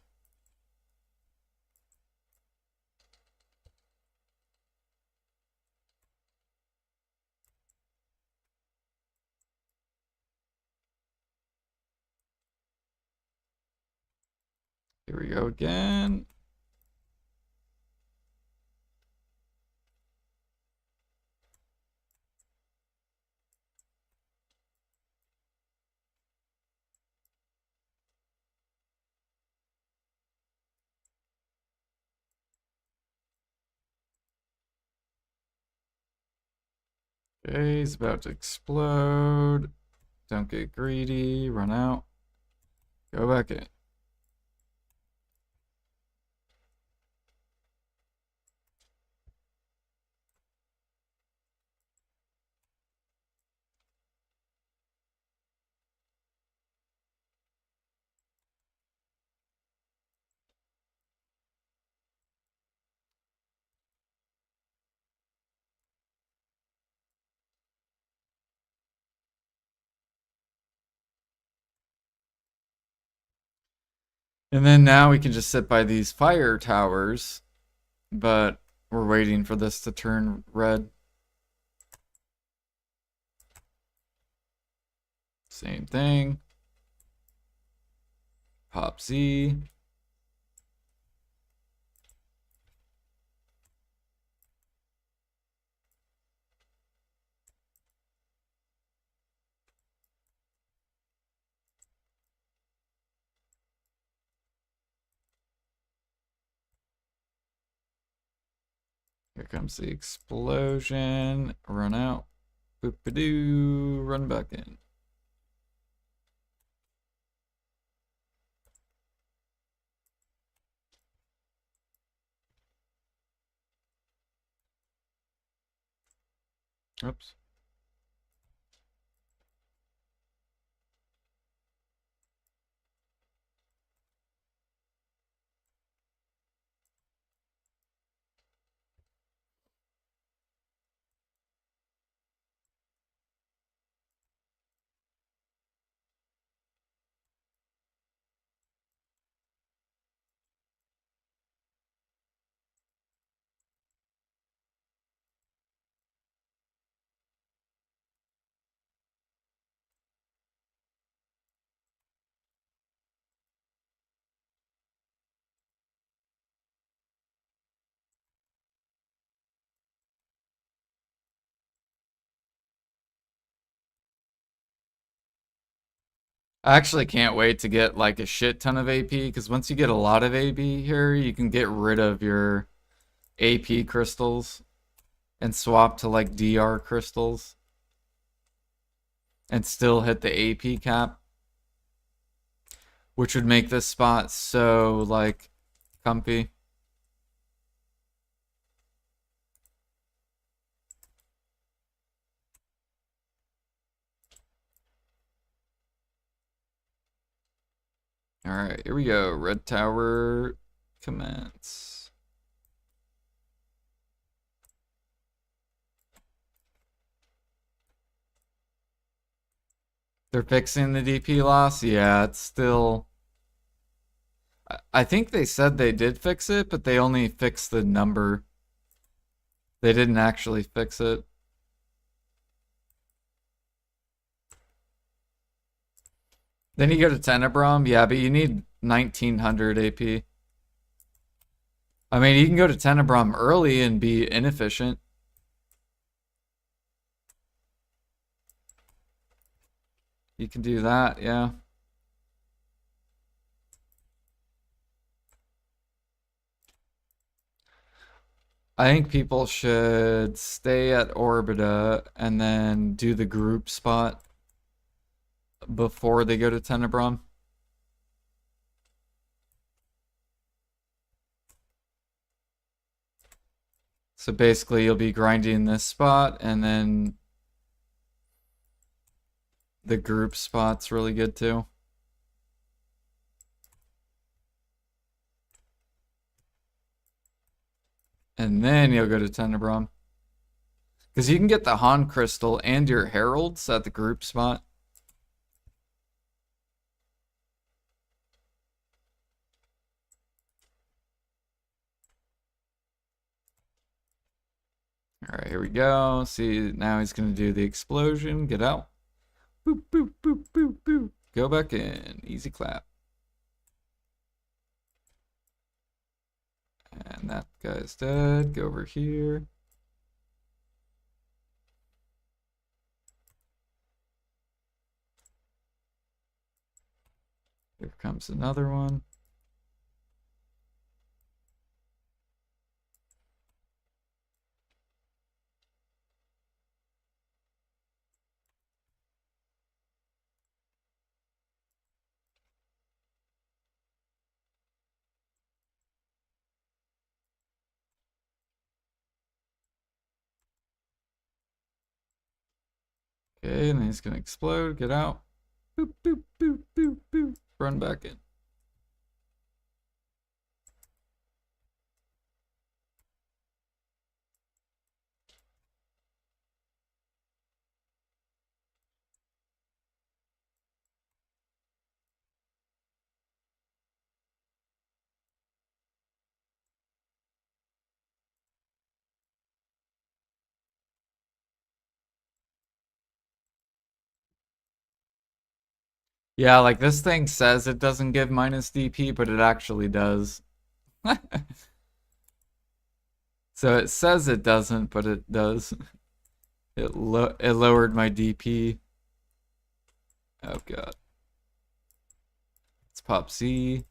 Here we go again. Okay, he's about to explode. Don't get greedy. Run out. Go back in. And then now we can just sit by these fire towers, but we're waiting for this to turn red. Same thing. Pop Z. Here comes the explosion. Run out. Boop-a-doo. Run back in. Oops. I actually can't wait to get like a shit ton of AP, because once you get a lot of AP here, you can get rid of your AP crystals and swap to like DR crystals and still hit the AP cap, which would make this spot so like comfy. All right, here we go. Red tower commence. They're fixing the DP loss? Yeah, it's still... I think they said they did fix it, but they only fixed the number. They didn't actually fix it. Then you go to Tenebrum, yeah, but you need 1900 AP. I mean, you can go to Tenebrum early and be inefficient. You can do that, yeah. I think people should stay at Orbita and then do the group spot before they go to Tenebrum. So basically you'll be grinding this spot and then the group spot's really good too. And then you'll go to Tenebrum. Because you can get the Han Crystal and your Heralds at the group spot. Alright, here we go. See, now he's gonna do the explosion. Get out. Boop, boop, boop, boop, boop. Go back in. Easy clap. And that guy's dead. Go over here. Here comes another one. Okay, and then he's gonna explode. Get out. Boop, boop, boop, boop, boop. Run back in. Yeah, like this thing says it doesn't give minus DP, but it actually does. So it says it doesn't, but it does. It lowered my DP. Oh god. Let's pop Z.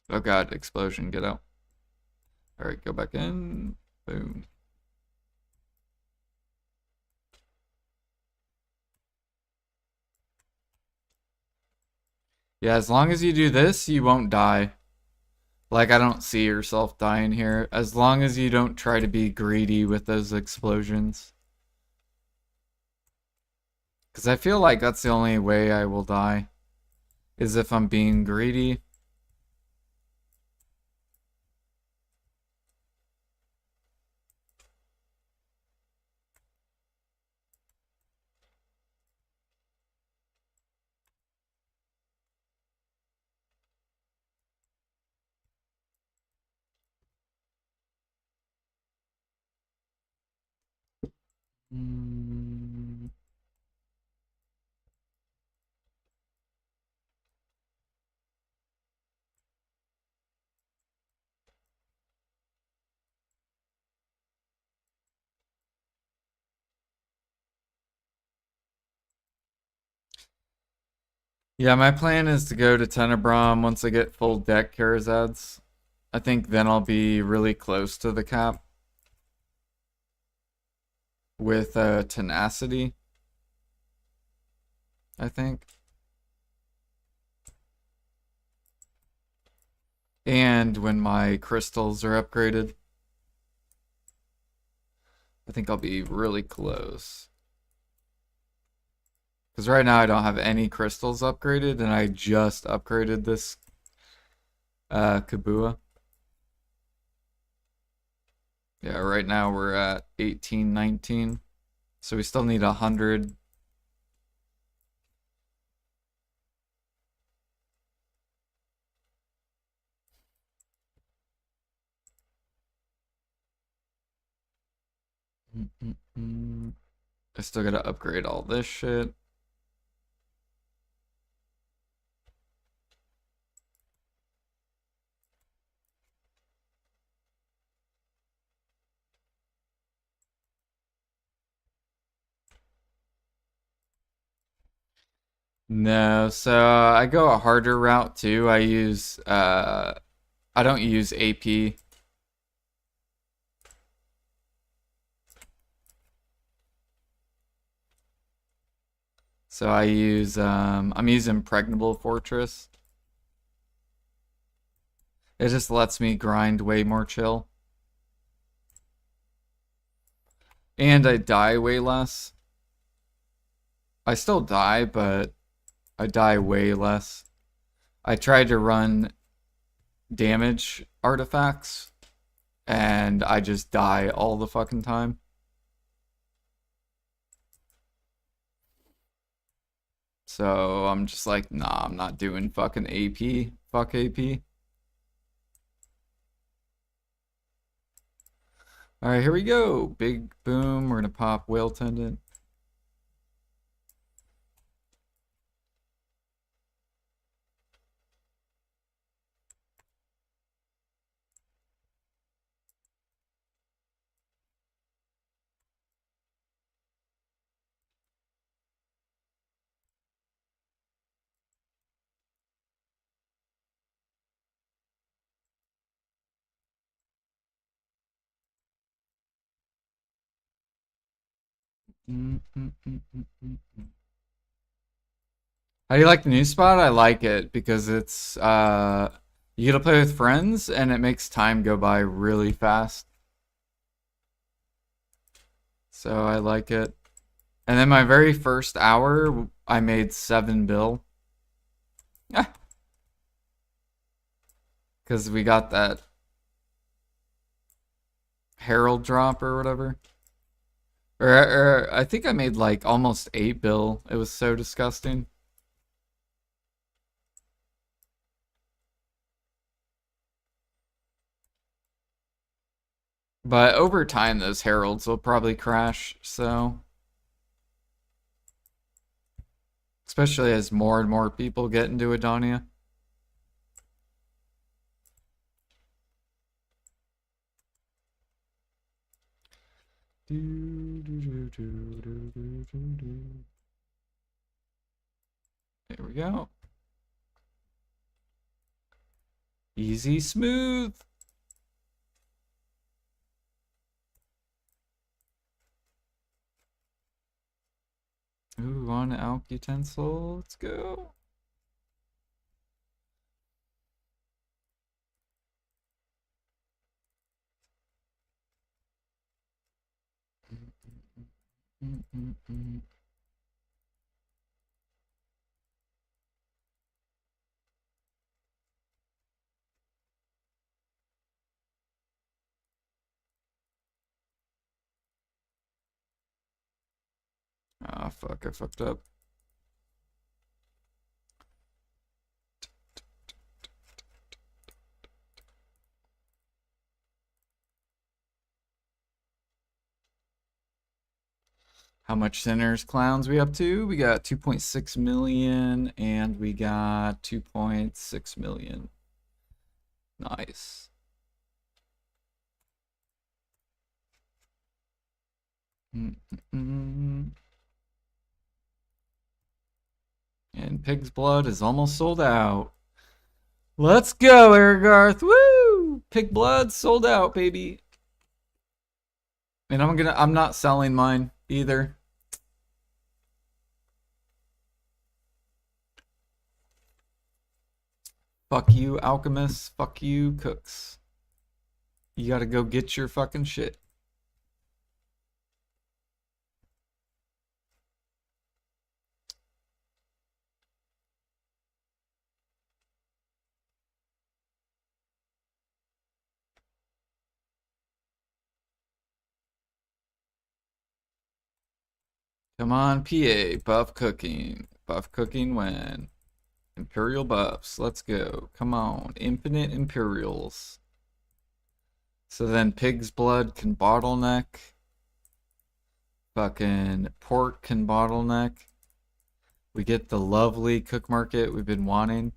Oh god, explosion, get out. Alright, go back in. Boom. Yeah, as long as you do this, you won't die. Like, I don't see yourself dying here. As long as you don't try to be greedy with those explosions. Because I feel like that's the only way I will die. Is if I'm being greedy. Mm. Yeah, my plan is to go to Tenebrum once I get full deck Karazads. I think then I'll be really close to the cap with Tenacity, I think. And when my crystals are upgraded, I think I'll be really close. Because right now I don't have any crystals upgraded, and I just upgraded this Kabua. Yeah, right now we're at 18, 19. So we still need 100. I still gotta upgrade all this shit. No, so I go a harder route too. I don't use AP. So I'm using Pregnable Fortress. It just lets me grind way more chill. And I die way less. I still die, but I die way less. I tried to run damage artifacts and I just die all the fucking time. So I'm just like, nah, I'm not doing fucking AP. Fuck AP. Alright, here we go. Big boom. We're gonna pop whale tendon. How do you like the new spot? I like it because it's you get to play with friends and it makes time go by really fast. So I like it. And then my very first hour, I made 7 bill. Because we got that Herald drop or whatever. Or I think I made like almost 8 bill. It was so disgusting. But over time, those Heralds will probably crash, so. Especially as more and more people get into Adonia. There we go. Easy, smooth. Ooh, on Alk utensil. Let's go. Ah, fuck, I fucked up. How much Sinners Clowns we up to? We got 2.6 million and we got 2.6 million. Nice. And Pig's Blood is almost sold out. Let's go, Erigarth. Woo! Pig Blood sold out, baby. And I'm not selling mine either. Fuck you, alchemists. Fuck you, cooks. You gotta go get your fucking shit. Come on, PA. Buff cooking. Buff cooking when? Imperial buffs. Let's go. Come on. Infinite Imperials. So then Pig's Blood can bottleneck. Fucking Pork can bottleneck. We get the lovely cook market we've been wanting.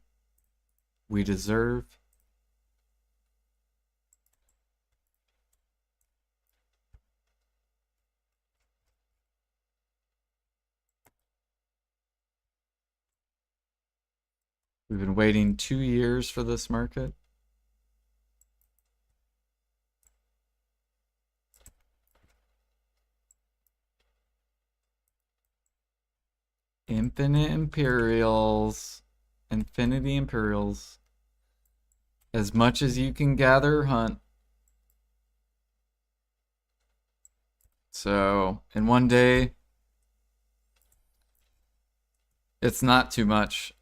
We deserve. We've been waiting 2 years for this market. Infinite Imperials. Infinity Imperials. As much as you can gather, hunt. So, in one day, it's not too much.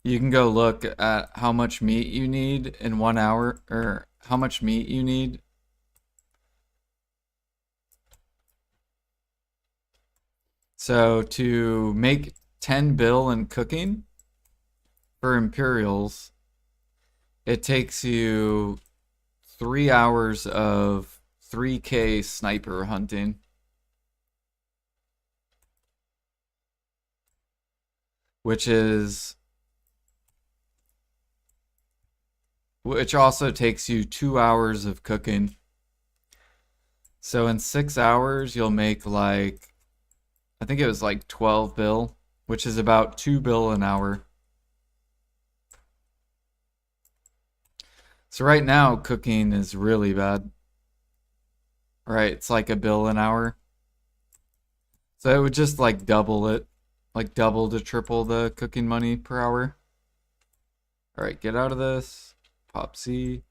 You can go look at how much meat you need in 1 hour, or how much meat you need. So to make 10 bill in cooking for Imperials, it takes you 3 hours of 3K sniper hunting. Which also takes you 2 hours of cooking. So in 6 hours, you'll make like, I think it was like 12 bill, which is about 2 bill an hour. So right now, cooking is really bad. Right, it's like a bill an hour. So it would just like double it, like double to triple the cooking money per hour. All right, get out of this. Pop C.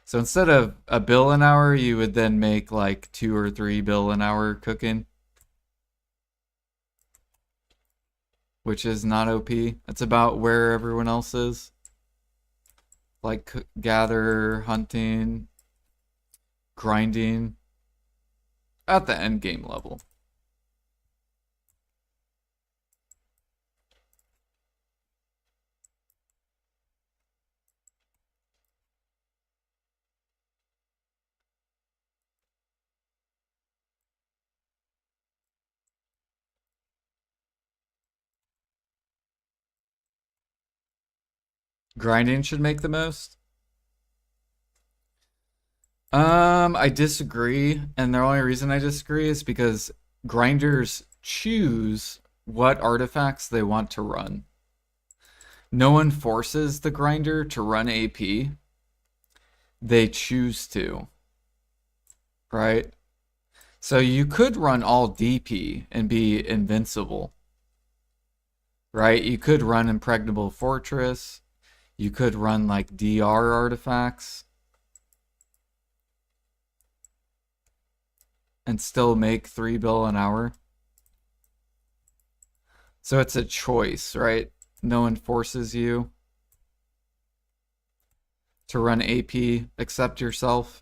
So instead of a bill an hour, you would then make like 2 or 3 bill an hour cooking, which is not OP. It's about where everyone else is. Like gather, hunting, grinding at the end game level. Grinding should make the most. I disagree, and the only reason I disagree is because grinders choose what artifacts they want to run. No one forces the grinder to run AP. They choose to, right? So you could run all DP and be invincible, right? You could run Impregnable Fortress. You could run like DR artifacts and still make 3 bill an hour. So it's a choice, right? No one forces you to run AP except yourself.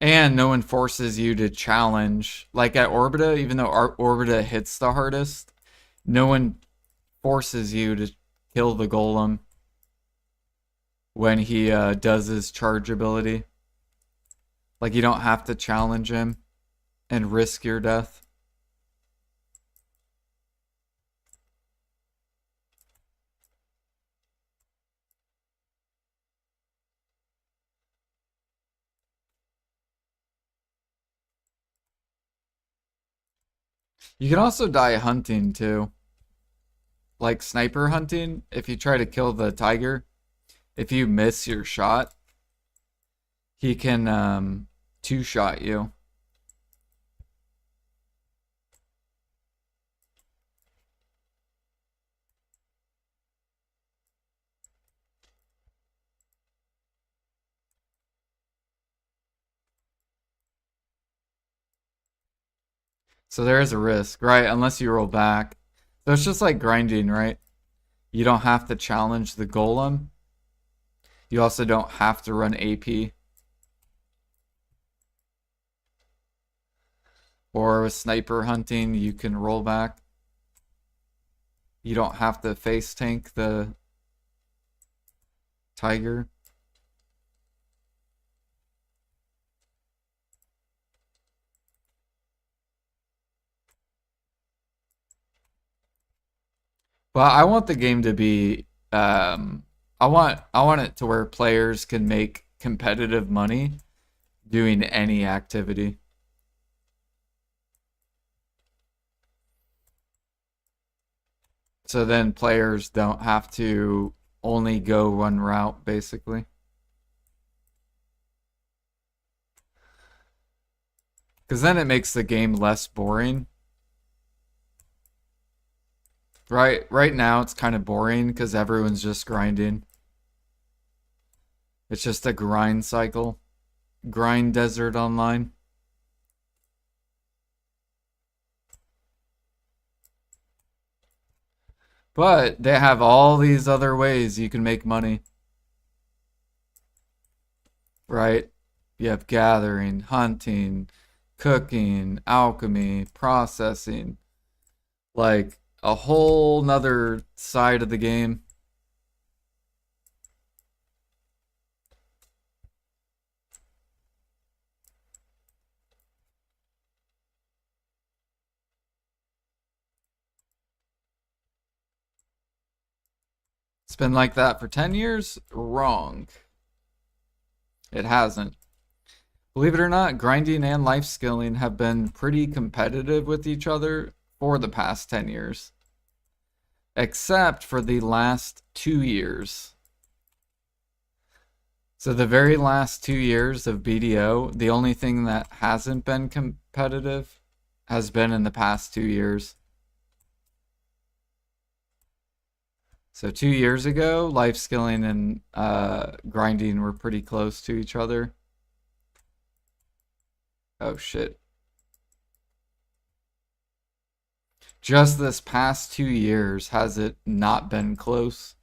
And no one forces you to challenge. Like at Orbita, even though Orbita hits the hardest, no one forces you to kill the golem when he does his charge ability. Like you don't have to challenge him and risk your death. You can also die hunting too. Like sniper hunting, if you try to kill the tiger, if you miss your shot, he can two-shot you. So there is a risk, right? Unless you roll back. So it's just like grinding, right? You don't have to challenge the golem. You also don't have to run AP. Or with sniper hunting, you can roll back. You don't have to face tank the tiger. But I want the game to be I want it to where players can make competitive money doing any activity. So then players don't have to only go one route, basically. Because then it makes the game less boring. Right now it's kind of boring because everyone's just grinding. It's just a grind cycle. Grind desert online. But they have all these other ways you can make money. Right? You have gathering, hunting, cooking, alchemy, processing. Like a whole nother side of the game. It's been like that for 10 years? Wrong. It hasn't. Believe it or not, grinding and life skilling have been pretty competitive with each other for the past 10 years. Except for the last 2 years. So the very last 2 years of BDO, the only thing that hasn't been competitive has been in the past 2 years. So 2 years ago, life skilling and grinding were pretty close to each other. Oh shit. Just this past 2 years, has it not been close?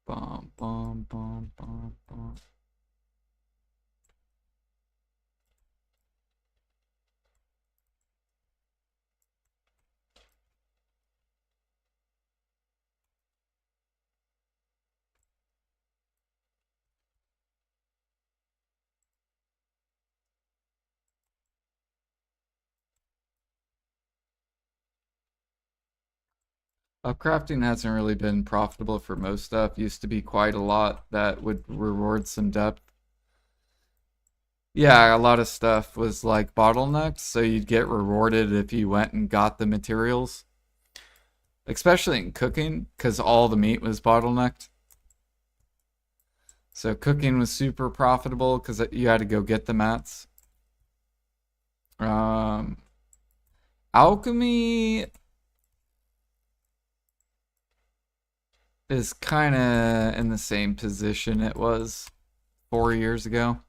Bum, bum, bum, bum, bum. Upcrafting hasn't really been profitable for most stuff. Used to be quite a lot that would reward some depth. Yeah, a lot of stuff was like bottlenecks, so you'd get rewarded if you went and got the materials. Especially in cooking, because all the meat was bottlenecked. So cooking was super profitable because you had to go get the mats. Um, Alchemy is kind of in the same position it was 4 years ago,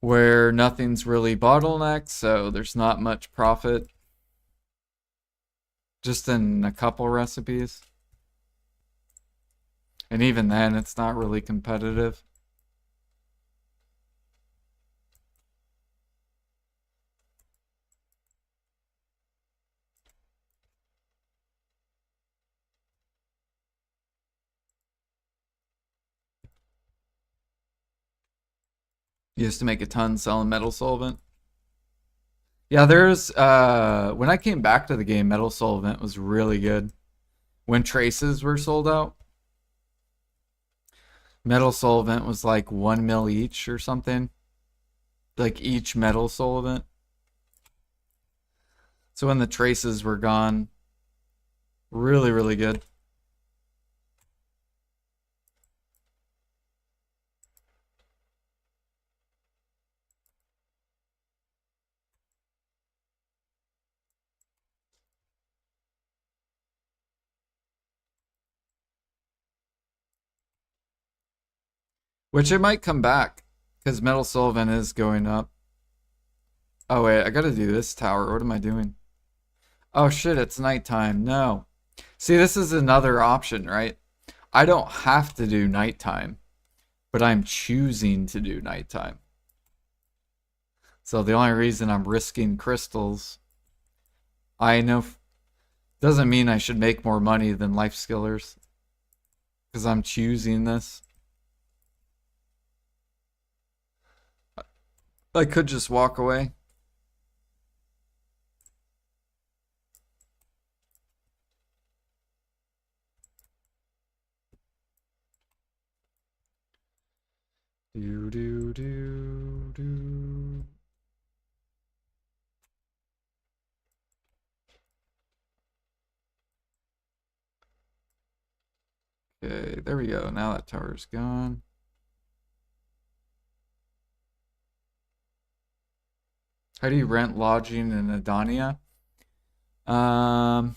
where nothing's really bottlenecked, so there's not much profit. Just in a couple recipes. And even then, it's not really competitive. You used to make a ton selling metal solvent. Yeah, there's when I came back to the game, metal solvent was really good. When traces were sold out, metal solvent was like 1 mil each or something. Like each metal solvent. So when the traces were gone, really, really good. Which it might come back, because metal solvent is going up. Oh wait, I gotta do this tower. What am I doing? Oh shit, it's nighttime. No. See, this is another option, right? I don't have to do nighttime, but I'm choosing to do nighttime. So the only reason I'm risking crystals, I know, doesn't mean I should make more money than life skillers, because I'm choosing this. I could just walk away. Do do do do. Okay, there we go. Now that tower's gone. How do you rent lodging in Adania? I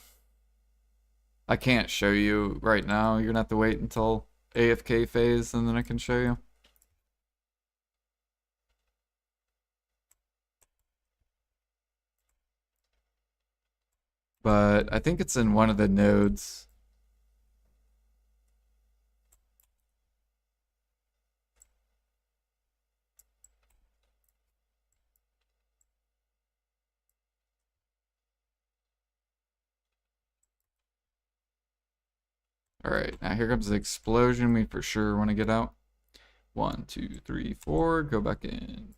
can't show you right now. You're gonna have to wait until AFK phase and then I can show you. But I think it's in one of the nodes. Alright, now here comes the explosion. We for sure want to get out. 1, 2, 3, 4. Go back in.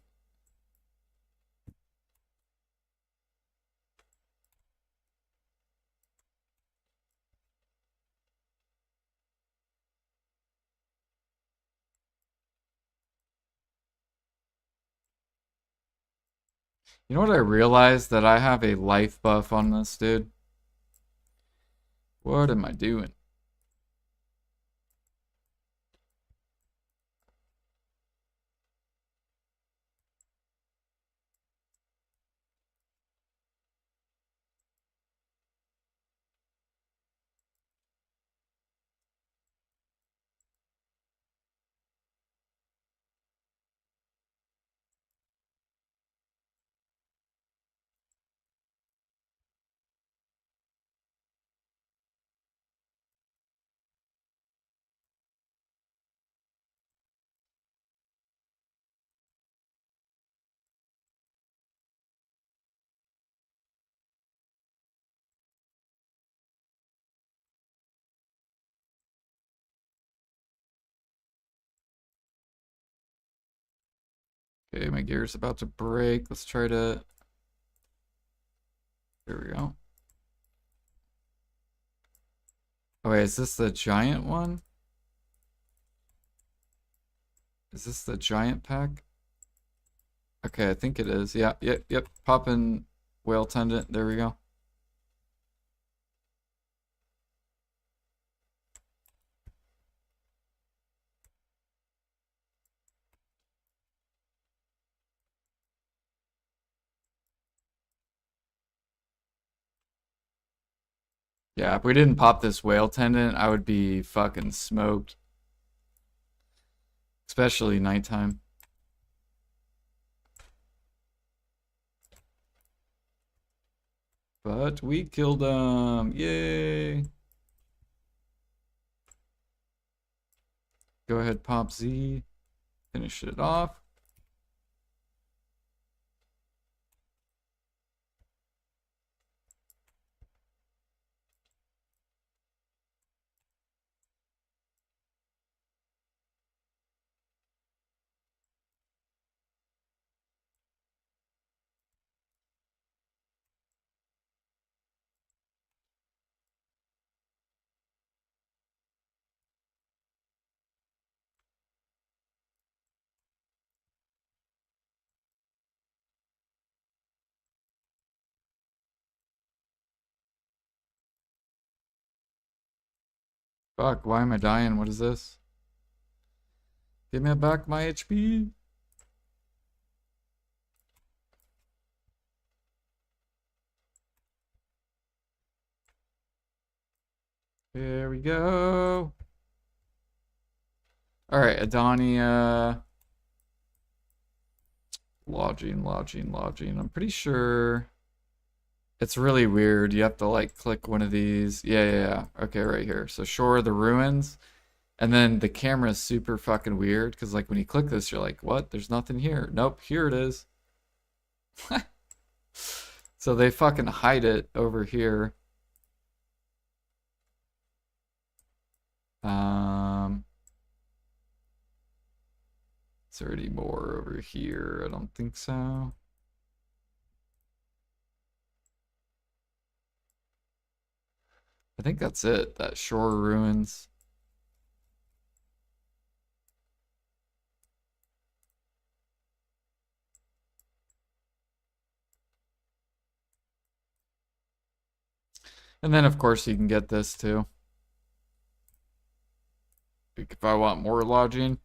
You know what I realized? That I have a life buff on this dude. What am I doing? Okay, my gear's about to break. Let's try to... There we go. Oh wait, is this the giant one? Is this the giant pack? Okay, I think it is. Yeah, yep. Popping whale tendon. There we go. Yeah, if we didn't pop this whale tendon, I would be fucking smoked. Especially nighttime. But we killed him. Yay. Go ahead, pop Z. Finish it off. Fuck, why am I dying? What is this? Give me back my HP. There we go. Alright, Adania. Lodging. I'm pretty sure it's really weird. You have to like click one of these. Yeah. Okay, right here. So Shore of the Ruins. And then the camera is super fucking weird because like when you click this, you're like, what? There's nothing here. Nope, here it is. So they fucking hide it over here. Is there any more over here? I don't think so. I think that's it. That Shore Ruins. And then of course you can get this too. Like if I want more lodging.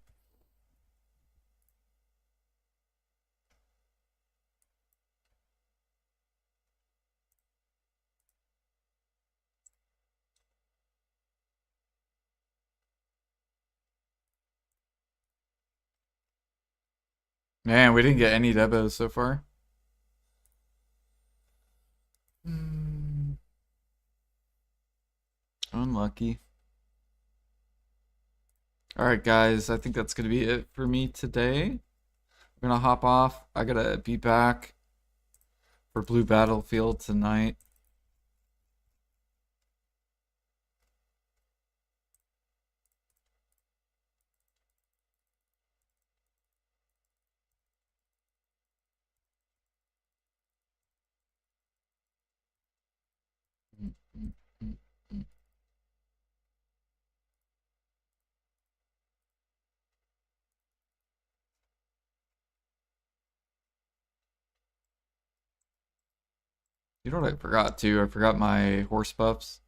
Man, we didn't get any debos so far. Unlucky. Alright, guys, I think that's going to be it for me today. I'm going to hop off. I got to be back for Blue Battlefield tonight. You know what I forgot too? I forgot my horse buffs.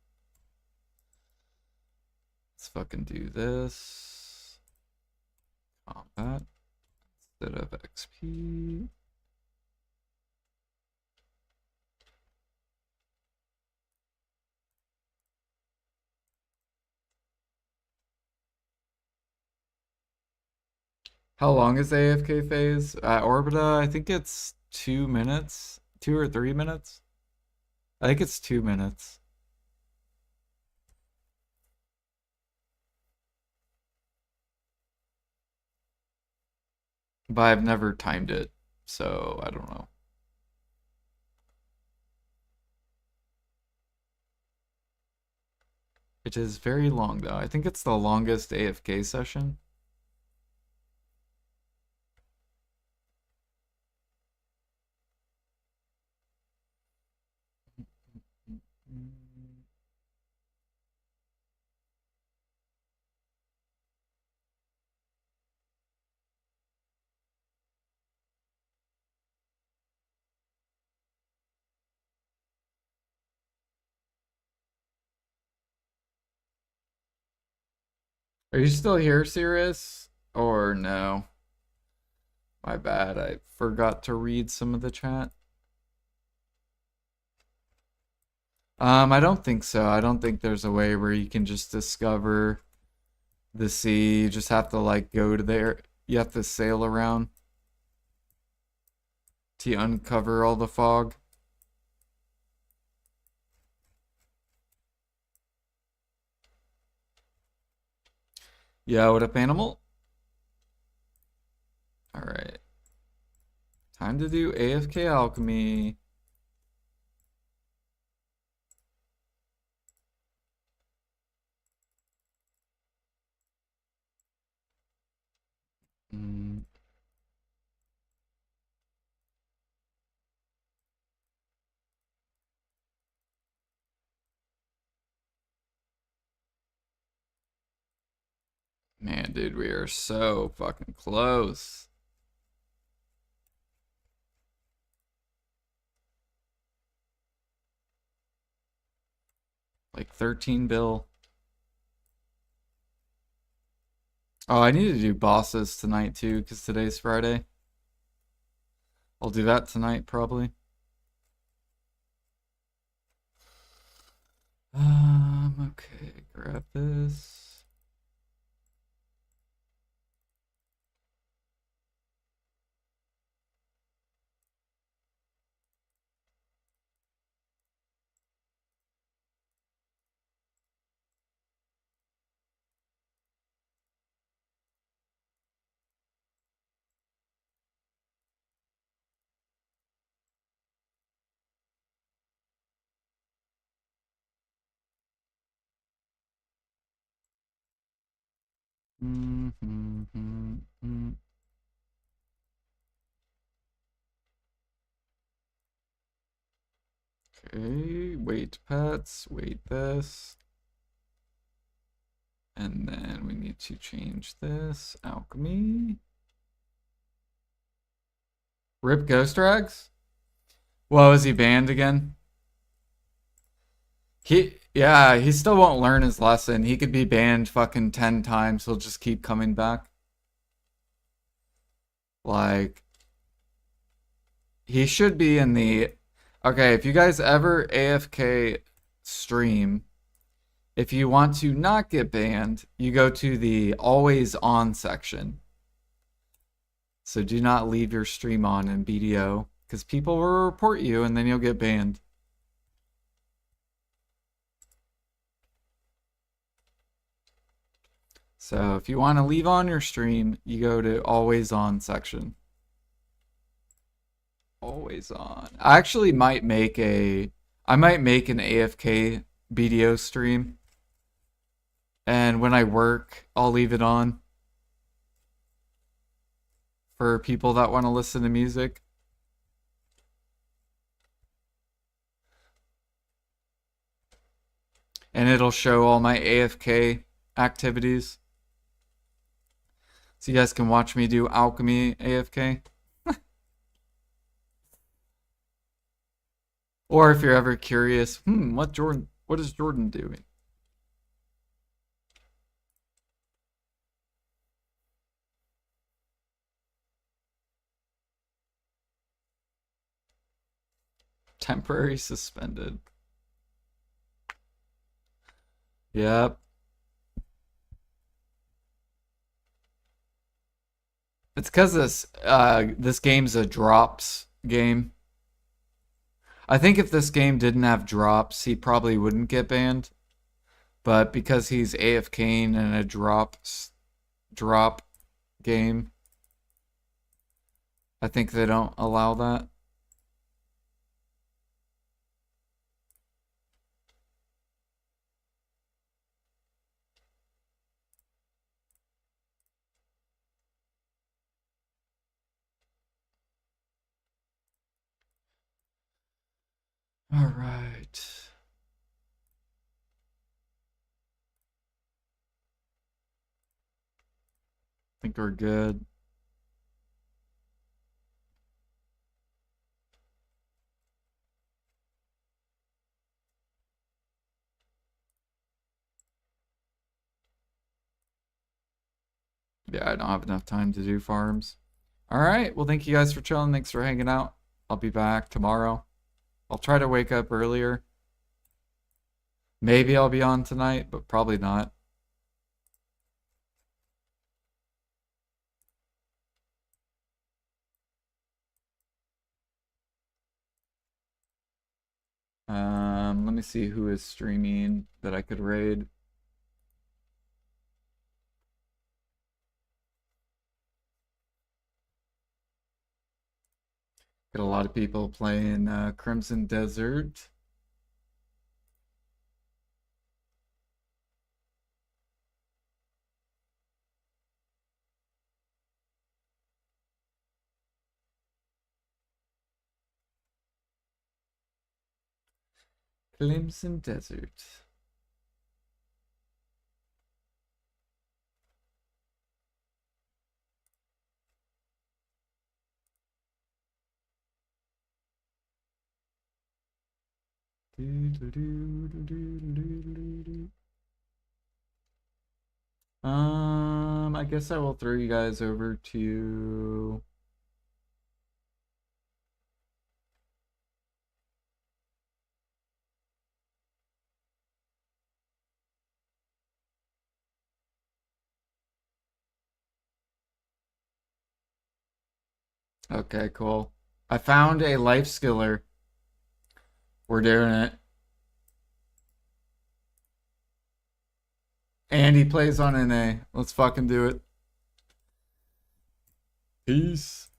Let's fucking do this. Combat instead of XP. How long is the AFK phase? At Orbita, I think it's 2 minutes. 2 or 3 minutes? I think it's 2 minutes. But I've never timed it, so I don't know. It is very long though. I think it's the longest AFK session. Are you still here, Sirius? Or no? My bad, I forgot to read some of the chat. I don't think so. I don't think there's a way where you can just discover the sea. You just have to like go to there. You have to sail around to uncover all the fog. Yeah, what up, animal? Alright. Time to do AFK alchemy. Mm. Man, dude, we are so fucking close. Like 13 bill. Oh, I need to do bosses tonight too, because today's Friday. I'll do that tonight probably. Okay, grab this. Okay, wait pets, wait this. And then we need to change this. Alchemy. Rip Ghost Rags? Well, is he banned again? Yeah, he still won't learn his lesson. He could be banned fucking 10 times. He'll just keep coming back. Like, he should be in the. Okay, if you guys ever AFK stream, if you want to not get banned, you go to the always on section. So do not leave your stream on in BDO because people will report you and then you'll get banned. So if you want to leave on your stream, you go to always on section. Always on. I actually might make an AFK BDO stream. And when I work, I'll leave it on for people that want to listen to music. And it'll show all my AFK activities. So you guys can watch me do alchemy AFK. Or if you're ever curious, what is Jordan doing? Temporary suspended. Yep. It's because this game's a drops game. I think if this game didn't have drops, he probably wouldn't get banned. But because he's AFKing in a drop game, I think they don't allow that. All right. I think we're good. Yeah, I don't have enough time to do farms. All right. Well, thank you guys for chilling. Thanks for hanging out. I'll be back tomorrow. I'll try to wake up earlier. Maybe I'll be on tonight, but probably not. Let me see who is streaming that I could raid. Got a lot of people playing Crimson Desert. Crimson Desert. I guess I will throw you guys over to Okay, cool. I found a life skiller. We're doing it. And he plays on NA. Let's fucking do it. Peace.